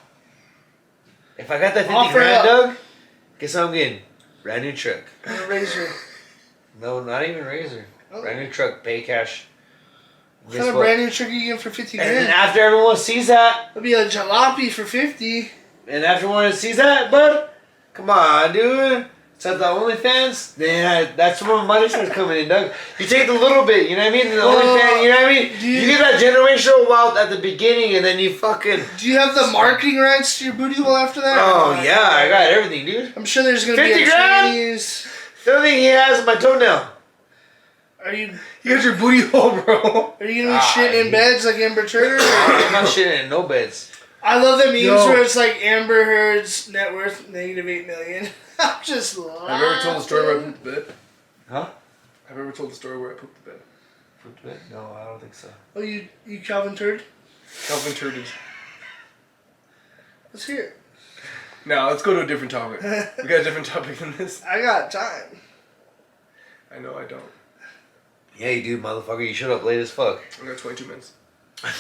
If I got that 50 Offer grand, up. Doug, guess what I'm getting? Brand new truck. And a razor. No, not even Razor. Oh. Brand new truck, pay cash. What Guess kind of what? brand new trick you get for 50 And then grand? after everyone sees that, It'll be a jalopy for 50. and after everyone sees that, bud, come on, dude. Set the OnlyFans, then that's where my money starts coming in, Doug. You take the little bit, you know what I mean? The OnlyFans, you know what I mean? do You you- get that generational wealth at the beginning, and then you fucking. Do you have the marketing rights to your booty hole after that? Oh yeah, I got everything, dude. I'm sure there's gonna be 50 a grand? Chinese. The only thing he has is my toenail. Are you You got your booty hole, bro. are you gonna be shitting in beds like Amber Turd? I'm not shitting in no beds. I love the memes Yo. where it's like Amber Heard's net worth -8 million. I'm just laughing. Have you ever told the story where I pooped the bed? Huh? Have you ever told the story where I pooped the bed? No, I don't think so. Oh, you Calvin Turd? Calvin Turd. Let's hear it. Now, let's go to a different topic. We got a different topic than this. I got time. I know I don't. Yeah, you do, motherfucker. You showed up late as fuck. I got 22 minutes.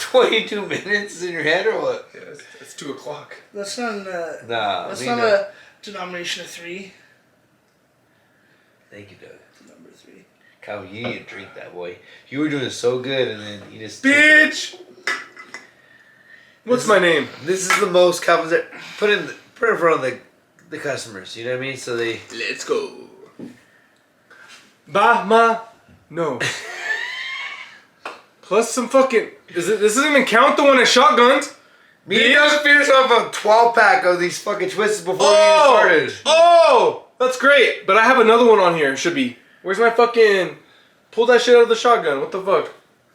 22 minutes in your head or what? Yeah, it's 2 o'clock. That's not Nah, that's me not no. a denomination of 3. Thank you, Doug. Number 3. Kyle, you need to drink that, boy. You were doing so good, and then you just... Bitch! What's my name? This is the most Calvin's... Put in front of the customers, you know what I mean? So they... Let's go. Bah, no. Plus some fucking... This doesn't even count the one at shotguns. Me and Doug finished off a 12-pack of these fucking twists before we even started. Oh! That's great. But I have another one on here. It should be. Where's my fucking... Pull that shit out of the shotgun. What the fuck?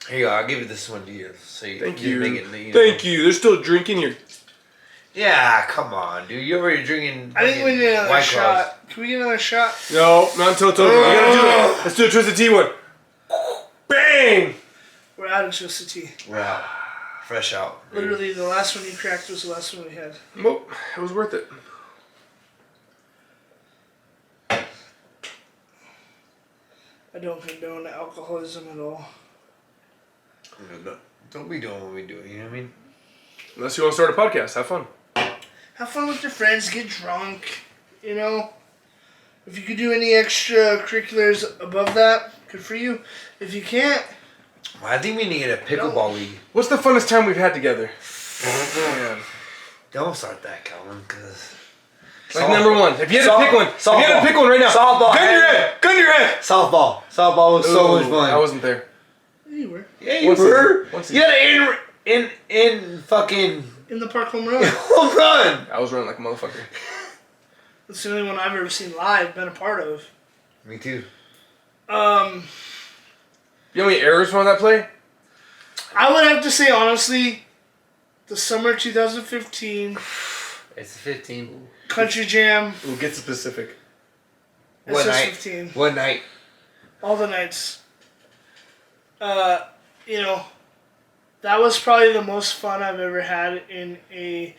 Here you go. I'll give you this one to you. So you Thank you you. Make it, Thank you. They're still drinking here. Yeah, come on, dude. You're already drinking... I think we need another White Claws. shot. Can we get another shot? No, not until it's over. We gotta do it. Let's do a Twisted Tea one. Bang! We're out of Twisted Tea. We're out. fresh out. Literally, the last one you cracked was the last one we had. Well, it was worth it. I don't condone alcoholism at all. Don't be doing what we do. You know what I mean? Unless you want to start a podcast, have fun. Have fun with your friends. Get drunk. You know. If you could do any extracurriculars above that, good for you. If you can't, Well, I think we need to get a pickleball league. What's the funnest time we've had together? Man. Don't start that, Calvin, because... Like number one. If you had to pick one. If you had to pick one right now. Softball. Gun to your head. Gun to your head. Softball. Softball was so much fun. I wasn't there. you were Yeah, you Once were. Once You had an in fucking in the park home run. home run. I was running like a motherfucker. That's the only one I've ever seen live, been a part of. Me too. You know how many errors from that play? I would have to say honestly, the summer 2015 It's 15. Country Jam. Ooh, get specific. It What says night? 15. What night? All the nights. You know, that was probably the most fun I've ever had in a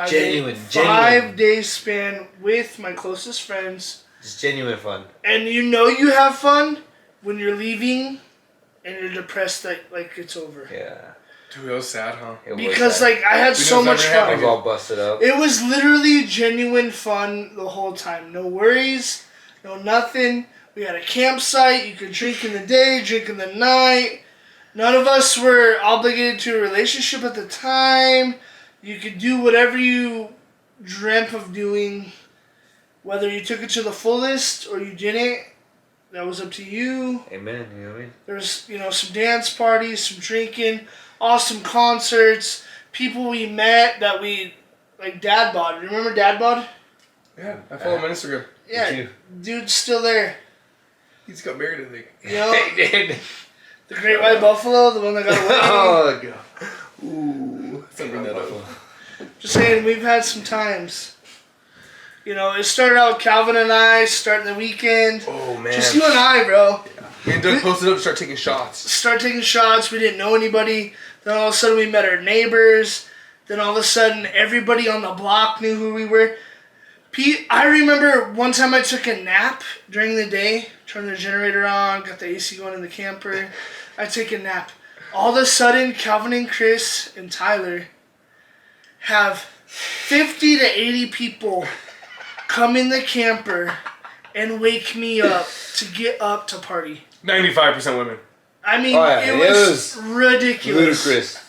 Genuine. 5 day span with my closest friends. It's genuine fun. And you know you have fun when you're leaving and you're depressed that like it's over. Yeah. Dude, that was sad, huh? It was Because sad. like I had so know much it's never I fun. was all busted up. It was literally genuine fun the whole time. No worries, no nothing. We had a campsite. You could drink in the day, drink in the night. None of us were obligated to a relationship at the time. You could do whatever you dreamt of doing. Whether you took it to the fullest or you didn't, that was up to you. Amen. You know what I mean? There was, some dance parties, some drinking, awesome concerts, people we met that we, like Dad Bod. Remember Dad Bod? Yeah, I follow him on Instagram. Yeah, too. dude's still there. He's got married, I think. You know, the Great White Buffalo, the one that got away. Oh, God. Ooh. Let's not bring that up. Just saying, we've had some times. It started out with Calvin and I, starting the weekend. Oh, man. Just you and I, bro. Me and Doug posted up to start taking shots. Start taking shots. We didn't know anybody. Then all of a sudden we met our neighbors. Then all of a sudden everybody on the block knew who we were. I remember one time I took a nap during the day, turned the generator on, got the AC going in the camper. I take a nap. All of a sudden, Calvin and Chris and Tyler have 50 to 80 people come in the camper and wake me up to get up to party. 95% women. I mean, it it was was ridiculous. ludicrous.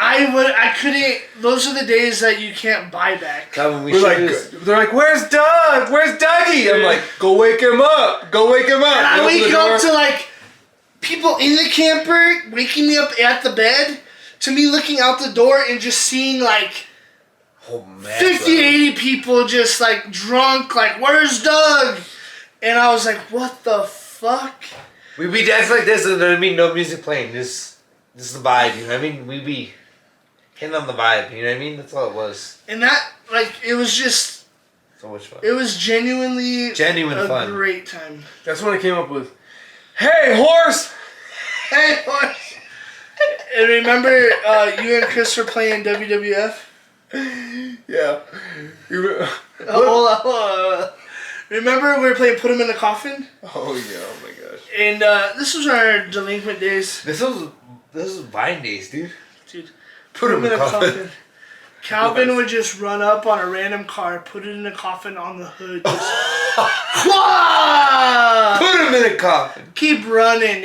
I couldn't. Those are the days that you can't buy back. Calvin, we We're should like, have... they're like, where's Doug? Where's Dougie? I'm like, go wake him up. Go wake him up. And I Open the wake door. up to like people in the camper waking me up at the bed, to me looking out the door and just seeing like Oh, man. 50, 80 people just like drunk, like, where's Doug? And I was like, what the fuck? We be dancing like this and there'd be no music playing. This is the vibe, you know what I mean? We be hitting on the vibe, you know what I mean? That's all it was. And that, like, it was just, So much fun. it was genuine fun. great time. That's when I came up with, hey, horse! Hey, boy. And remember, you and Chris were playing WWF? Yeah. Hold on. Remember we were playing Put 'em in the Coffin? Oh, yeah. Oh, my gosh. And this was our delinquent days. This was Vine days, dude. Dude, Put him in a coffin. Calvin would just run up on a random car, put it in a coffin on the hood, just Put him in a coffin. keep running,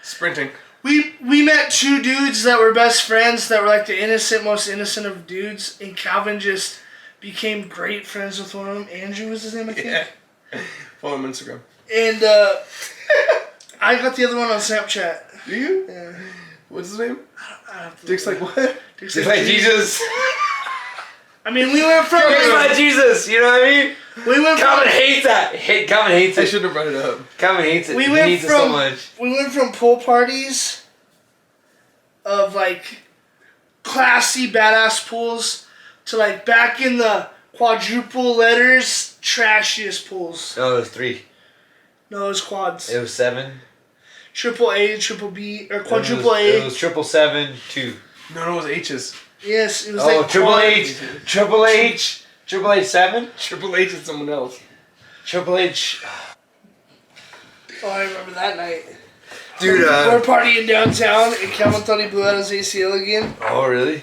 Sprinting. We met two dudes that were best friends that were like the most innocent of dudes, and Calvin just became great friends with one of them. Andrew was his name, I think. Yeah. Follow him on Instagram. And I got the other one on Snapchat. Do you? Yeah. What's his name? I have to Dick's look like, it up. what? Dick's Just like Jesus. I mean, we went from Just like Jesus, you know what I mean? we went Calvin from hates that. Calvin hates I it. shouldn't have brought it up. Calvin hates it. we He went hates it so from much. we went from pool parties of like classy badass pools to like back in the quadruple letters trashiest pools. No, it was 3. No, it was quads. It was 7. Triple A, triple B, or quadruple A. It was 777, 2. No, it was H's. Yes, it was Oh, like Triple H. Triple H. Triple H 7? Triple H is someone else. Triple H. Oh, I remember that night. Dude, we're partying downtown, and Calvin thought he blew out his ACL again. Oh, really?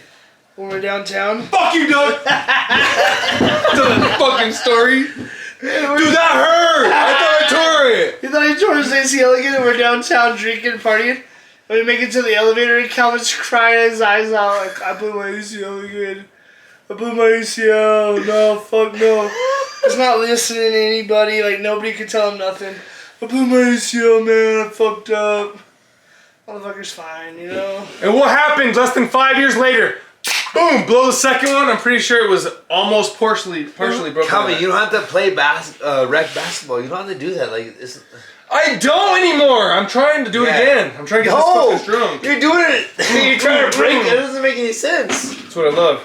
When we're downtown. Fuck you, Doug! Tell that fucking story. Dude, that hurt! I thought I tore it! He thought he tore his ACL again, and we're downtown drinking and partying. And we make it to the elevator, and Calvin's crying his eyes out, like, I blew my ACL again. I blew my ACL. No, fuck no. He's not listening to anybody. Like, nobody could tell him nothing. I blew my ACL, man. I fucked up. Motherfucker's fine, you know? And what happened less than 5 years later? Boom! Blow the second one. I'm pretty sure it was almost partially broken. Calvin, you don't have to play rec basketball. You don't have to do that. Like, it's... I don't anymore. I'm trying to do it again. I'm trying to get this fucker strong. You're doing it. You're trying to break it. It doesn't make any sense. That's what I love.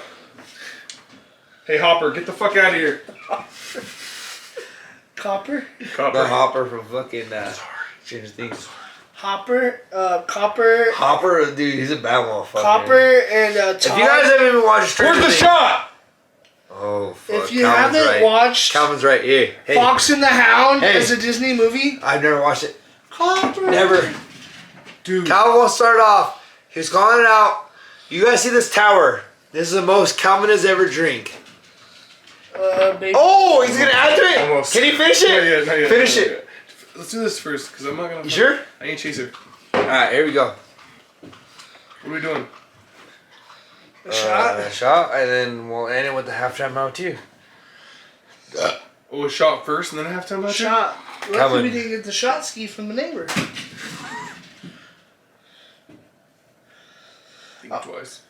Hey, Hopper, get the fuck out of here. Copper? The Hopper from fucking Stranger Things. Hopper, Copper. Hopper, dude, he's a bad motherfucker. Copper and Todd. If you guys haven't even watched Stranger Where's the Things, shot? Oh, fuck. If you Calvin's haven't right. watched Calvin's right. Yeah. Hey, Fox and the Hound Hey. as a Disney movie, I've never watched it. Copper. Never. Dude. Calvin will start off. He was calling it out. You guys see this tower? This is the most Calvin has ever drank. Baby. Oh, he's gonna add to it. Almost. Can he finish it? Yeah, not yet. Finish Not it. yet. Let's do this first, because I'm not gonna. You sure? I ain't chaser. All right, here we go. What are we doing? A shot. A shot, and then we'll end it with the halftime out too. Oh, a shot first, and then a halftime match. Shot. Luckily Calvin. we didn't get the shot ski from the neighbor. Think twice.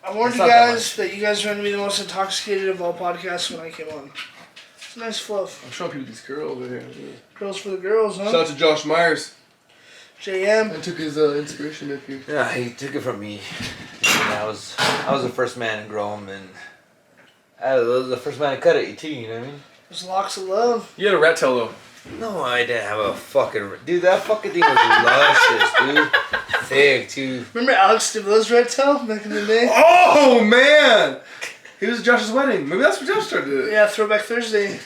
I warned It's you not that guys that you guys are going to be the most intoxicated of all podcasts when I came on. It's a nice fluff. I'm showing people these girls over here. Girls for the girls, huh? Shout out to Josh Myers. JM. I took his inspiration with you. Yeah, he took it from me. And I was the first man to grow him, and I was the first man to cut it too. You know what I mean? There's locks of love. You had a rat tail though. No, I didn't have a fucking... Dude, that fucking thing was luscious, dude. Thick, too. Remember Alex DeVille's red tail back in the day? Oh man! He was at Josh's wedding. Maybe that's what Josh started it. Yeah, Throwback Thursday.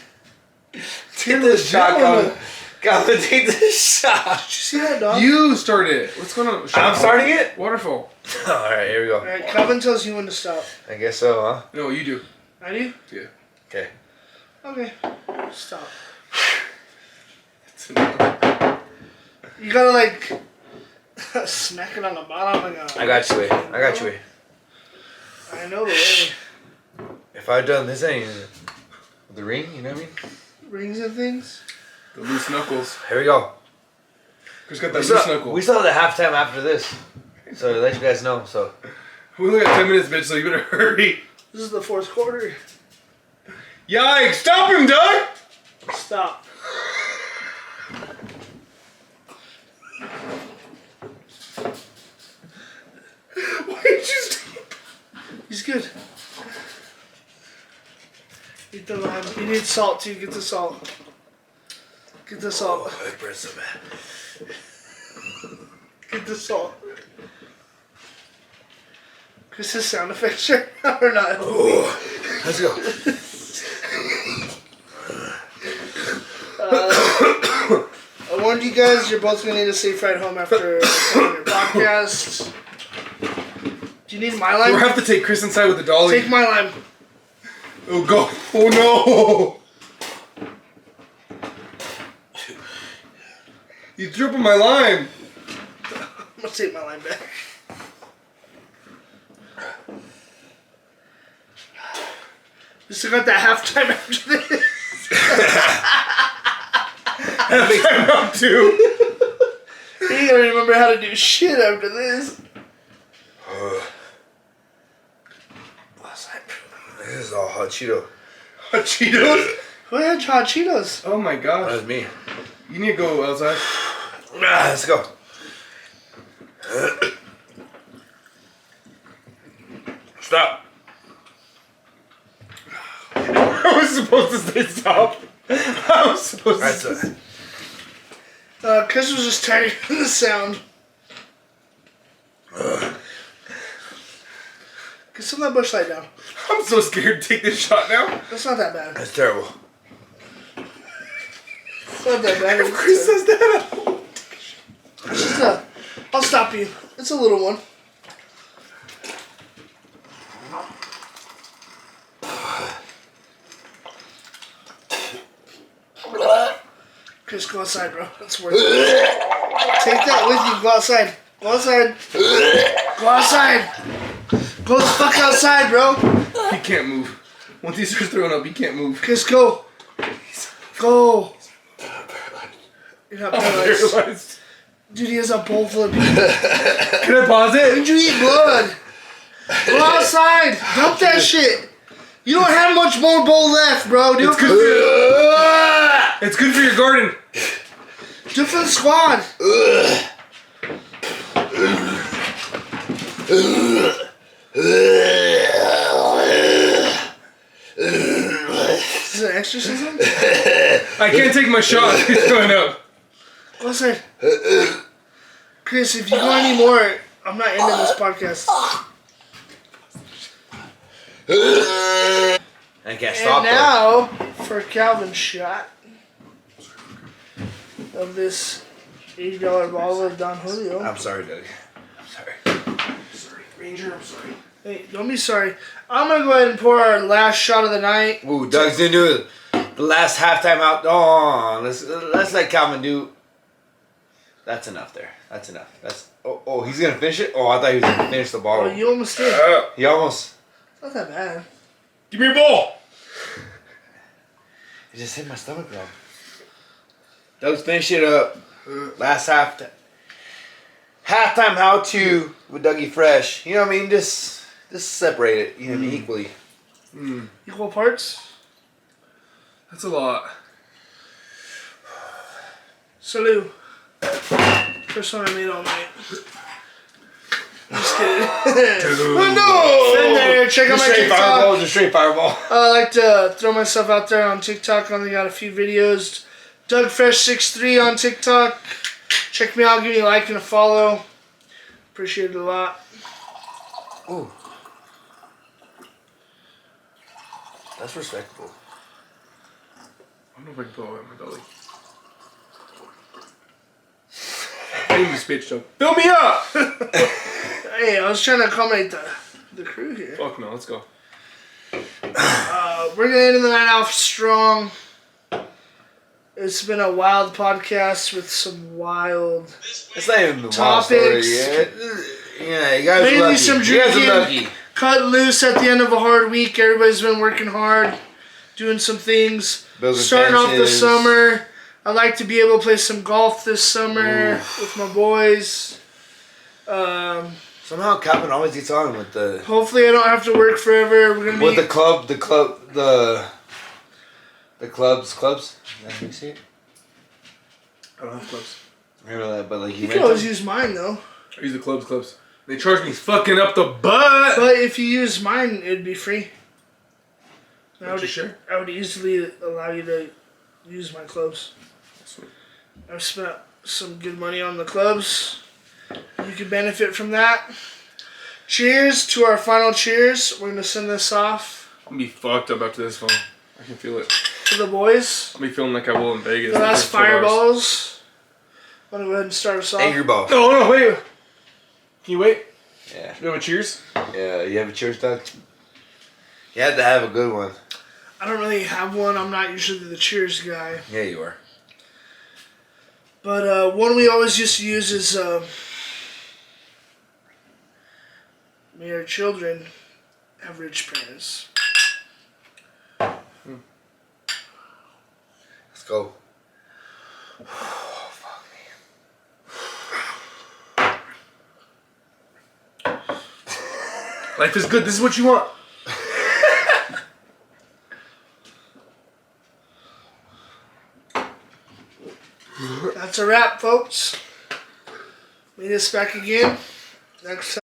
Take the shot, Calvin, take the shot. Did you see that, dog? You started it. What's going on? I'm starting it? Waterfall. Alright, here we go. Alright, Calvin tells you when to stop. I guess so, huh? No, you do. I do? Yeah. Okay. Okay. Stop. You gotta like smack it on the bottom like a... I got you, Wade. I got you, Wade. I know the way. If I'd done this, ain't the ring, you know what I mean? Rings and things. The loose knuckles. Here we go. Chris got that loose knuckle. We still have the halftime after this. So to let you guys know, so. We only got 10 minutes, bitch, so you better hurry. This is the fourth quarter. Yikes! Stop him, Doug! Stop. Why did you stop? He's good. Eat the lime. You need salt too. Get the salt. Get the salt. Oh, it burns so bad. Get the salt. Chris's sound effects are not. Oh, let's go. I warned you guys, you're both gonna need a safe ride home after your podcast. Do you need my We'll lime? have to take Chris inside with the dolly. Take my lime. Oh, go. Oh, no. You threw up on my lime. I'm gonna take my lime back. We still got that halftime after this. Halftime out, too. You gotta remember how to do shit after this. This is all hot Cheeto. Hot Cheetos? Who had hot Cheetos? Oh, my gosh. That was me. You need to go outside. Let's go. Stop. I was supposed to say stop. I was supposed That's to say Chris was just tired of the sound. Get some of that Busch Light down. I'm so scared to take this shot now. That's not that bad. That's terrible. It's not that bad. If Chris says that, It's just I'll stop you. It's a little one. Chris, go outside, bro. That's worth it. Take that with you. Go outside. Go outside. Go outside. Go the fuck outside, bro. he can't move. Once he starts throwing up, he can't move. Chris, go. Go. You're not paralyzed. Paralyzed. Dude, he has a bowl full of pee. Can I pause it? Did you eat blood? Go outside. Dump that shit. You don't have much more bowl left, bro. Do it for It's good for your garden. do it for the squad. Is this an exorcism? I can't take my shot. He's throwing up. Go outside. Chris, if you go any more, I'm not ending this podcast. I can't stop And now, for Calvin's shot of this $80 bottle of Don Julio. I'm sorry, Doug. I'm sorry. Sorry, Ranger. I'm sorry. Hey, don't be sorry. I'm going to go ahead and pour our last shot of the night. Ooh, Doug's gonna do the last halftime out. Oh, let's let Calvin do. That's enough there. That's enough. That's he's gonna finish it. Oh, I thought he was gonna finish the Oh, bottle. you almost did. He almost. It's not that bad. Give me a ball. It just hit my stomach, bro. Doug's finish it up. Last halftime how to with Dougie Fresh. You know what I mean? Just separate it. You know what I mean? Equally. Equal parts. That's a lot. Salute. First one I made all night. Just kidding. Oh no! Been there. Check out my TikTok. Just straight fireball. I like to throw myself out there on TikTok. I only got a few videos. DougFresh63 on TikTok. Check me out. Give me a like and a follow. Appreciate it a lot. Ooh. That's respectable. I don't know if I can blow out my belly. I need this bitch, Doug. Fill me up! Hey, I was trying to accommodate the crew here. Fuck no, let's go. We're gonna end the night off strong. It's been a wild podcast with some wild It's not even the topics. wild story yet. Yeah, you guys Mainly are lucky. some You guys drinking. are lucky. Cut loose at the end of a hard week. Everybody's been working hard, doing some things. Building Starting off the fences. summer. I'd like to be able to play some golf this summer with my boys. Somehow Calvin always gets on with the Hopefully I don't have to work forever. We're gonna be the clubs. Is that how you see it? I don't have clubs. Remember that, but like You can always use mine though. I use the clubs. They charge me fucking up the butt! But if you use mine, it'd be free. Would you share? I would easily allow you to use my clubs. Sweet. I've spent some good money on the clubs. You could benefit from that. Cheers to our final cheers. We're going to send this off I'm gonna be fucked up after this phone. I can feel it. to the boys. I'll be feeling like I will in Vegas. The last for 12 hours. fireballs. Want to go ahead and start us off? Angry ball. Oh no, wait. Can you wait? Yeah. Do you have a cheers? Yeah. You have a cheers, Doug? You had to have a good one. I don't really have one. I'm not usually the cheers guy. Yeah, you are. But one we always used to use is may our children have rich parents. Let's go. Life is good. This is what you want. That's a wrap, folks. Meet us back again next time.